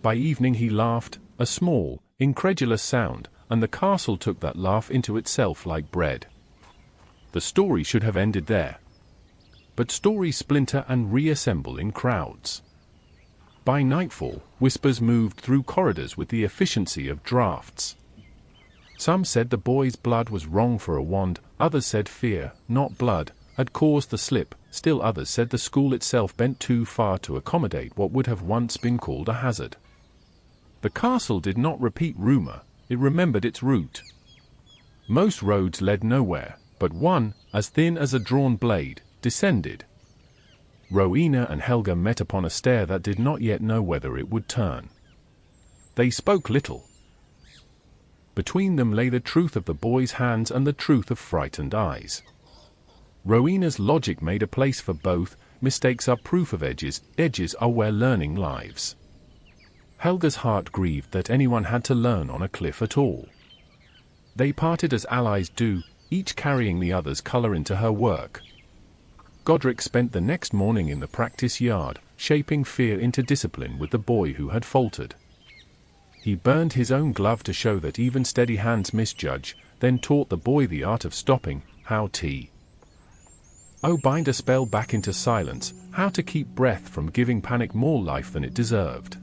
By evening he laughed, a small, incredulous sound, and the castle took that laugh into itself like bread. The story should have ended there. But stories splinter and reassemble in crowds. By nightfall, whispers moved through corridors with the efficiency of drafts. Some said the boy's blood was wrong for a wand, others said fear, not blood, had caused the slip, still others said the school itself bent too far to accommodate what would have once been called a hazard. The castle did not repeat rumor, it remembered its route. Most roads led nowhere, but one, as thin as a drawn blade, descended. Rowena and Helga met upon a stair that did not yet know whether it would turn. They spoke little. Between them lay the truth of the boy's hands and the truth of frightened eyes. Rowena's logic made a place for both. Mistakes are proof of edges, edges are where learning lives. Helga's heart grieved that anyone had to learn on a cliff at all. They parted as allies do, each carrying the other's color into her work. Godric spent the next morning in the practice yard, shaping fear into discipline with the boy who had faltered. He burned his own glove to show that even steady hands misjudge, then taught the boy the art of stopping, how to bind a spell back into silence, how to keep breath from giving panic more life than it deserved.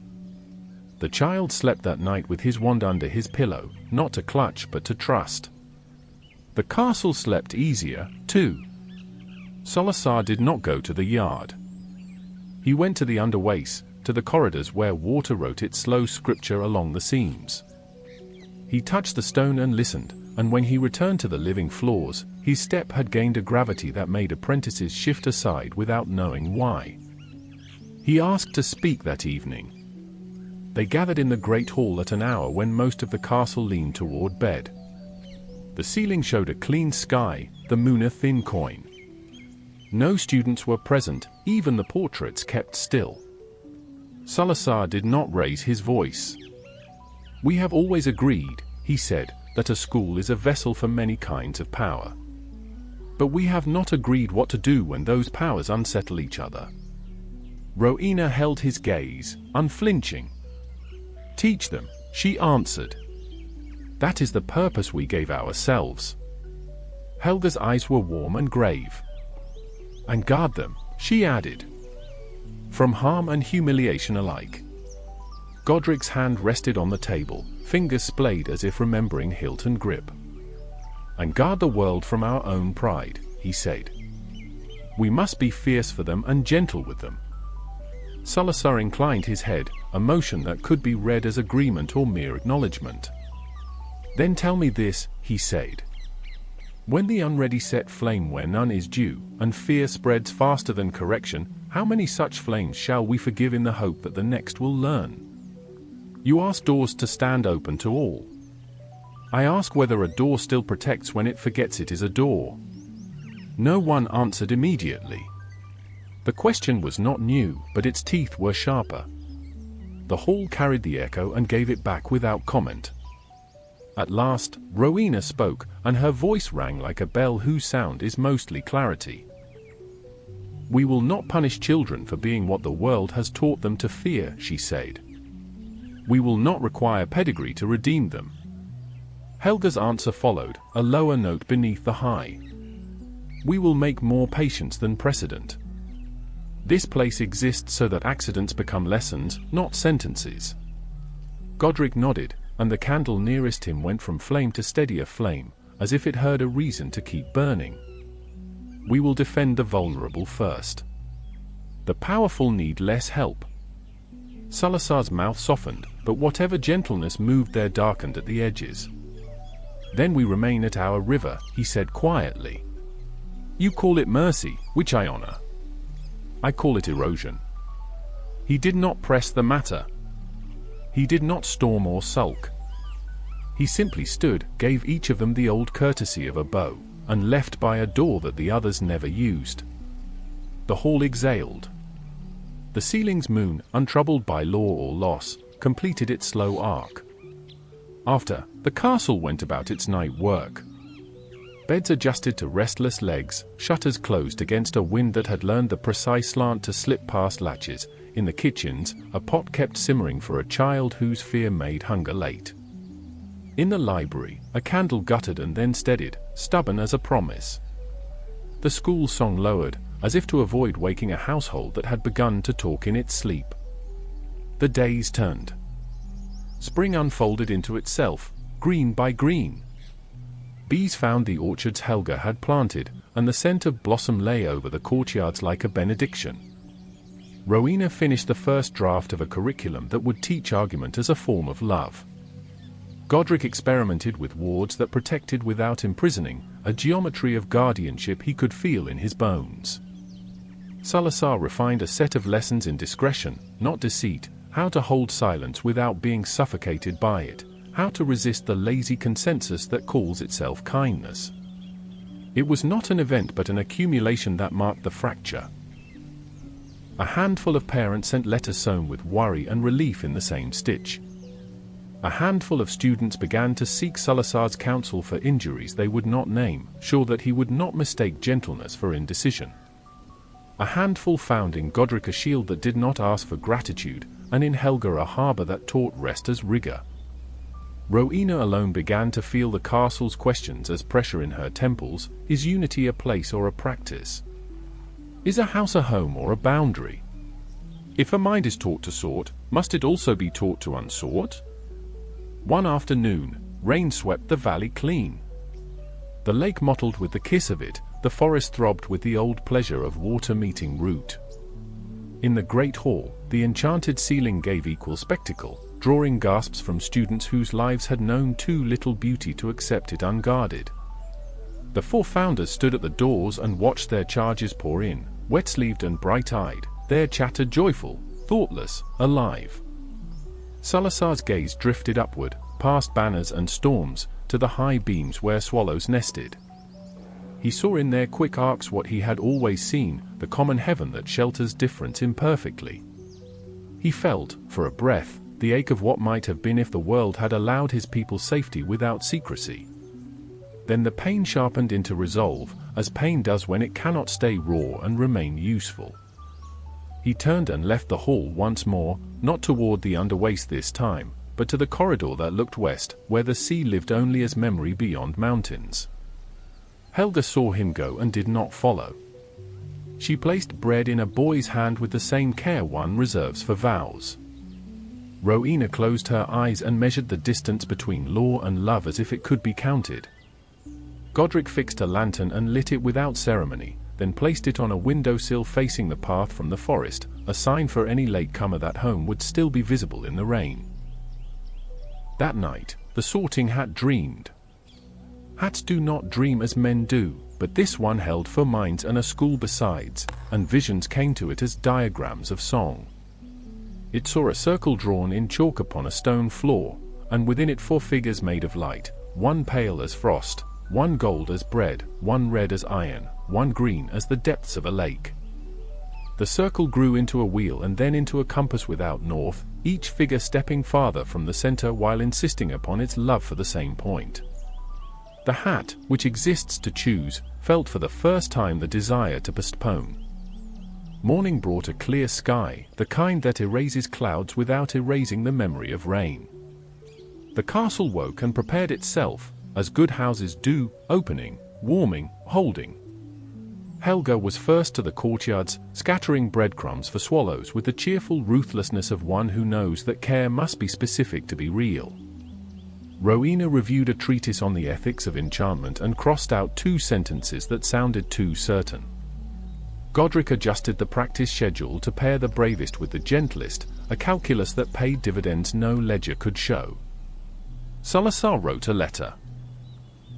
The child slept that night with his wand under his pillow, not to clutch but to trust. The castle slept easier, too. Salazar did not go to the yard. He went to the underways, to the corridors where water wrote its slow scripture along the seams. He touched the stone and listened, and when he returned to the living floors, his step had gained a gravity that made apprentices shift aside without knowing why. He asked to speak that evening. They gathered in the great hall at an hour when most of the castle leaned toward bed. The ceiling showed a clean sky, the moon a thin coin. No students were present, even the portraits kept still. Salazar did not raise his voice. "We have always agreed," he said, "that a school is a vessel for many kinds of power. But we have not agreed what to do when those powers unsettle each other." Rowena held his gaze, unflinching. "Teach them," she answered. "That is the purpose we gave ourselves." Helga's eyes were warm and grave. "And guard them," she added, "from harm and humiliation alike." Godric's hand rested on the table, fingers splayed as if remembering hilt and grip. "And guard the world from our own pride," he said. "We must be fierce for them and gentle with them." Salazar inclined his head, a motion that could be read as agreement or mere acknowledgement. "Then tell me this," he said. "When the unready set flame where none is due, and fear spreads faster than correction, how many such flames shall we forgive in the hope that the next will learn? You ask doors to stand open to all. I ask whether a door still protects when it forgets it is a door." No one answered immediately. The question was not new, but its teeth were sharper. The hall carried the echo and gave it back without comment. At last, Rowena spoke, and her voice rang like a bell whose sound is mostly clarity. "We will not punish children for being what the world has taught them to fear," she said. "We will not require pedigree to redeem them." Helga's answer followed, a lower note beneath the high. "We will make more patience than precedent. This place exists so that accidents become lessons, not sentences." Godric nodded, and the candle nearest him went from flame to steadier flame, as if it heard a reason to keep burning. "We will defend the vulnerable first. The powerful need less help." Salazar's mouth softened, but whatever gentleness moved there darkened at the edges. "Then we remain at our river," he said quietly. "You call it mercy, which I honor. I call it erosion." He did not press the matter. He did not storm or sulk. He simply stood, gave each of them the old courtesy of a bow, and left by a door that the others never used. The hall exhaled. The ceiling's moon, untroubled by law or loss, completed its slow arc. After, the castle went about its night work. Beds adjusted to restless legs, shutters closed against a wind that had learned the precise slant to slip past latches. In the kitchens, a pot kept simmering for a child whose fear made hunger late. In the library, a candle guttered and then steadied, stubborn as a promise. The school song lowered, as if to avoid waking a household that had begun to talk in its sleep. The days turned. Spring unfolded into itself, green by green. Bees found the orchards Helga had planted, and the scent of blossom lay over the courtyards like a benediction. Rowena finished the first draft of a curriculum that would teach argument as a form of love. Godric experimented with wards that protected without imprisoning, a geometry of guardianship he could feel in his bones. Salazar refined a set of lessons in discretion, not deceit, how to hold silence without being suffocated by it, how to resist the lazy consensus that calls itself kindness. It was not an event but an accumulation that marked the fracture. A handful of parents sent letters sewn with worry and relief in the same stitch. A handful of students began to seek Salazar's counsel for injuries they would not name, sure that he would not mistake gentleness for indecision. A handful found in Godric a shield that did not ask for gratitude, and in Helga a harbor that taught rest as rigor. Rowena alone began to feel the castle's questions as pressure in her temples. Is unity a place or a practice? Is a house a home or a boundary? If a mind is taught to sort, must it also be taught to unsort? One afternoon, rain swept the valley clean. The lake mottled with the kiss of it, the forest throbbed with the old pleasure of water meeting root. In the great hall, the enchanted ceiling gave equal spectacle, drawing gasps from students whose lives had known too little beauty to accept it unguarded. The four founders stood at the doors and watched their charges pour in, wet-sleeved and bright-eyed, their chatter joyful, thoughtless, alive. Salazar's gaze drifted upward, past banners and storms, to the high beams where swallows nested. He saw in their quick arcs what he had always seen, the common heaven that shelters difference imperfectly. He felt, for a breath, the ache of what might have been if the world had allowed his people safety without secrecy. Then the pain sharpened into resolve, as pain does when it cannot stay raw and remain useful. He turned and left the hall once more, not toward the underwaist this time, but to the corridor that looked west, where the sea lived only as memory beyond mountains. Helga saw him go and did not follow. She placed bread in a boy's hand with the same care one reserves for vows. Rowena closed her eyes and measured the distance between law and love as if it could be counted. Godric fixed a lantern and lit it without ceremony, then placed it on a windowsill facing the path from the forest, a sign for any latecomer that home would still be visible in the rain. That night, the Sorting Hat dreamed. Hats do not dream as men do, but this one held 4 minds and a school besides, and visions came to it as diagrams of song. It saw a circle drawn in chalk upon a stone floor, and within it 4 figures made of light, one pale as frost, one gold as bread, one red as iron, one green as the depths of a lake. The circle grew into a wheel and then into a compass without north, each figure stepping farther from the center while insisting upon its love for the same point. The hat, which exists to choose, felt for the first time the desire to postpone. Morning brought a clear sky, the kind that erases clouds without erasing the memory of rain. The castle woke and prepared itself, as good houses do, opening, warming, holding. Helga was first to the courtyards, scattering breadcrumbs for swallows with the cheerful ruthlessness of one who knows that care must be specific to be real. Rowena reviewed a treatise on the ethics of enchantment and crossed out 2 sentences that sounded too certain. Godric adjusted the practice schedule to pair the bravest with the gentlest, a calculus that paid dividends no ledger could show. Salazar wrote a letter.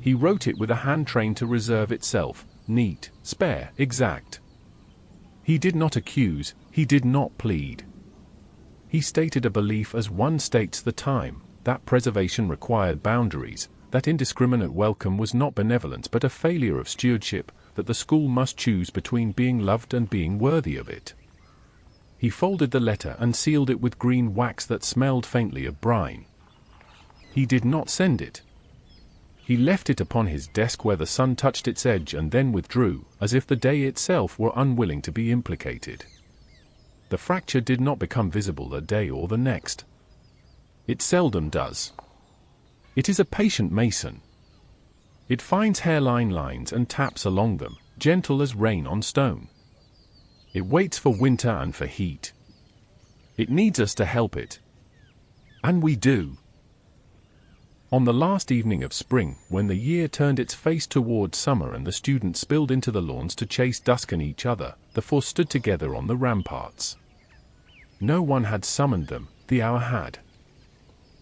He wrote it with a hand trained to reserve itself, neat, spare, exact. He did not accuse, he did not plead. He stated a belief as one states the time, that preservation required boundaries, that indiscriminate welcome was not benevolence but a failure of stewardship, that the school must choose between being loved and being worthy of it. He folded the letter and sealed it with green wax that smelled faintly of brine. He did not send it. He left it upon his desk where the sun touched its edge and then withdrew, as if the day itself were unwilling to be implicated. The fracture did not become visible that day or the next. It seldom does. It is a patient mason. It finds hairline lines and taps along them, gentle as rain on stone. It waits for winter and for heat. It needs us to help it. And we do. On the last evening of spring, when the year turned its face toward summer and the students spilled into the lawns to chase dusk and each other, the 4 stood together on the ramparts. No one had summoned them, the hour had.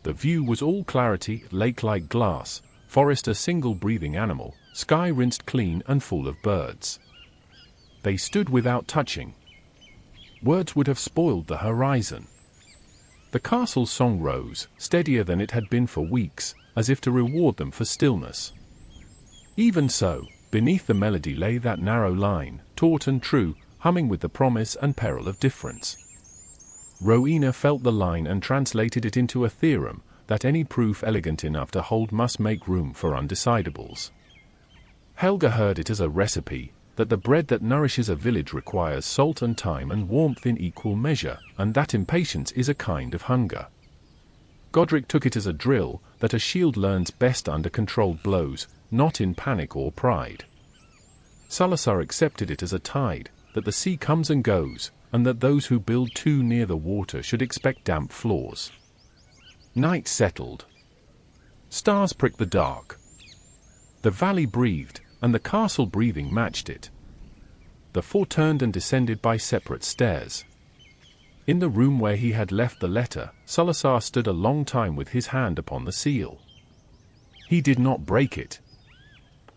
The view was all clarity, lake-like glass, forest a single breathing animal, sky rinsed clean and full of birds. They stood without touching. Words would have spoiled the horizon. The castle's song rose, steadier than it had been for weeks, as if to reward them for stillness. Even so, beneath the melody lay that narrow line, taut and true, humming with the promise and peril of difference. Rowena felt the line and translated it into a theorem, that any proof elegant enough to hold must make room for undecidables. Helga heard it as a recipe, that the bread that nourishes a village requires salt and time and warmth in equal measure, and that impatience is a kind of hunger. Godric took it as a drill, that a shield learns best under controlled blows, not in panic or pride. Salazar accepted it as a tide, that the sea comes and goes, and that those who build too near the water should expect damp floors. Night settled. Stars pricked the dark. The valley breathed, and the castle breathing matched it. The 4 turned and descended by separate stairs. In the room where he had left the letter, Salazar stood a long time with his hand upon the seal. He did not break it.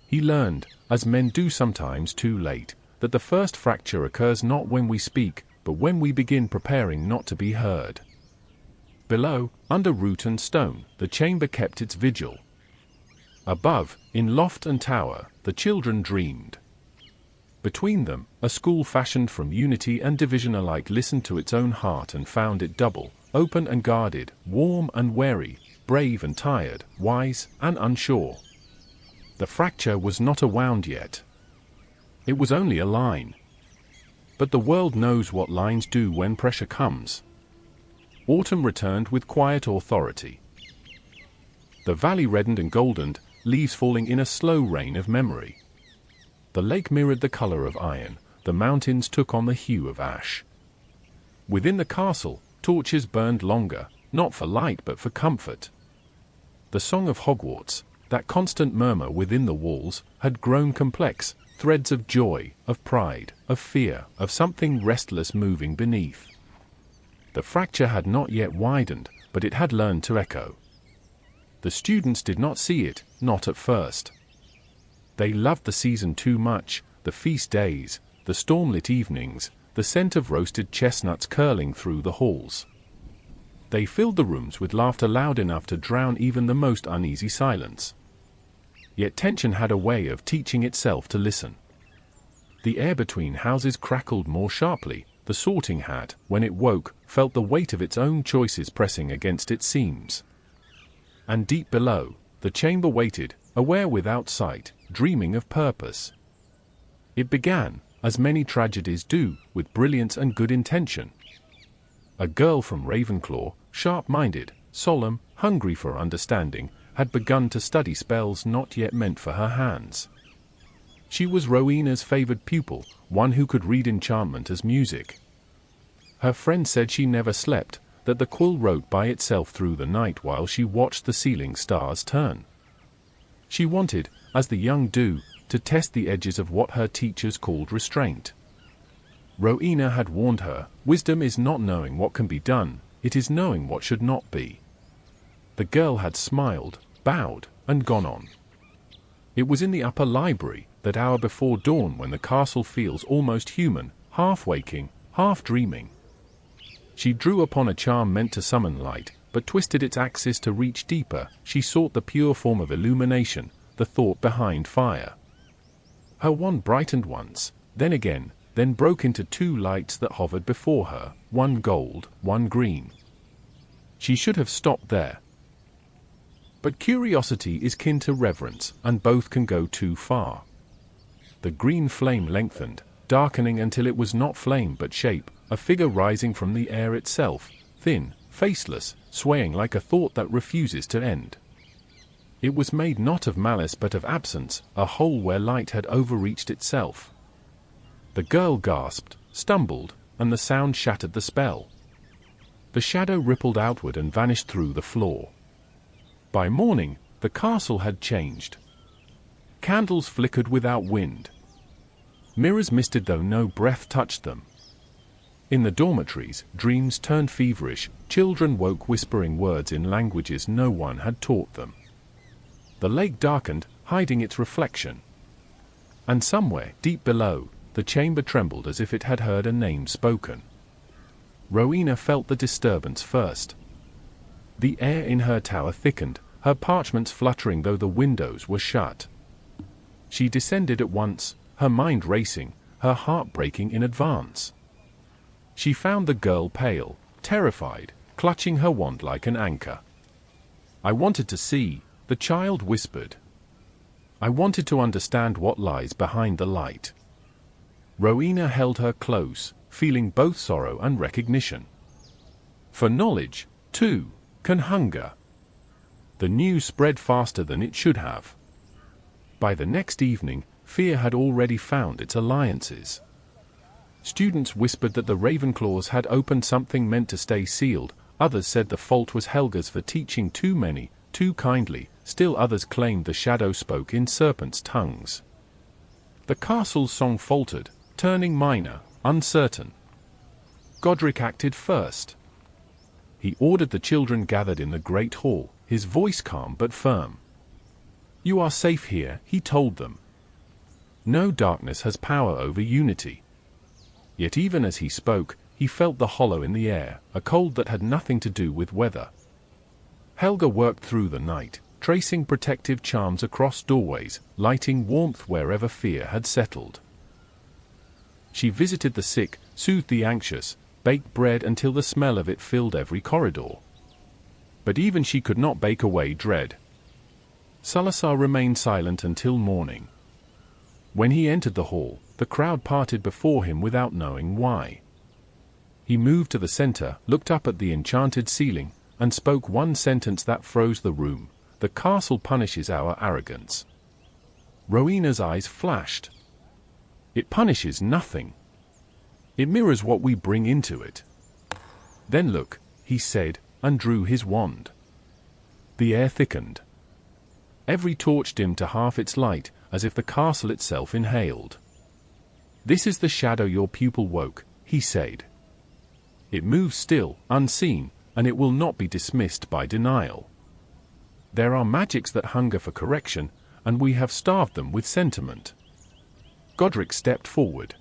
He learned, as men do sometimes too late, that the first fracture occurs not when we speak, but when we begin preparing not to be heard. Below, under root and stone, the chamber kept its vigil. Above, in loft and tower, the children dreamed. Between them, a school fashioned from unity and division alike listened to its own heart and found it double, open and guarded, warm and wary, brave and tired, wise and unsure. The fracture was not a wound yet. It was only a line. But the world knows what lines do when pressure comes. Autumn returned with quiet authority. The valley reddened and goldened, leaves falling in a slow rain of memory. The lake mirrored the color of iron, the mountains took on the hue of ash. Within the castle, torches burned longer, not for light but for comfort. The song of Hogwarts, that constant murmur within the walls, had grown complex, threads of joy, of pride, of fear, of something restless moving beneath. The fracture had not yet widened, but it had learned to echo. The students did not see it, not at first. They loved the season too much, the feast days, the stormlit evenings, the scent of roasted chestnuts curling through the halls. They filled the rooms with laughter loud enough to drown even the most uneasy silence. Yet tension had a way of teaching itself to listen. The air between houses crackled more sharply, the sorting hat, when it woke, felt the weight of its own choices pressing against its seams. And deep below, the chamber waited, aware without sight, dreaming of purpose. It began, as many tragedies do, with brilliance and good intention. A girl from Ravenclaw, sharp-minded, solemn, hungry for understanding, had begun to study spells not yet meant for her hands. She was Rowena's favored pupil, one who could read enchantment as music. Her friend said she never slept, that the quill wrote by itself through the night while she watched the ceiling stars turn. She wanted, as the young do, to test the edges of what her teachers called restraint. Rowena had warned her, wisdom is not knowing what can be done, it is knowing what should not be. The girl had smiled, bowed, and gone on. It was in the upper library, that hour before dawn when the castle feels almost human, half waking, half dreaming. She drew upon a charm meant to summon light, but twisted its axis to reach deeper. She sought the pure form of illumination, the thought behind fire. Her wand brightened once, then again, then broke into two lights that hovered before her, one gold, one green. She should have stopped there. But curiosity is kin to reverence, and both can go too far. The green flame lengthened, darkening until it was not flame but shape, a figure rising from the air itself, thin, faceless, swaying like a thought that refuses to end. It was made not of malice but of absence, a hole where light had overreached itself. The girl gasped, stumbled, and the sound shattered the spell. The shadow rippled outward and vanished through the floor. By morning, the castle had changed. Candles flickered without wind. Mirrors misted though no breath touched them. In the dormitories, dreams turned feverish, children woke whispering words in languages no one had taught them. The lake darkened, hiding its reflection. And somewhere, deep below, the chamber trembled as if it had heard a name spoken. Rowena felt the disturbance first. The air in her tower thickened, her parchments fluttering though the windows were shut. She descended at once, her mind racing, her heart breaking in advance. She found the girl pale, terrified, clutching her wand like an anchor. "I wanted to see," the child whispered. "I wanted to understand what lies behind the light." Rowena held her close, feeling both sorrow and recognition. For knowledge, too, can hunger. The news spread faster than it should have. By the next evening, fear had already found its alliances. Students whispered that the Ravenclaws had opened something meant to stay sealed, others said the fault was Helga's for teaching too many, too kindly, still others claimed the shadow spoke in serpents' tongues. The castle's song faltered, turning minor, uncertain. Godric acted first. He ordered the children gathered in the great hall, his voice calm but firm. "You are safe here," he told them. "No darkness has power over unity." Yet even as he spoke, he felt the hollow in the air, a cold that had nothing to do with weather. Helga worked through the night, tracing protective charms across doorways, lighting warmth wherever fear had settled. She visited the sick, soothed the anxious, baked bread until the smell of it filled every corridor. But even she could not bake away dread. Salazar remained silent until morning. When he entered the hall, the crowd parted before him without knowing why. He moved to the center, looked up at the enchanted ceiling, and spoke one sentence that froze the room: "The castle punishes our arrogance." Rowena's eyes flashed. "It punishes nothing. It mirrors what we bring into it." "Then look," he said, and drew his wand. The air thickened. Every torch dimmed to half its light, as if the castle itself inhaled. "This is the shadow your pupil woke," he said. "It moves still, unseen, and it will not be dismissed by denial. There are magics that hunger for correction, and we have starved them with sentiment." Godric stepped forward.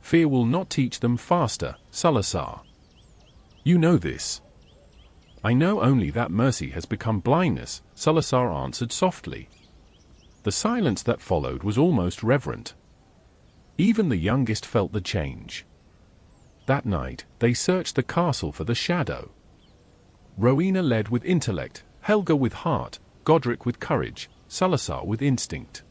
"Fear will not teach them faster, Salazar. You know this." "I know only that mercy has become blindness," Salazar answered softly. The silence that followed was almost reverent. Even the youngest felt the change. That night, they searched the castle for the shadow. Rowena led with intellect, Helga with heart, Godric with courage, Salazar with instinct.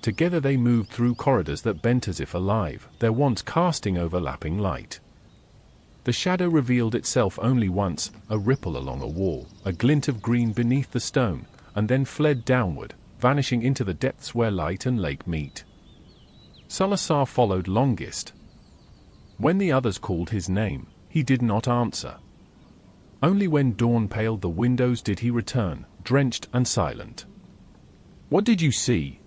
Together they moved through corridors that bent as if alive, their wands casting overlapping light. The shadow revealed itself only once, a ripple along a wall, a glint of green beneath the stone, and then fled downward, vanishing into the depths where light and lake meet. Salazar followed longest. When the others called his name, he did not answer. Only when dawn paled the windows did he return, drenched and silent. "What did you see?"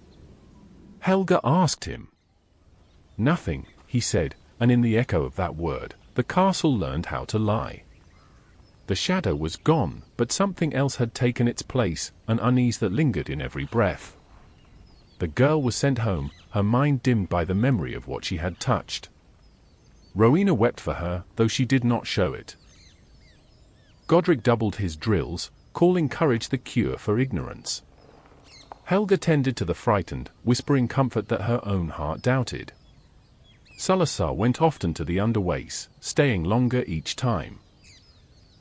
Helga asked him. "Nothing," he said, and in the echo of that word, the castle learned how to lie. The shadow was gone, but something else had taken its place, an unease that lingered in every breath. The girl was sent home, her mind dimmed by the memory of what she had touched. Rowena wept for her, though she did not show it. Godric doubled his drills, calling courage the cure for ignorance. Helga tended to the frightened, whispering comfort that her own heart doubted. Salazar went often to the underways, staying longer each time.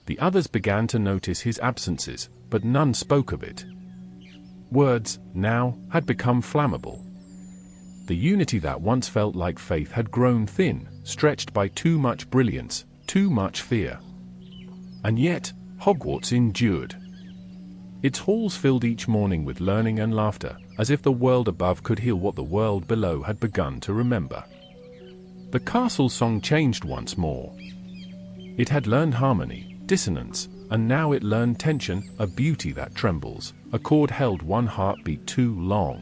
The others began to notice his absences, but none spoke of it. Words, now, had become flammable. The unity that once felt like faith had grown thin, stretched by too much brilliance, too much fear. And yet, Hogwarts endured. Its halls filled each morning with learning and laughter, as if the world above could heal what the world below had begun to remember. The castle song changed once more. It had learned harmony, dissonance, and now it learned tension, a beauty that trembles, a chord held one heartbeat too long.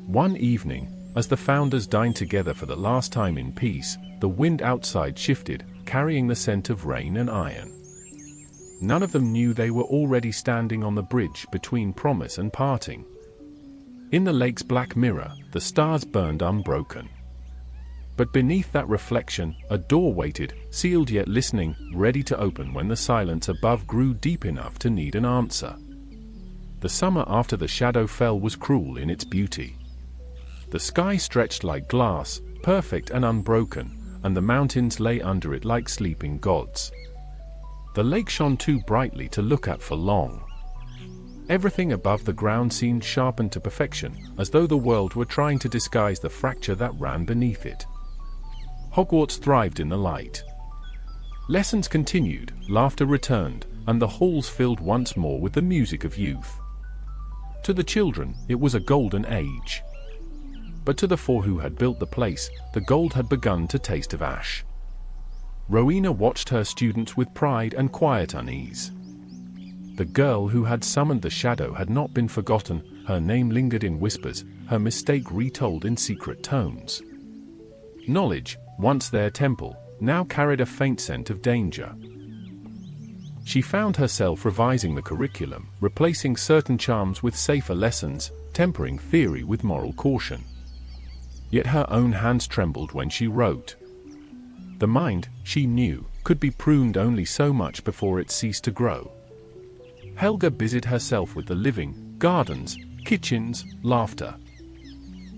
One evening, as the founders dined together for the last time in peace, the wind outside shifted, carrying the scent of rain and iron. None of them knew they were already standing on the bridge between promise and parting. In the lake's black mirror, the stars burned unbroken. But beneath that reflection, a door waited, sealed yet listening, ready to open when the silence above grew deep enough to need an answer. The summer after the shadow fell was cruel in its beauty. The sky stretched like glass, perfect and unbroken, and the mountains lay under it like sleeping gods. The lake shone too brightly to look at for long. Everything above the ground seemed sharpened to perfection, as though the world were trying to disguise the fracture that ran beneath it. Hogwarts thrived in the light. Lessons continued, laughter returned, and the halls filled once more with the music of youth. To the children, it was a golden age. But to the four who had built the place, the gold had begun to taste of ash. Rowena watched her students with pride and quiet unease. The girl who had summoned the shadow had not been forgotten, her name lingered in whispers, her mistake retold in secret tones. Knowledge, once their temple, now carried a faint scent of danger. She found herself revising the curriculum, replacing certain charms with safer lessons, tempering theory with moral caution. Yet her own hands trembled when she wrote. The mind, she knew, could be pruned only so much before it ceased to grow. Helga busied herself with the living, gardens, kitchens, laughter.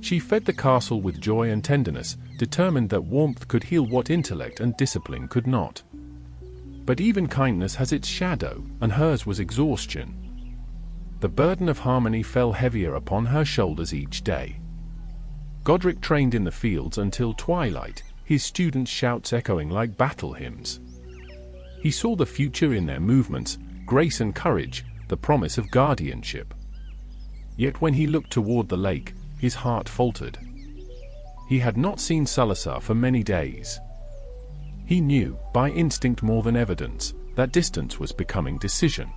She fed the castle with joy and tenderness, determined that warmth could heal what intellect and discipline could not. But even kindness has its shadow, and hers was exhaustion. The burden of harmony fell heavier upon her shoulders each day. Godric trained in the fields until twilight, his students' shouts echoing like battle hymns. He saw the future in their movements, grace and courage, the promise of guardianship. Yet when he looked toward the lake, his heart faltered. He had not seen Salazar for many days. He knew, by instinct more than evidence, that distance was becoming decision.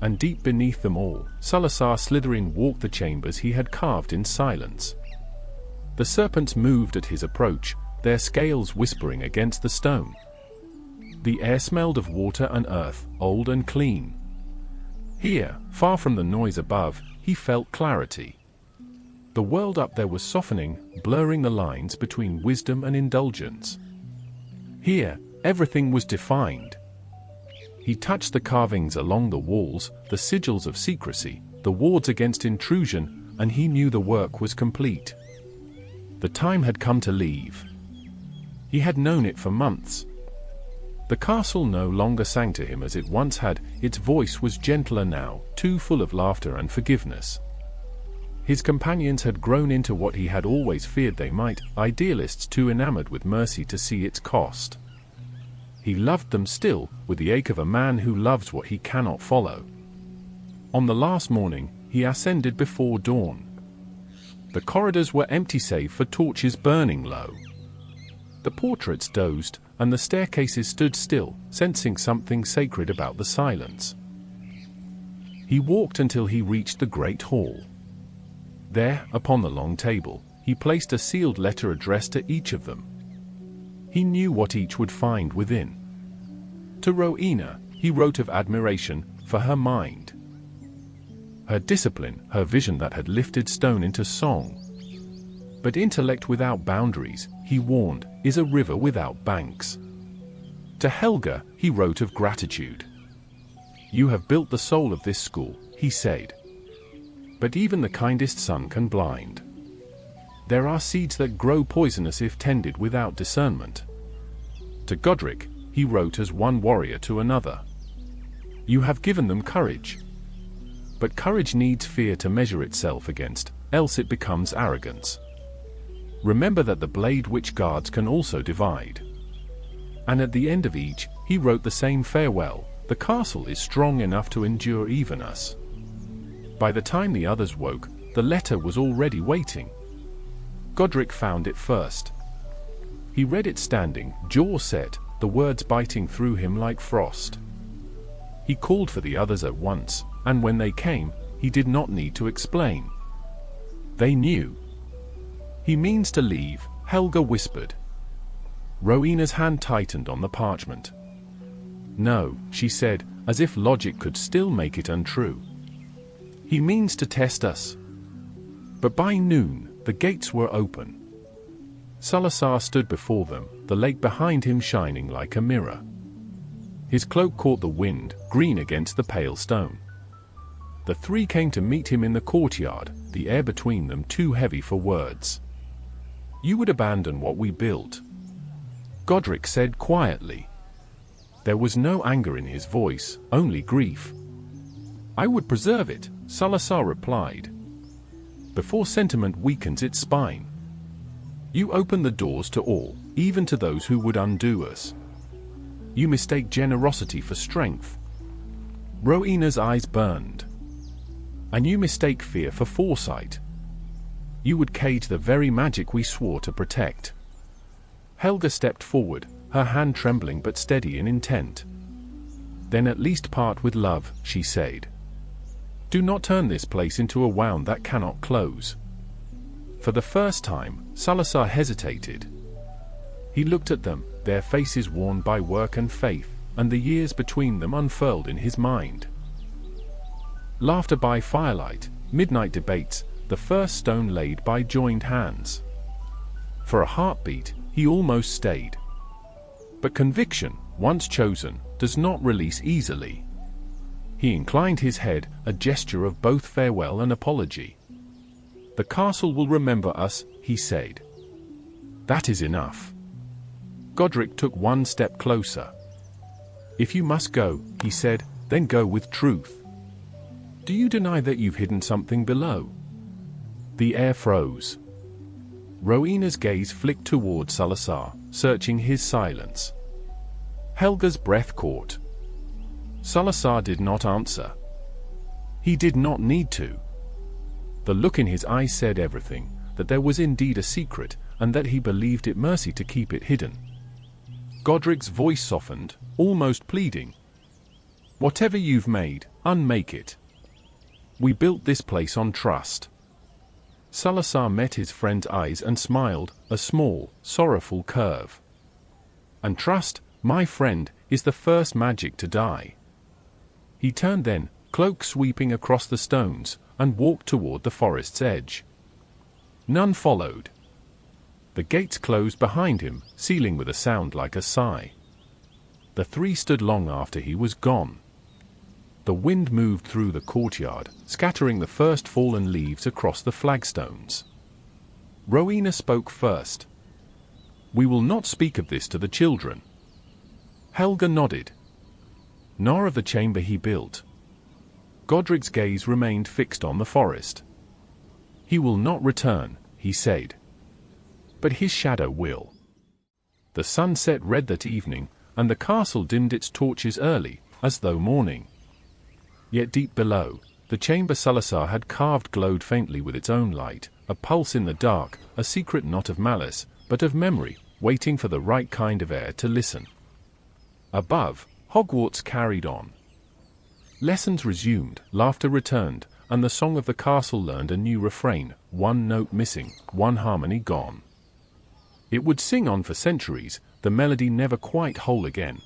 And deep beneath them all, Salazar Slytherin walked the chambers he had carved in silence. The serpents moved at his approach, their scales whispering against the stone. The air smelled of water and earth, old and clean. Here, far from the noise above, he felt clarity. The world up there was softening, blurring the lines between wisdom and indulgence. Here, everything was defined. He touched the carvings along the walls, the sigils of secrecy, the wards against intrusion, and he knew the work was complete. The time had come to leave. He had known it for months. The castle no longer sang to him as it once had, its voice was gentler now, too full of laughter and forgiveness. His companions had grown into what he had always feared they might, idealists too enamored with mercy to see its cost. He loved them still, with the ache of a man who loves what he cannot follow. On the last morning, he ascended before dawn. The corridors were empty save for torches burning low. The portraits dozed, and the staircases stood still, sensing something sacred about the silence. He walked until he reached the great hall. There, upon the long table, he placed a sealed letter addressed to each of them. He knew what each would find within. To Rowena, he wrote of admiration for her mind, her discipline, her vision that had lifted stone into song. But intellect without boundaries, he warned, is a river without banks. To Helga, he wrote of gratitude. You have built the soul of this school, he said. But even the kindest sun can blind. There are seeds that grow poisonous if tended without discernment. To Godric, he wrote as one warrior to another. You have given them courage. But courage needs fear to measure itself against, else it becomes arrogance. Remember that the blade which guards can also divide. And at the end of each, he wrote the same farewell, the castle is strong enough to endure even us. By the time the others woke, the letter was already waiting. Godric found it first. He read it standing, jaw set, the words biting through him like frost. He called for the others at once, and when they came, he did not need to explain. They knew. He means to leave, Helga whispered. Rowena's hand tightened on the parchment. No, she said, as if logic could still make it untrue. He means to test us. But by noon, the gates were open. Salazar stood before them, the lake behind him shining like a mirror. His cloak caught the wind, green against the pale stone. The three came to meet him in the courtyard, the air between them too heavy for words. You would abandon what we built, Godric said quietly. There was no anger in his voice, only grief. I would preserve it, Salazar replied. Before sentiment weakens its spine. You open the doors to all, even to those who would undo us. You mistake generosity for strength. Rowena's eyes burned. And you mistake fear for foresight. You would cage the very magic we swore to protect. Helga stepped forward, her hand trembling but steady in intent. Then at least part with love, she said. Do not turn this place into a wound that cannot close. For the first time, Salazar hesitated. He looked at them, their faces worn by work and faith, and the years between them unfurled in his mind. Laughter by firelight, midnight debates, the first stone laid by joined hands. For a heartbeat, he almost stayed. But conviction, once chosen, does not release easily. He inclined his head, a gesture of both farewell and apology. "The castle will remember us," he said. "That is enough." Godric took one step closer. "If you must go," he said, "then go with truth. Do you deny that you've hidden something below?" The air froze. Rowena's gaze flicked toward Salazar, searching his silence. Helga's breath caught. Salazar did not answer. He did not need to. The look in his eyes said everything, that there was indeed a secret, and that he believed it mercy to keep it hidden. Godric's voice softened, almost pleading. "Whatever you've made, unmake it. We built this place on trust." Salazar met his friend's eyes and smiled, a small, sorrowful curve. "And trust, my friend, is the first magic to die." He turned then, cloak sweeping across the stones, and walked toward the forest's edge. None followed. The gates closed behind him, sealing with a sound like a sigh. The three stood long after he was gone. The wind moved through the courtyard, scattering the first fallen leaves across the flagstones. Rowena spoke first. "We will not speak of this to the children." Helga nodded. "Nor of the chamber he built." Godric's gaze remained fixed on the forest. "He will not return," he said. "But his shadow will." The sun set red that evening, and the castle dimmed its torches early, as though morning. Yet deep below, the chamber Salazar had carved glowed faintly with its own light, a pulse in the dark, a secret not of malice, but of memory, waiting for the right kind of air to listen. Above, Hogwarts carried on. Lessons resumed, laughter returned, and the song of the castle learned a new refrain, one note missing, one harmony gone. It would sing on for centuries, the melody never quite whole again.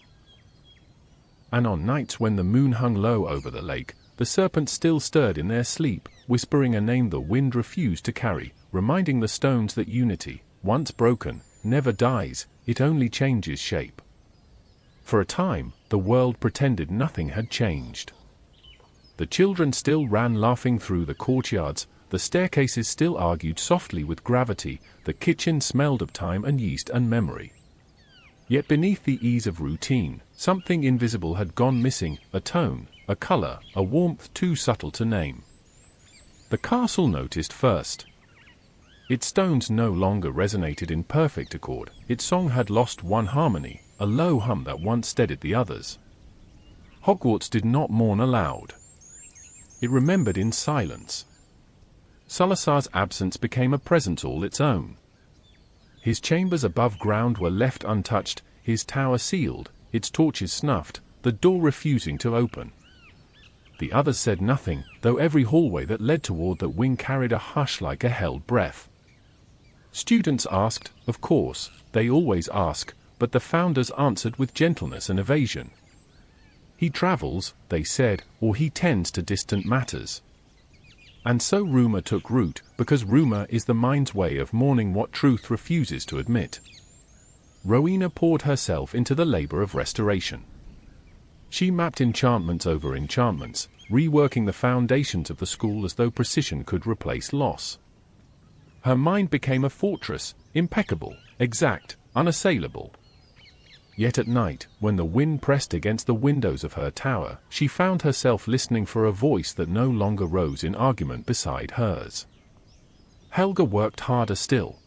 And on nights when the moon hung low over the lake, the serpents still stirred in their sleep, whispering a name the wind refused to carry, reminding the stones that unity, once broken, never dies, it only changes shape. For a time, the world pretended nothing had changed. The children still ran laughing through the courtyards, the staircases still argued softly with gravity, the kitchen smelled of time and yeast and memory. Yet beneath the ease of routine, something invisible had gone missing, a tone, a color, a warmth too subtle to name. The castle noticed first. Its stones no longer resonated in perfect accord, its song had lost one harmony, a low hum that once steadied the others. Hogwarts did not mourn aloud. It remembered in silence. Salazar's absence became a presence all its own. His chambers above ground were left untouched, his tower sealed, its torches snuffed, the door refusing to open. The others said nothing, though every hallway that led toward that wing carried a hush like a held breath. Students asked, of course, they always ask, but the founders answered with gentleness and evasion. He travels, they said, or he tends to distant matters. And so rumor took root, because rumor is the mind's way of mourning what truth refuses to admit. Rowena poured herself into the labor of restoration. She mapped enchantments over enchantments, reworking the foundations of the school as though precision could replace loss. Her mind became a fortress, impeccable, exact, unassailable. Yet at night, when the wind pressed against the windows of her tower, she found herself listening for a voice that no longer rose in argument beside hers. Helga worked harder still.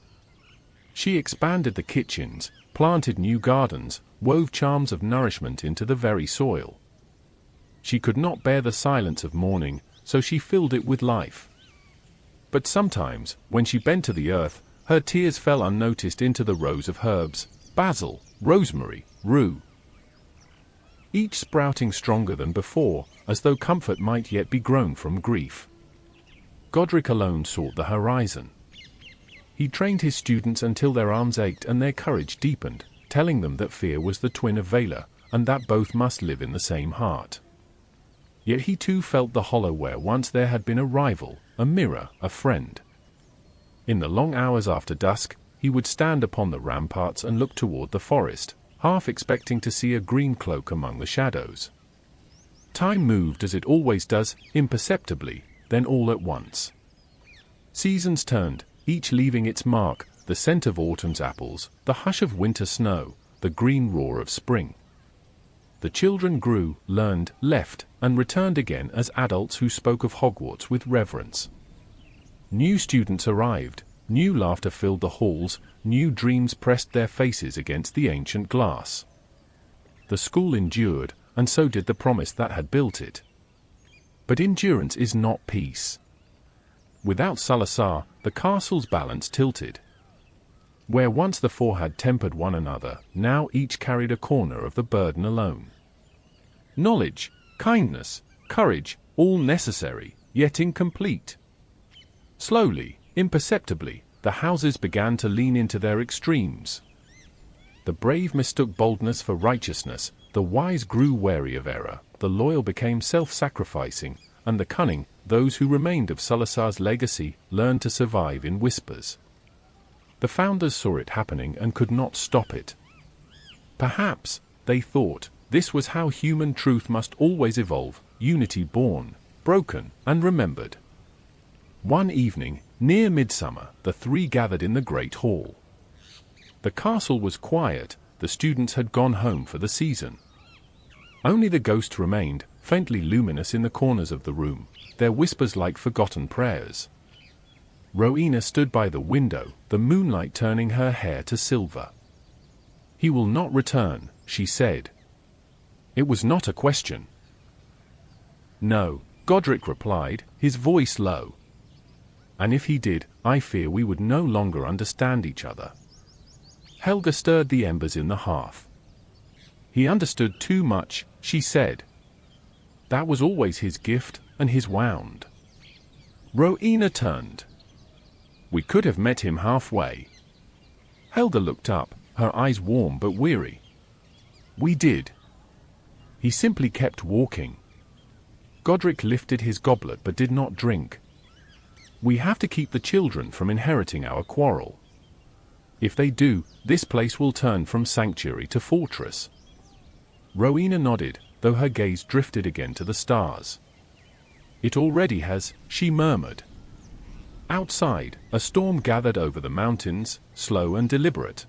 She expanded the kitchens, planted new gardens, wove charms of nourishment into the very soil. She could not bear the silence of morning, so she filled it with life. But sometimes, when she bent to the earth, her tears fell unnoticed into the rows of herbs, basil, rosemary, rue. Each sprouting stronger than before, as though comfort might yet be grown from grief. Godric alone sought the horizon. He trained his students until their arms ached and their courage deepened, telling them that fear was the twin of valor, and that both must live in the same heart. Yet he too felt the hollow where once there had been a rival, a mirror, a friend. In the long hours after dusk, he would stand upon the ramparts and look toward the forest, half expecting to see a green cloak among the shadows. Time moved as it always does, imperceptibly, then all at once. Seasons turned, each leaving its mark, the scent of autumn's apples, the hush of winter snow, the green roar of spring. The children grew, learned, left, and returned again as adults who spoke of Hogwarts with reverence. New students arrived, new laughter filled the halls, new dreams pressed their faces against the ancient glass. The school endured, and so did the promise that had built it. But endurance is not peace. Without Salazar, the castle's balance tilted. Where once the four had tempered one another, now each carried a corner of the burden alone. Knowledge, kindness, courage, all necessary, yet incomplete. Slowly, imperceptibly, the houses began to lean into their extremes. The brave mistook boldness for righteousness, the wise grew wary of error, the loyal became self-sacrificing, and the cunning, those who remained of Salazar's legacy, learned to survive in whispers. The founders saw it happening and could not stop it. Perhaps, they thought, this was how human truth must always evolve, unity born, broken, and remembered. One evening, near midsummer, the three gathered in the great hall. The castle was quiet, the students had gone home for the season. Only the ghost remained, faintly luminous in the corners of the room, their whispers like forgotten prayers. Rowena stood by the window, the moonlight turning her hair to silver. "He will not return," she said. It was not a question. "No," Godric replied, his voice low. "And if he did, I fear we would no longer understand each other." Helga stirred the embers in the hearth. "He understood too much," she said. "That was always his gift, and his wound." Rowena turned. "We could have met him halfway." Helga looked up, her eyes warm but weary. "We did. He simply kept walking." Godric lifted his goblet but did not drink. "We have to keep the children from inheriting our quarrel. If they do, this place will turn from sanctuary to fortress." Rowena nodded, though her gaze drifted again to the stars. "It already has," she murmured. Outside, a storm gathered over the mountains, slow and deliberate.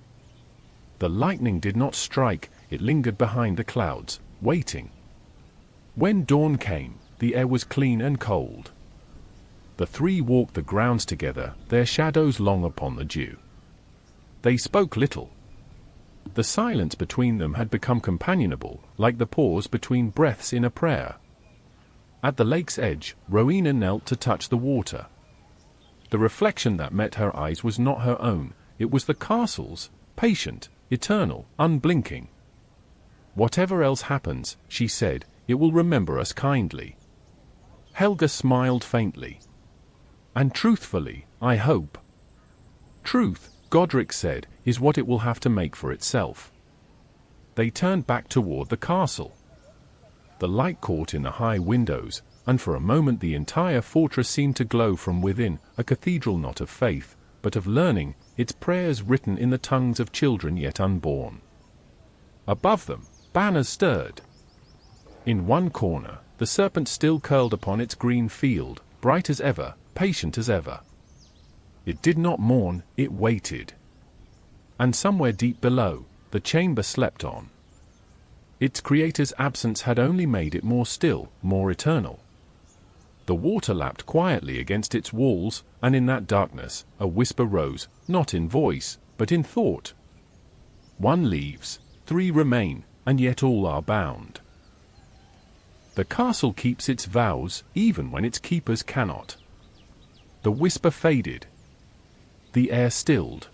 The lightning did not strike, it lingered behind the clouds, waiting. When dawn came, the air was clean and cold. The three walked the grounds together, their shadows long upon the dew. They spoke little. The silence between them had become companionable, like the pause between breaths in a prayer. At the lake's edge, Rowena knelt to touch the water. The reflection that met her eyes was not her own, it was the castle's, patient, eternal, unblinking. "Whatever else happens," she said, "it will remember us kindly." Helga smiled faintly. "And truthfully, I hope." "Truth," Godric said, "is what it will have to make for itself." They turned back toward the castle. The light caught in the high windows, and for a moment the entire fortress seemed to glow from within, a cathedral not of faith, but of learning, its prayers written in the tongues of children yet unborn. Above them, banners stirred. In one corner, the serpent still curled upon its green field, bright as ever, patient as ever. It did not mourn, it waited. And somewhere deep below, the chamber slept on. Its creator's absence had only made it more still, more eternal. The water lapped quietly against its walls, and in that darkness, a whisper rose, not in voice, but in thought. "One leaves, three remain, and yet all are bound." The castle keeps its vows, even when its keepers cannot. The whisper faded. The air stilled.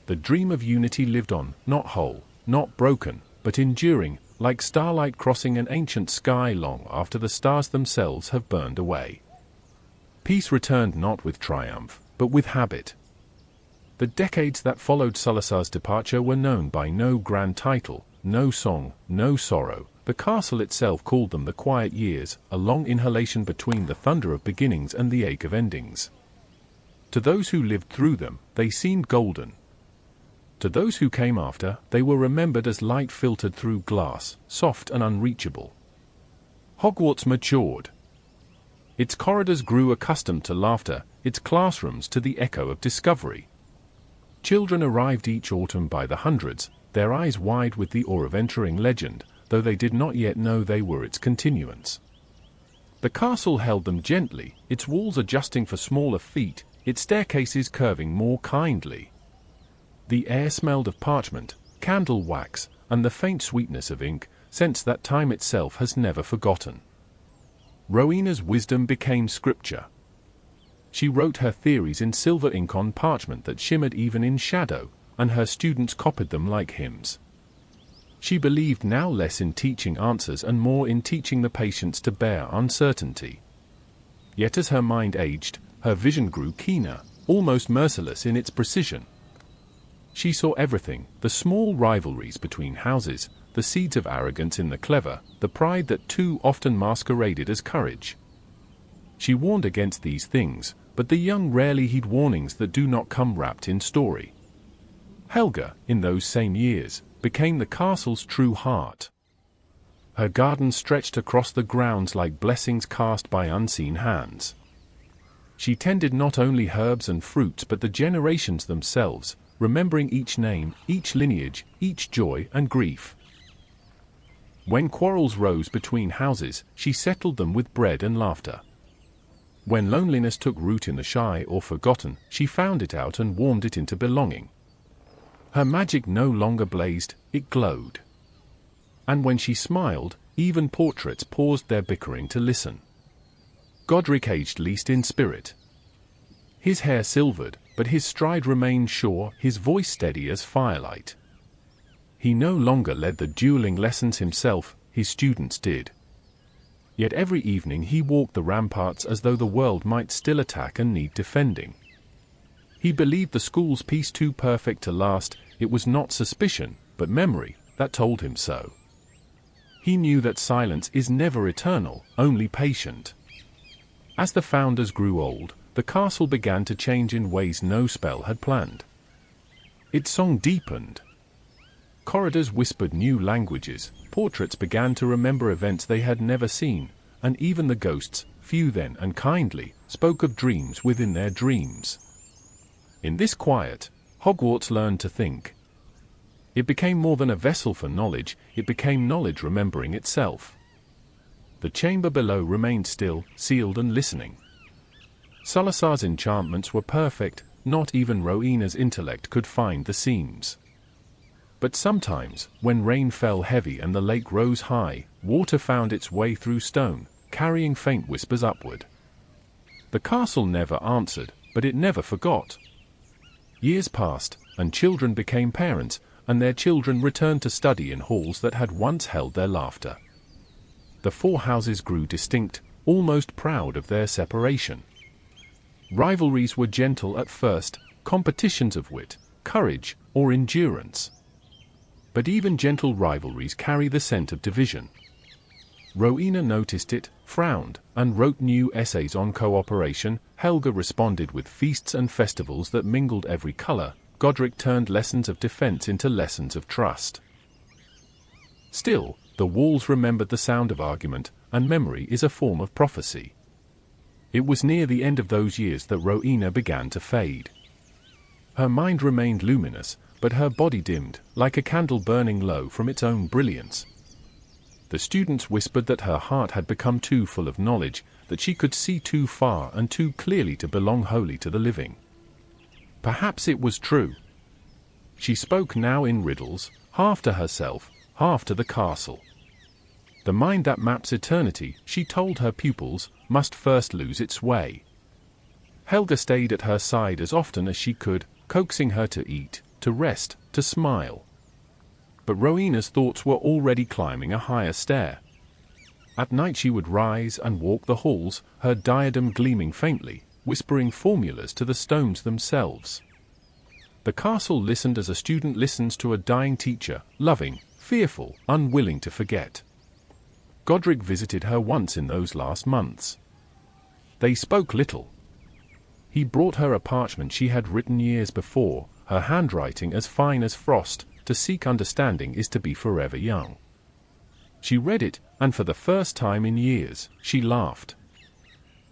The dream of unity lived on, not whole, not broken, but enduring, like starlight crossing an ancient sky long after the stars themselves have burned away. Peace returned not with triumph, but with habit. The decades that followed Salazar's departure were known by no grand title, no song, no sorrow. The castle itself called them the quiet years, a long inhalation between the thunder of beginnings and the ache of endings. To those who lived through them, they seemed golden. To those who came after, they were remembered as light filtered through glass, soft and unreachable. Hogwarts matured. Its corridors grew accustomed to laughter, its classrooms to the echo of discovery. Children arrived each autumn by the hundreds, their eyes wide with the awe of entering legend, though they did not yet know they were its continuance. The castle held them gently, its walls adjusting for smaller feet, its staircases curving more kindly. The air smelled of parchment, candle wax, and the faint sweetness of ink, sense that time itself has never forgotten. Rowena's wisdom became scripture. She wrote her theories in silver ink on parchment that shimmered even in shadow, and her students copied them like hymns. She believed now less in teaching answers and more in teaching the patience to bear uncertainty. Yet as her mind aged, her vision grew keener, almost merciless in its precision. She saw everything, the small rivalries between houses, the seeds of arrogance in the clever, the pride that too often masqueraded as courage. She warned against these things, but the young rarely heed warnings that do not come wrapped in story. Helga, in those same years, became the castle's true heart. Her garden stretched across the grounds like blessings cast by unseen hands. She tended not only herbs and fruits but the generations themselves, remembering each name, each lineage, each joy and grief. When quarrels rose between houses, she settled them with bread and laughter. When loneliness took root in the shy or forgotten, she found it out and warmed it into belonging. Her magic no longer blazed, it glowed. And when she smiled, even portraits paused their bickering to listen. Godric aged least in spirit. His hair silvered, but his stride remained sure, his voice steady as firelight. He no longer led the dueling lessons himself, his students did. Yet every evening he walked the ramparts as though the world might still attack and need defending. He believed the school's peace too perfect to last. It was not suspicion, but memory, that told him so. He knew that silence is never eternal, only patient. As the founders grew old, the castle began to change in ways no spell had planned. Its song deepened. Corridors whispered new languages, portraits began to remember events they had never seen, and even the ghosts, few then and kindly, spoke of dreams within their dreams. In this quiet, Hogwarts learned to think. It became more than a vessel for knowledge, it became knowledge remembering itself. The chamber below remained still, sealed and listening. Salazar's enchantments were perfect, not even Rowena's intellect could find the seams. But sometimes, when rain fell heavy and the lake rose high, water found its way through stone, carrying faint whispers upward. The castle never answered, but it never forgot. Years passed, and children became parents, and their children returned to study in halls that had once held their laughter. The four houses grew distinct, almost proud of their separation. Rivalries were gentle at first, competitions of wit, courage, or endurance. But even gentle rivalries carry the scent of division. Rowena noticed it, frowned, and wrote new essays on cooperation. Helga responded with feasts and festivals that mingled every color. Godric turned lessons of defense into lessons of trust. Still, the walls remembered the sound of argument, and memory is a form of prophecy. It was near the end of those years that Rowena began to fade. Her mind remained luminous, but her body dimmed, like a candle burning low from its own brilliance. The students whispered that her heart had become too full of knowledge, that she could see too far and too clearly to belong wholly to the living. Perhaps it was true. She spoke now in riddles, half to herself, half to the castle. The mind that maps eternity, she told her pupils, must first lose its way. Helga stayed at her side as often as she could, coaxing her to eat, to rest, to smile. But Rowena's thoughts were already climbing a higher stair. At night she would rise and walk the halls, her diadem gleaming faintly, whispering formulas to the stones themselves. The castle listened as a student listens to a dying teacher, loving, fearful, unwilling to forget. Godric visited her once in those last months. They spoke little. He brought her a parchment she had written years before, her handwriting as fine as frost. To seek understanding is to be forever young. She read it, and for the first time in years, she laughed.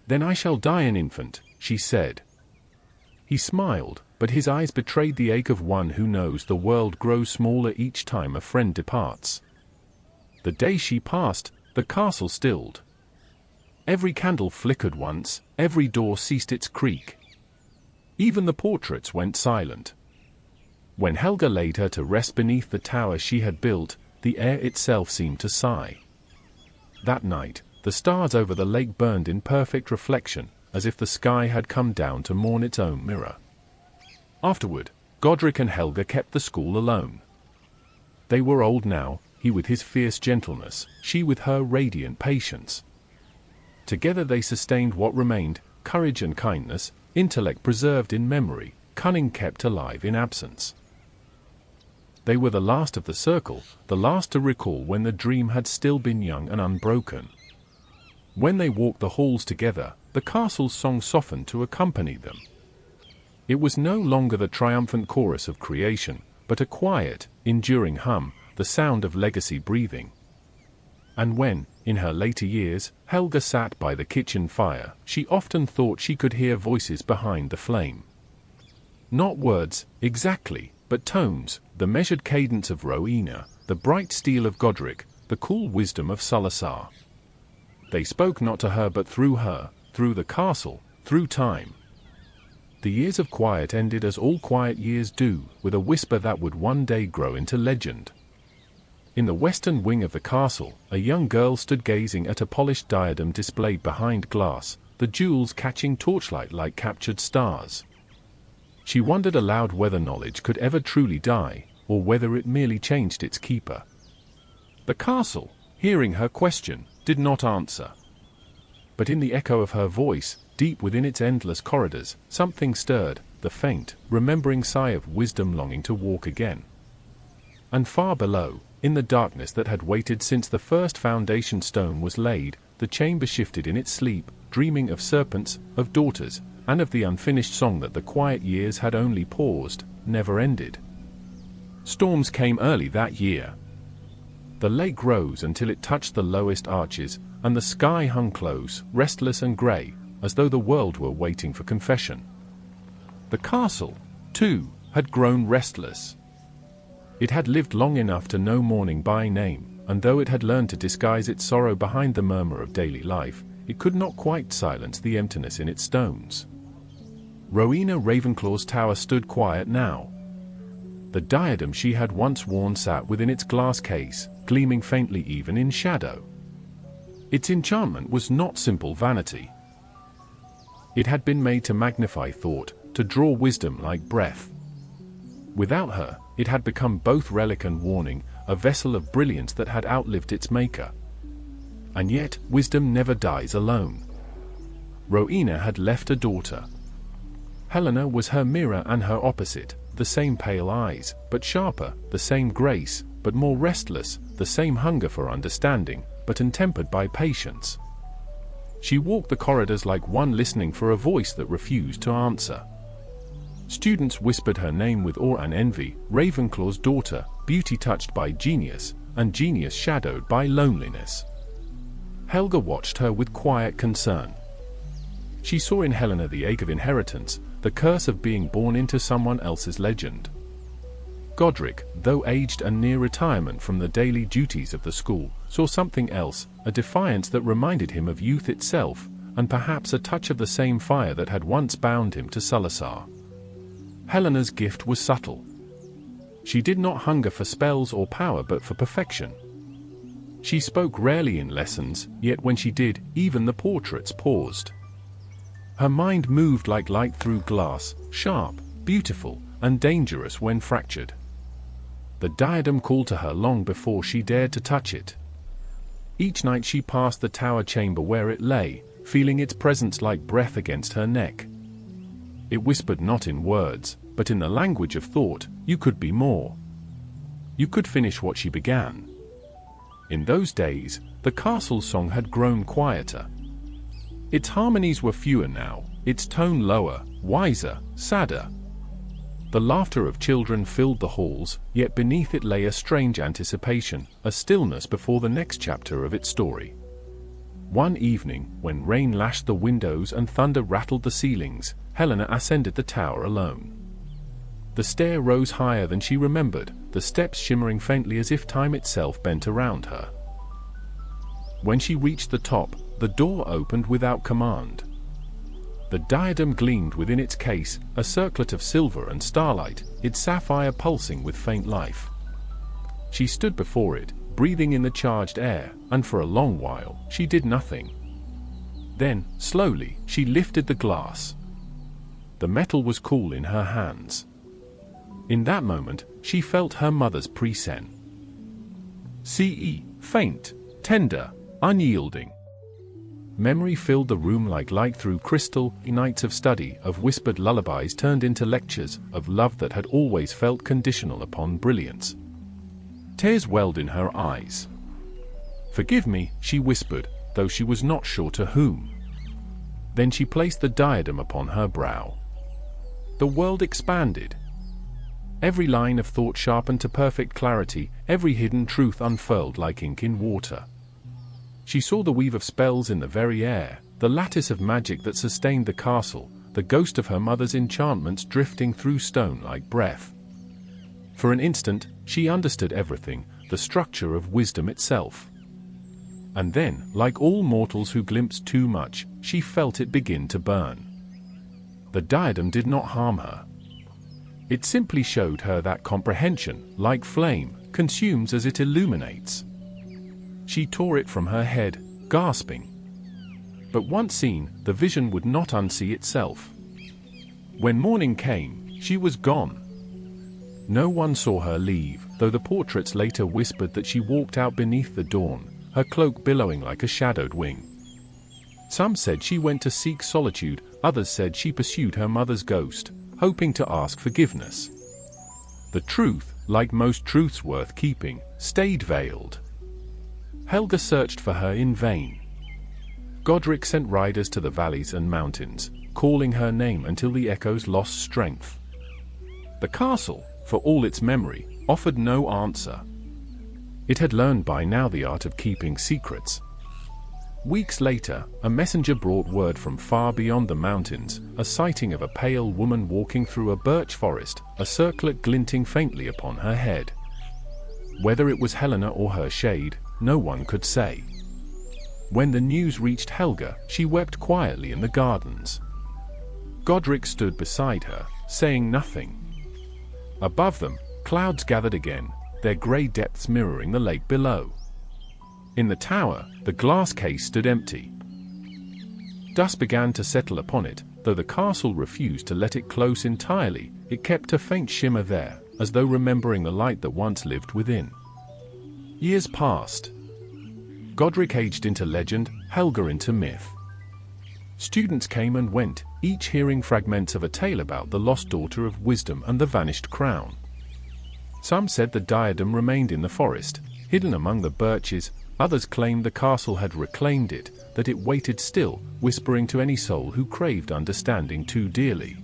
"Then I shall die an infant," she said. He smiled, but his eyes betrayed the ache of one who knows the world grows smaller each time a friend departs. The day she passed, the castle stilled. Every candle flickered once, every door ceased its creak. Even the portraits went silent. When Helga laid her to rest beneath the tower she had built, the air itself seemed to sigh. That night, the stars over the lake burned in perfect reflection, as if the sky had come down to mourn its own mirror. Afterward, Godric and Helga kept the school alone. They were old now, he with his fierce gentleness, she with her radiant patience. Together they sustained what remained, courage and kindness, intellect preserved in memory, cunning kept alive in absence. They were the last of the circle, the last to recall when the dream had still been young and unbroken. When they walked the halls together, the castle's song softened to accompany them. It was no longer the triumphant chorus of creation, but a quiet, enduring hum, the sound of legacy breathing. And when, in her later years, Helga sat by the kitchen fire, she often thought she could hear voices behind the flame. Not words, exactly, but tones, the measured cadence of Rowena, the bright steel of Godric, the cool wisdom of Salazar. They spoke not to her but through her, through the castle, through time. The years of quiet ended as all quiet years do, with a whisper that would one day grow into legend. In the western wing of the castle, a young girl stood gazing at a polished diadem displayed behind glass, the jewels catching torchlight like captured stars. She wondered aloud whether knowledge could ever truly die, or whether it merely changed its keeper. The castle, hearing her question, did not answer. But in the echo of her voice, deep within its endless corridors, something stirred, the faint, remembering sigh of wisdom longing to walk again. And far below, in the darkness that had waited since the first foundation stone was laid, the chamber shifted in its sleep, dreaming of serpents, of daughters, and of the unfinished song that the quiet years had only paused, never ended. Storms came early that year. The lake rose until it touched the lowest arches, and the sky hung close, restless and grey, as though the world were waiting for confession. The castle, too, had grown restless. It had lived long enough to know mourning by name, and though it had learned to disguise its sorrow behind the murmur of daily life, it could not quite silence the emptiness in its stones. Rowena Ravenclaw's tower stood quiet now. The diadem she had once worn sat within its glass case, gleaming faintly even in shadow. Its enchantment was not simple vanity. It had been made to magnify thought, to draw wisdom like breath. Without her, it had become both relic and warning, a vessel of brilliance that had outlived its maker. And yet, wisdom never dies alone. Rowena had left a daughter. Helena was her mirror and her opposite, the same pale eyes, but sharper, the same grace, but more restless, the same hunger for understanding, but untempered by patience. She walked the corridors like one listening for a voice that refused to answer. Students whispered her name with awe and envy, Ravenclaw's daughter, beauty touched by genius, and genius shadowed by loneliness. Helga watched her with quiet concern. She saw in Helena the ache of inheritance, the curse of being born into someone else's legend. Godric, though aged and near retirement from the daily duties of the school, saw something else, a defiance that reminded him of youth itself, and perhaps a touch of the same fire that had once bound him to Salazar. Helena's gift was subtle. She did not hunger for spells or power but for perfection. She spoke rarely in lessons, yet when she did, even the portraits paused. Her mind moved like light through glass, sharp, beautiful, and dangerous when fractured. The diadem called to her long before she dared to touch it. Each night she passed the tower chamber where it lay, feeling its presence like breath against her neck. It whispered not in words, but in the language of thought, you could be more. You could finish what she began. In those days, the castle's song had grown quieter. Its harmonies were fewer now, its tone lower, wiser, sadder. The laughter of children filled the halls, yet beneath it lay a strange anticipation, a stillness before the next chapter of its story. One evening, when rain lashed the windows and thunder rattled the ceilings, Helena ascended the tower alone. The stair rose higher than she remembered, the steps shimmering faintly as if time itself bent around her. When she reached the top, the door opened without command. The diadem gleamed within its case, a circlet of silver and starlight, its sapphire pulsing with faint life. She stood before it, breathing in the charged air, and for a long while, she did nothing. Then, slowly, she lifted the glass. The metal was cool in her hands. In that moment, she felt her mother's presence. Faint, tender, unyielding. Memory filled the room like light through crystal, nights of study, of whispered lullabies turned into lectures, of love that had always felt conditional upon brilliance. Tears welled in her eyes. "Forgive me," she whispered, though she was not sure to whom. Then she placed the diadem upon her brow. The world expanded. Every line of thought sharpened to perfect clarity, every hidden truth unfurled like ink in water. She saw the weave of spells in the very air, the lattice of magic that sustained the castle, the ghost of her mother's enchantments drifting through stone like breath. For an instant, she understood everything, the structure of wisdom itself. And then, like all mortals who glimpse too much, she felt it begin to burn. The diadem did not harm her. It simply showed her that comprehension, like flame, consumes as it illuminates. She tore it from her head, gasping. But once seen, the vision would not unsee itself. When morning came, she was gone. No one saw her leave, though the portraits later whispered that she walked out beneath the dawn, her cloak billowing like a shadowed wing. Some said she went to seek solitude, others said she pursued her mother's ghost, hoping to ask forgiveness. The truth, like most truths worth keeping, stayed veiled. Helga searched for her in vain. Godric sent riders to the valleys and mountains, calling her name until the echoes lost strength. The castle, for all its memory, offered no answer. It had learned by now the art of keeping secrets. Weeks later, a messenger brought word from far beyond the mountains, a sighting of a pale woman walking through a birch forest, a circlet glinting faintly upon her head. Whether it was Helena or her shade, no one could say. When the news reached Helga, she wept quietly in the gardens. Godric stood beside her, saying nothing. Above them, clouds gathered again, their grey depths mirroring the lake below. In the tower, the glass case stood empty. Dust began to settle upon it, though the castle refused to let it close entirely, it kept a faint shimmer there, as though remembering the light that once lived within. Years passed. Godric aged into legend, Helga into myth. Students came and went, each hearing fragments of a tale about the lost daughter of wisdom and the vanished crown. Some said the diadem remained in the forest, hidden among the birches. Others claimed the castle had reclaimed it, that it waited still, whispering to any soul who craved understanding too dearly.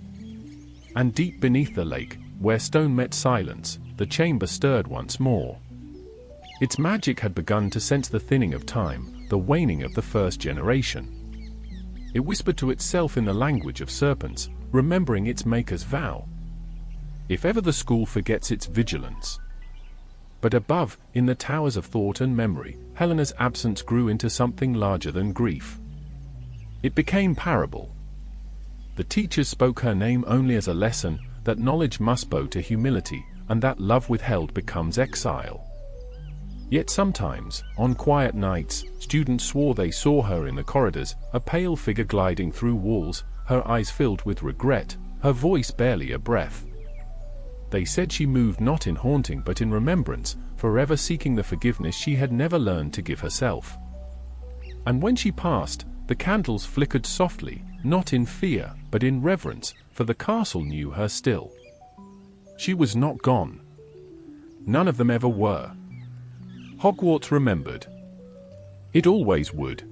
And deep beneath the lake, where stone met silence, the chamber stirred once more. Its magic had begun to sense the thinning of time, the waning of the first generation. It whispered to itself in the language of serpents, remembering its maker's vow. If ever the school forgets its vigilance. But above, in the towers of thought and memory, Helena's absence grew into something larger than grief. It became parable. The teachers spoke her name only as a lesson, that knowledge must bow to humility, and that love withheld becomes exile. Yet sometimes, on quiet nights, students swore they saw her in the corridors, a pale figure gliding through walls, her eyes filled with regret, her voice barely a breath. They said she moved not in haunting but in remembrance, forever seeking the forgiveness she had never learned to give herself. And when she passed, the candles flickered softly, not in fear, but in reverence, for the castle knew her still. She was not gone. None of them ever were. Hogwarts remembered. It always would.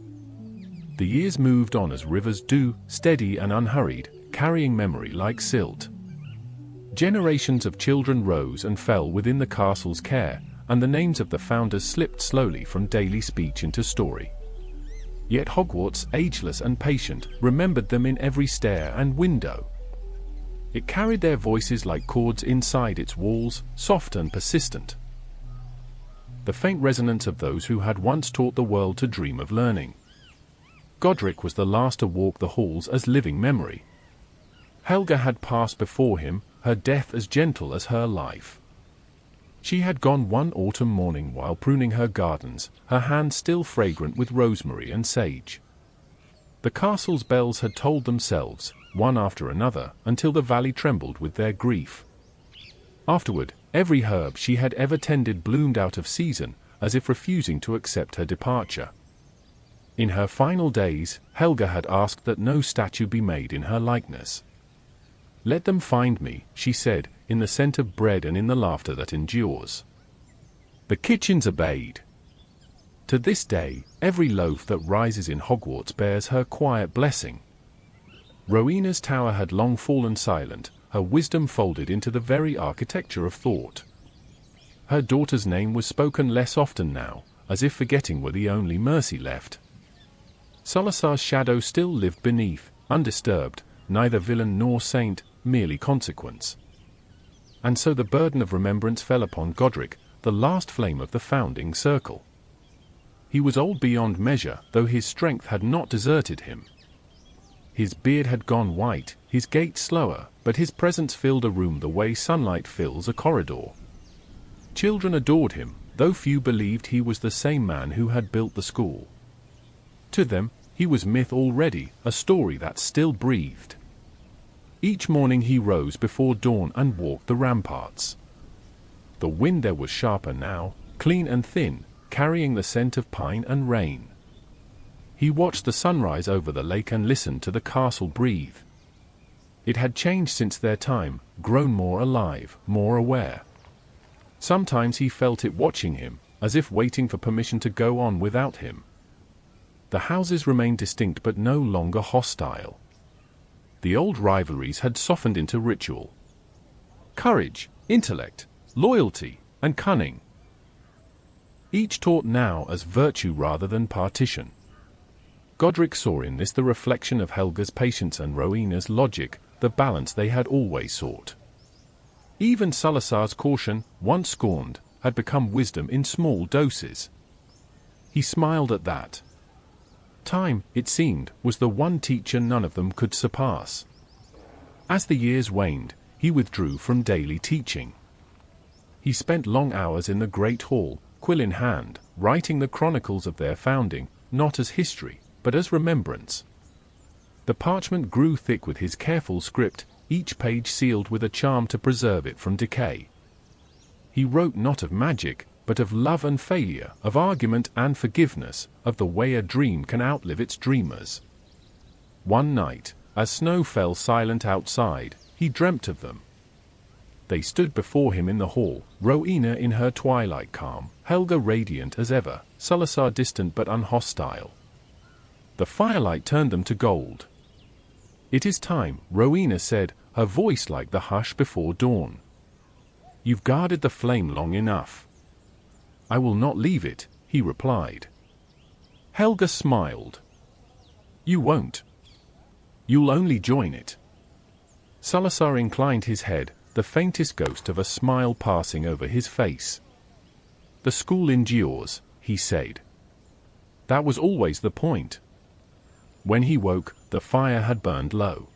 The years moved on as rivers do, steady and unhurried, carrying memory like silt. Generations of children rose and fell within the castle's care, and the names of the founders slipped slowly from daily speech into story. Yet Hogwarts, ageless and patient, remembered them in every stair and window. It carried their voices like chords inside its walls, soft and persistent. The faint resonance of those who had once taught the world to dream of learning. Godric was the last to walk the halls as living memory. Helga had passed before him, her death as gentle as her life. She had gone one autumn morning while pruning her gardens, her hands still fragrant with rosemary and sage. The castle's bells had tolled themselves, one after another, until the valley trembled with their grief. Afterward, every herb she had ever tended bloomed out of season, as if refusing to accept her departure. In her final days, Helga had asked that no statue be made in her likeness. "Let them find me," she said, "in the scent of bread and in the laughter that endures." The kitchens obeyed. To this day, every loaf that rises in Hogwarts bears her quiet blessing. Rowena's tower had long fallen silent, her wisdom folded into the very architecture of thought. Her daughter's name was spoken less often now, as if forgetting were the only mercy left. Salazar's shadow still lived beneath, undisturbed, neither villain nor saint, merely consequence. And so the burden of remembrance fell upon Godric, the last flame of the founding circle. He was old beyond measure, though his strength had not deserted him. His beard had gone white, his gait slower, but his presence filled a room the way sunlight fills a corridor. Children adored him, though few believed he was the same man who had built the school. To them, he was myth already, a story that still breathed. Each morning he rose before dawn and walked the ramparts. The wind there was sharper now, clean and thin, carrying the scent of pine and rain. He watched the sunrise over the lake and listened to the castle breathe. It had changed since their time, grown more alive, more aware. Sometimes he felt it watching him, as if waiting for permission to go on without him. The houses remained distinct but no longer hostile. The old rivalries had softened into ritual. Courage, intellect, loyalty, and cunning. Each taught now as virtue rather than partition. Godric saw in this the reflection of Helga's patience and Rowena's logic, the balance they had always sought. Even Salazar's caution, once scorned, had become wisdom in small doses. He smiled at that. Time, it seemed, was the one teacher none of them could surpass. As the years waned, he withdrew from daily teaching. He spent long hours in the great hall, quill in hand, writing the chronicles of their founding, not as history, but as remembrance. The parchment grew thick with his careful script, each page sealed with a charm to preserve it from decay. He wrote not of magic, but of love and failure, of argument and forgiveness, of the way a dream can outlive its dreamers. One night, as snow fell silent outside, he dreamt of them. They stood before him in the hall, Rowena in her twilight calm, Helga radiant as ever, Salazar distant but unhostile. The firelight turned them to gold. "It is time," Rowena said, her voice like the hush before dawn. "You've guarded the flame long enough." "I will not leave it," he replied. Helga smiled. "You won't. You'll only join it." Salazar inclined his head, the faintest ghost of a smile passing over his face. "The school endures," he said. That was always the point. When he woke, the fire had burned low.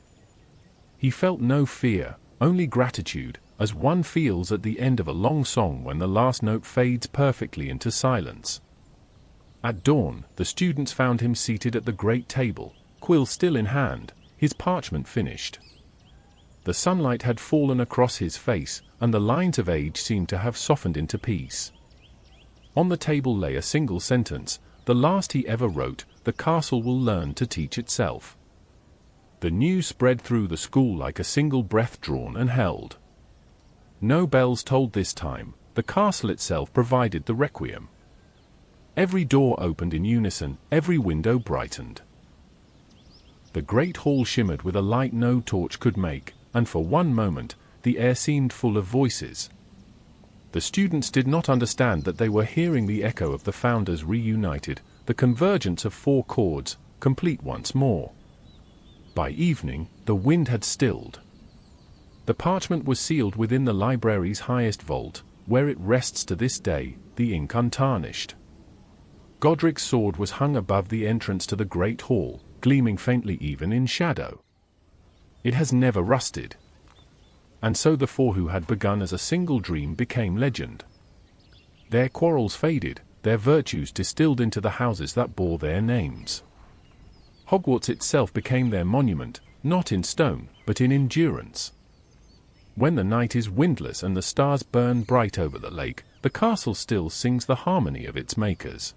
He felt no fear, only gratitude, as one feels at the end of a long song when the last note fades perfectly into silence. At dawn, the students found him seated at the great table, quill still in hand, his parchment finished. The sunlight had fallen across his face, and the lines of age seemed to have softened into peace. On the table lay a single sentence, the last he ever wrote: "The castle will learn to teach itself." The news spread through the school like a single breath drawn and held. No bells tolled this time, the castle itself provided the requiem. Every door opened in unison, every window brightened. The great hall shimmered with a light no torch could make, and for one moment, the air seemed full of voices. The students did not understand that they were hearing the echo of the founders reunited, the convergence of four chords, complete once more. By evening, the wind had stilled. The parchment was sealed within the library's highest vault, where it rests to this day, the ink untarnished. Godric's sword was hung above the entrance to the great hall, gleaming faintly even in shadow. It has never rusted. And so the four who had begun as a single dream became legend. Their quarrels faded, their virtues distilled into the houses that bore their names. Hogwarts itself became their monument, not in stone, but in endurance. When the night is windless and the stars burn bright over the lake, the castle still sings the harmony of its makers.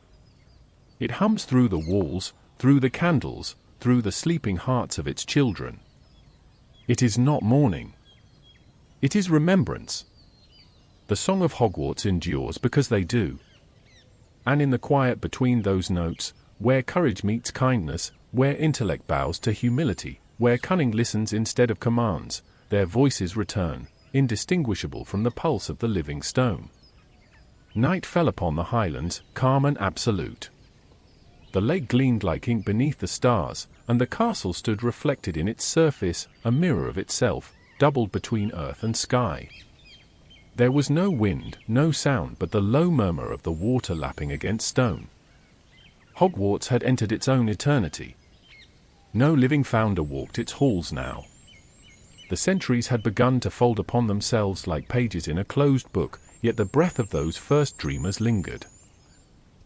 It hums through the walls, through the candles, through the sleeping hearts of its children. It is not mourning. It is remembrance. The song of Hogwarts endures because they do. And in the quiet between those notes, where courage meets kindness, where intellect bows to humility, where cunning listens instead of commands, their voices return, indistinguishable from the pulse of the living stone. Night fell upon the highlands, calm and absolute. The lake gleamed like ink beneath the stars, and the castle stood reflected in its surface, a mirror of itself, doubled between earth and sky. There was no wind, no sound but the low murmur of the water lapping against stone. Hogwarts had entered its own eternity. No living founder walked its halls now. The centuries had begun to fold upon themselves like pages in a closed book, yet the breath of those first dreamers lingered.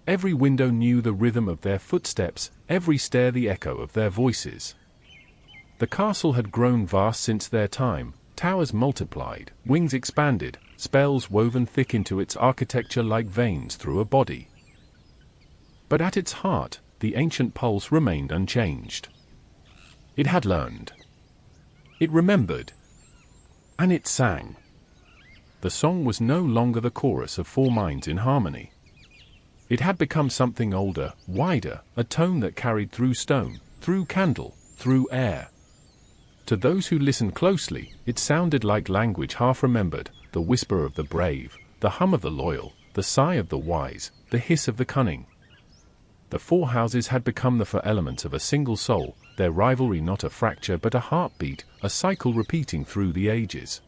Every window knew the rhythm of their footsteps, every stair the echo of their voices. The castle had grown vast since their time, towers multiplied, wings expanded, spells woven thick into its architecture like veins through a body. But at its heart, the ancient pulse remained unchanged. It had learned. It remembered. And it sang. The song was no longer the chorus of four minds in harmony. It had become something older, wider, a tone that carried through stone, through candle, through air. To those who listened closely, it sounded like language half remembered, the whisper of the brave, the hum of the loyal, the sigh of the wise, the hiss of the cunning. The four houses had become the four elements of a single soul, their rivalry not a fracture but a heartbeat, a cycle repeating through the ages.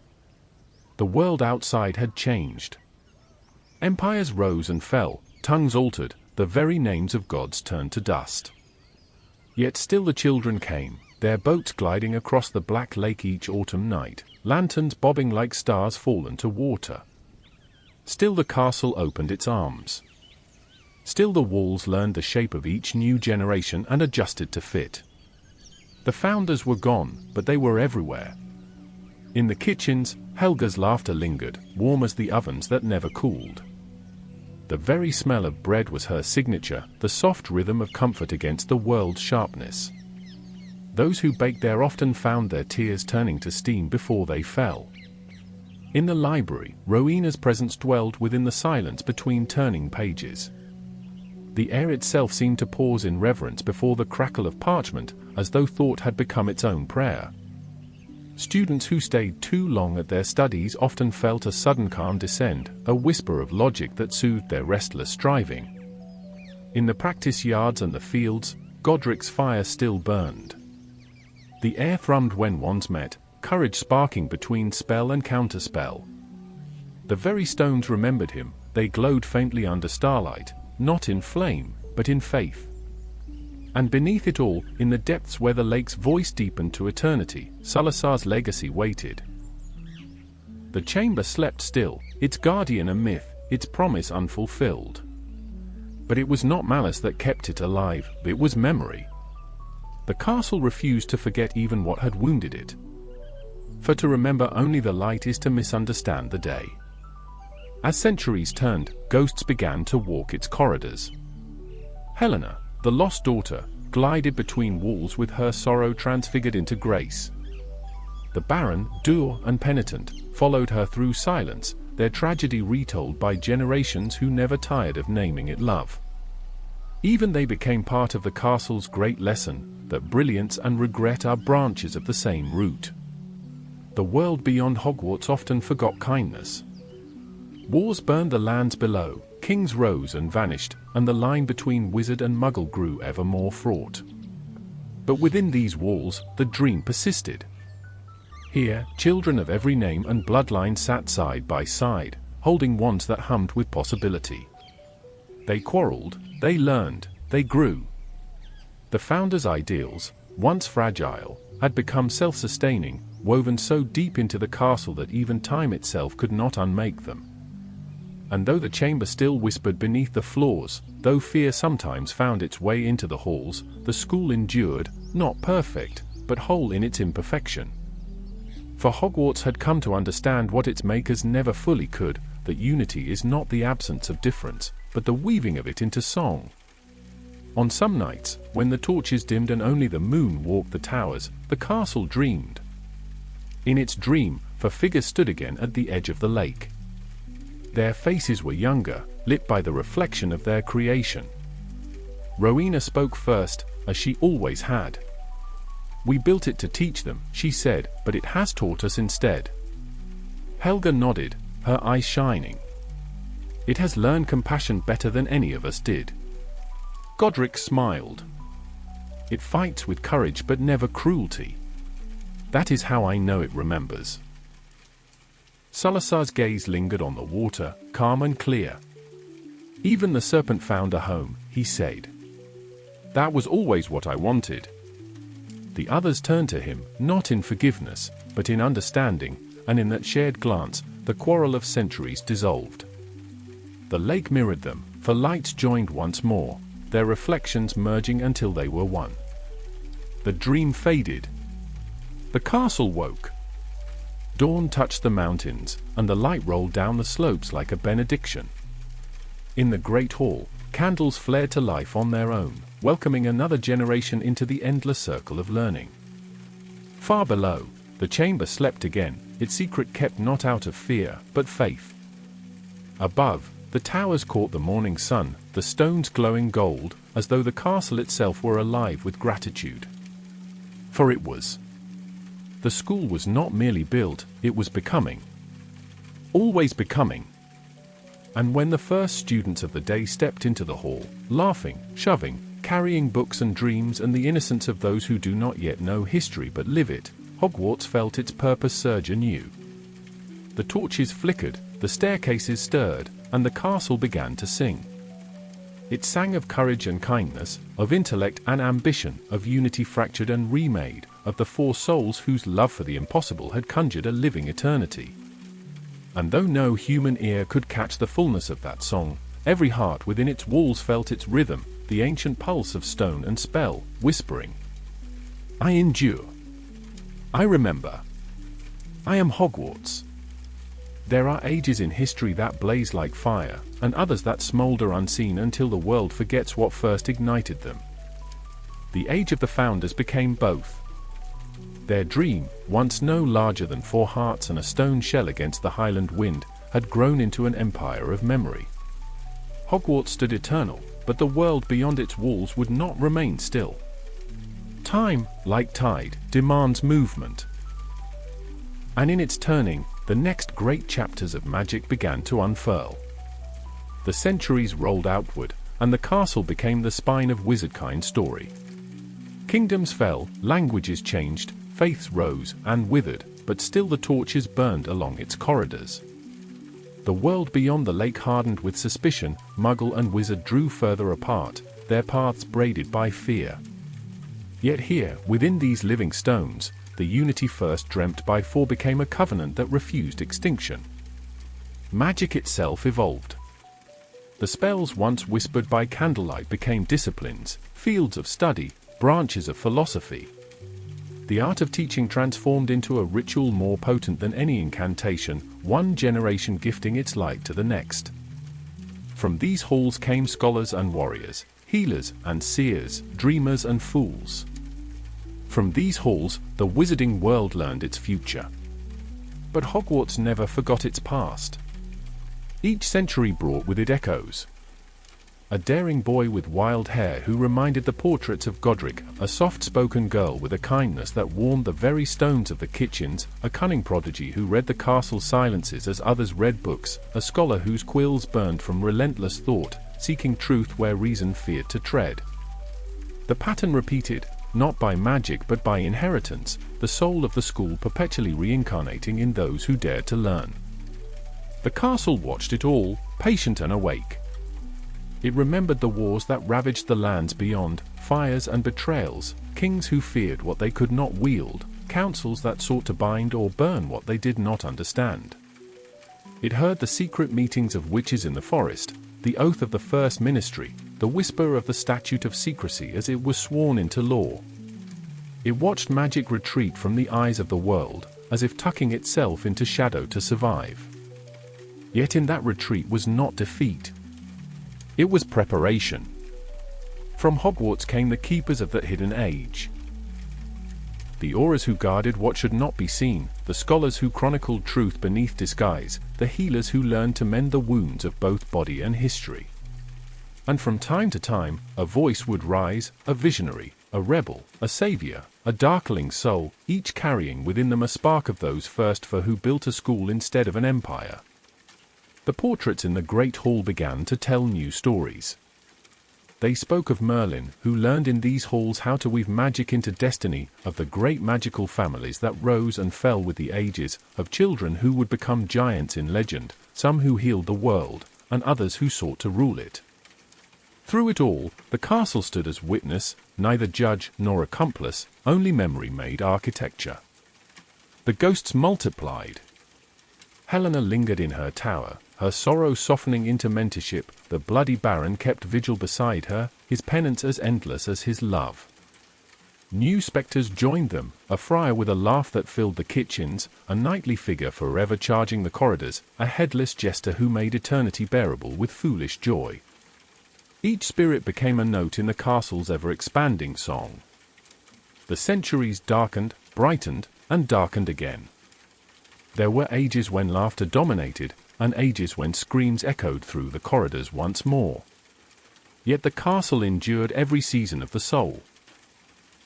The world outside had changed. Empires rose and fell, tongues altered, the very names of gods turned to dust. Yet still the children came, their boats gliding across the black lake each autumn night, lanterns bobbing like stars fallen to water. Still the castle opened its arms. Still the walls learned the shape of each new generation and adjusted to fit. The founders were gone, but they were everywhere. In the kitchens, Helga's laughter lingered, warm as the ovens that never cooled. The very smell of bread was her signature, the soft rhythm of comfort against the world's sharpness. Those who baked there often found their tears turning to steam before they fell. In the library, Rowena's presence dwelled within the silence between turning pages. The air itself seemed to pause in reverence before the crackle of parchment, as though thought had become its own prayer. Students who stayed too long at their studies often felt a sudden calm descend, a whisper of logic that soothed their restless striving. In the practice yards and the fields, Godric's fire still burned. The air thrummed when wands met, courage sparking between spell and counterspell. The very stones remembered him, they glowed faintly under starlight, not in flame, but in faith. And beneath it all, in the depths where the lake's voice deepened to eternity, Salazar's legacy waited. The chamber slept still, its guardian a myth, its promise unfulfilled. But it was not malice that kept it alive, it was memory. The castle refused to forget even what had wounded it. For to remember only the light is to misunderstand the day. As centuries turned, ghosts began to walk its corridors. Helena, the lost daughter, glided between walls with her sorrow transfigured into grace. The Baron, dour and penitent, followed her through silence, their tragedy retold by generations who never tired of naming it love. Even they became part of the castle's great lesson, that brilliance and regret are branches of the same root. The world beyond Hogwarts often forgot kindness. Wars burned the lands below, kings rose and vanished, and the line between wizard and muggle grew ever more fraught. But within these walls, the dream persisted. Here, children of every name and bloodline sat side by side, holding wands that hummed with possibility. They quarreled, they learned, they grew. The founders' ideals, once fragile, had become self-sustaining, woven so deep into the castle that even time itself could not unmake them. And though the chamber still whispered beneath the floors, though fear sometimes found its way into the halls, the school endured, not perfect, but whole in its imperfection. For Hogwarts had come to understand what its makers never fully could, that unity is not the absence of difference, but the weaving of it into song. On some nights, when the torches dimmed and only the moon walked the towers, the castle dreamed. In its dream, four figures stood again at the edge of the lake. Their faces were younger, lit by the reflection of their creation. Rowena spoke first, as she always had. "We built it to teach them," she said, "but it has taught us instead." Helga nodded, her eyes shining. "It has learned compassion better than any of us did." Godric smiled. "It fights with courage but never cruelty. That is how I know it remembers." Salazar's gaze lingered on the water, calm and clear. "Even the serpent found a home," he said. "That was always what I wanted." The others turned to him, not in forgiveness, but in understanding, and in that shared glance, the quarrel of centuries dissolved. The lake mirrored them, for lights joined once more, their reflections merging until they were one. The dream faded. The castle woke. Dawn touched the mountains, and the light rolled down the slopes like a benediction. In the great hall, candles flared to life on their own, welcoming another generation into the endless circle of learning. Far below, the chamber slept again, its secret kept not out of fear, but faith. Above, the towers caught the morning sun, the stones glowing gold, as though the castle itself were alive with gratitude. For it was. The school was not merely built, it was becoming. Always becoming. And when the first students of the day stepped into the hall, laughing, shoving, carrying books and dreams and the innocence of those who do not yet know history but live it, Hogwarts felt its purpose surge anew. The torches flickered, the staircases stirred, and the castle began to sing. It sang of courage and kindness, of intellect and ambition, of unity fractured and remade, of the four souls whose love for the impossible had conjured a living eternity. And though no human ear could catch the fullness of that song, every heart within its walls felt its rhythm, the ancient pulse of stone and spell, whispering, "I endure. I remember. I am Hogwarts." There are ages in history that blaze like fire, and others that smolder unseen until the world forgets what first ignited them. The age of the founders became both. Their dream, once no larger than 4 hearts and a stone shell against the Highland wind, had grown into an empire of memory. Hogwarts stood eternal, but the world beyond its walls would not remain still. Time, like tide, demands movement. And in its turning, the next great chapters of magic began to unfurl. The centuries rolled outward, and the castle became the spine of wizardkind's story. Kingdoms fell, languages changed, faiths rose and withered, but still the torches burned along its corridors. The world beyond the lake hardened with suspicion, muggle and wizard drew further apart, their paths braided by fear. Yet here, within these living stones, the unity first dreamt by 4 became a covenant that refused extinction. Magic itself evolved. The spells once whispered by candlelight became disciplines, fields of study, branches of philosophy. The art of teaching transformed into a ritual more potent than any incantation, one generation gifting its light to the next. From these halls came scholars and warriors, healers and seers, dreamers and fools. From these halls, the wizarding world learned its future. But Hogwarts never forgot its past. Each century brought with it echoes. A daring boy with wild hair who reminded the portraits of Godric, a soft-spoken girl with a kindness that warmed the very stones of the kitchens, a cunning prodigy who read the castle's silences as others read books, a scholar whose quills burned from relentless thought, seeking truth where reason feared to tread. The pattern repeated, not by magic but by inheritance, the soul of the school perpetually reincarnating in those who dared to learn. The castle watched it all, patient and awake. It remembered the wars that ravaged the lands beyond, fires and betrayals, kings who feared what they could not wield, councils that sought to bind or burn what they did not understand. It heard the secret meetings of witches in the forest, the oath of the First Ministry, the whisper of the Statute of Secrecy as it was sworn into law. It watched magic retreat from the eyes of the world, as if tucking itself into shadow to survive. Yet in that retreat was not defeat. It was preparation. From Hogwarts came the keepers of that hidden age. The Aurors who guarded what should not be seen, the scholars who chronicled truth beneath disguise, the healers who learned to mend the wounds of both body and history. And from time to time, a voice would rise, a visionary, a rebel, a savior, a darkling soul, each carrying within them a spark of those first for who built a school instead of an empire. The portraits in the great hall began to tell new stories. They spoke of Merlin, who learned in these halls how to weave magic into destiny, of the great magical families that rose and fell with the ages, of children who would become giants in legend, some who healed the world, and others who sought to rule it. Through it all, the castle stood as witness, neither judge nor accomplice, only memory made architecture. The ghosts multiplied. Helena lingered in her tower, her sorrow softening into mentorship. The bloody Baron kept vigil beside her, his penance as endless as his love. New spectres joined them, a friar with a laugh that filled the kitchens, a knightly figure forever charging the corridors, a headless jester who made eternity bearable with foolish joy. Each spirit became a note in the castle's ever-expanding song. The centuries darkened, brightened, and darkened again. There were ages when laughter dominated, and ages when screams echoed through the corridors once more. Yet the castle endured every season of the soul.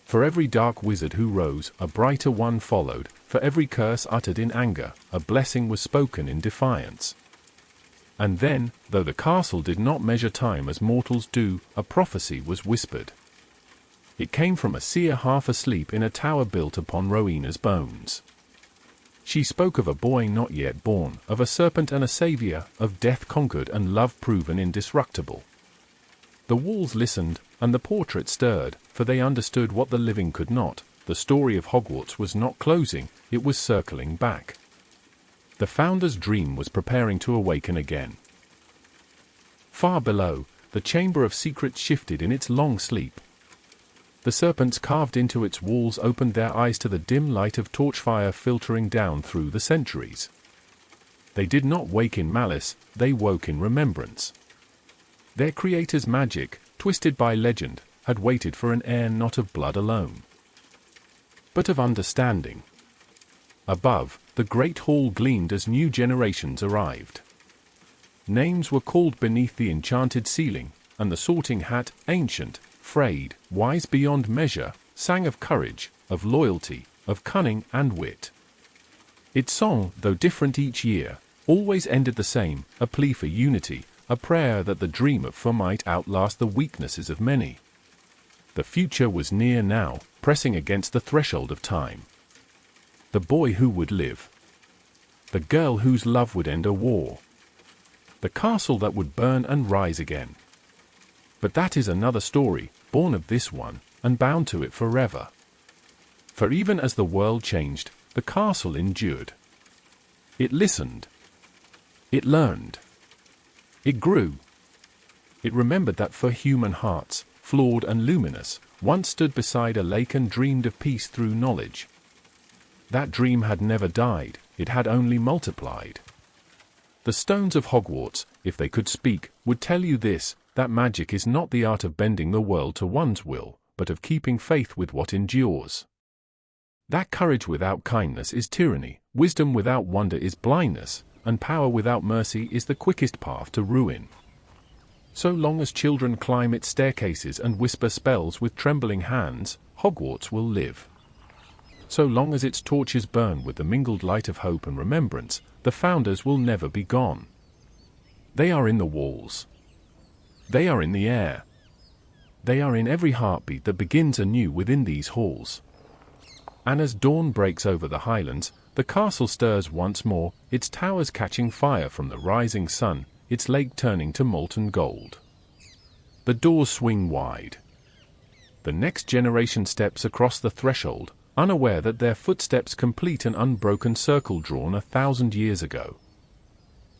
For every dark wizard who rose, a brighter one followed. For every curse uttered in anger, a blessing was spoken in defiance. And then, though the castle did not measure time as mortals do, a prophecy was whispered. It came from a seer half asleep in a tower built upon Rowena's bones. She spoke of a boy not yet born, of a serpent and a savior, of death conquered and love proven indestructible. The walls listened, and the portrait stirred, for they understood what the living could not. The story of Hogwarts was not closing, it was circling back. The founder's dream was preparing to awaken again. Far below, the Chamber of Secrets shifted in its long sleep. The serpents carved into its walls opened their eyes to the dim light of torchfire filtering down through the centuries. They did not wake in malice, they woke in remembrance. Their creator's magic, twisted by legend, had waited for an heir not of blood alone, but of understanding. Above, the great hall gleamed as new generations arrived. Names were called beneath the enchanted ceiling, and the sorting hat, ancient, frayed, wise beyond measure, sang of courage, of loyalty, of cunning and wit. Its song, though different each year, always ended the same, a plea for unity, a prayer that the dream of might outlast the weaknesses of many. The future was near now, pressing against the threshold of time. The boy who would live. The girl whose love would end a war. The castle that would burn and rise again. But that is another story, born of this one, and bound to it forever. For even as the world changed, the castle endured. It listened. It learned. It grew. It remembered that for human hearts, flawed and luminous, once stood beside a lake and dreamed of peace through knowledge. That dream had never died, it had only multiplied. The stones of Hogwarts, if they could speak, would tell you this, that magic is not the art of bending the world to one's will, but of keeping faith with what endures. That courage without kindness is tyranny, wisdom without wonder is blindness, and power without mercy is the quickest path to ruin. So long as children climb its staircases and whisper spells with trembling hands, Hogwarts will live. So long as its torches burn with the mingled light of hope and remembrance, the founders will never be gone. They are in the walls. They are in the air. They are in every heartbeat that begins anew within these halls. And as dawn breaks over the highlands, the castle stirs once more, its towers catching fire from the rising sun, its lake turning to molten gold. The doors swing wide. The next generation steps across the threshold, unaware that their footsteps complete an unbroken circle drawn 1,000 years ago.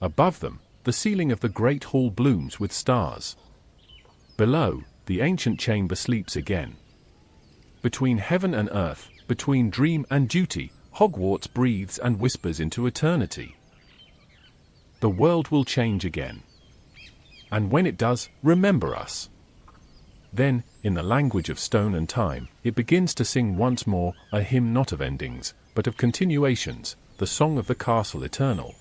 Above them, the ceiling of the great hall blooms with stars. Below, the ancient chamber sleeps again. Between heaven and earth, between dream and duty, Hogwarts breathes and whispers into eternity. The world will change again. And when it does, remember us. Then, in the language of stone and time, it begins to sing once more, a hymn not of endings, but of continuations, the song of the castle eternal.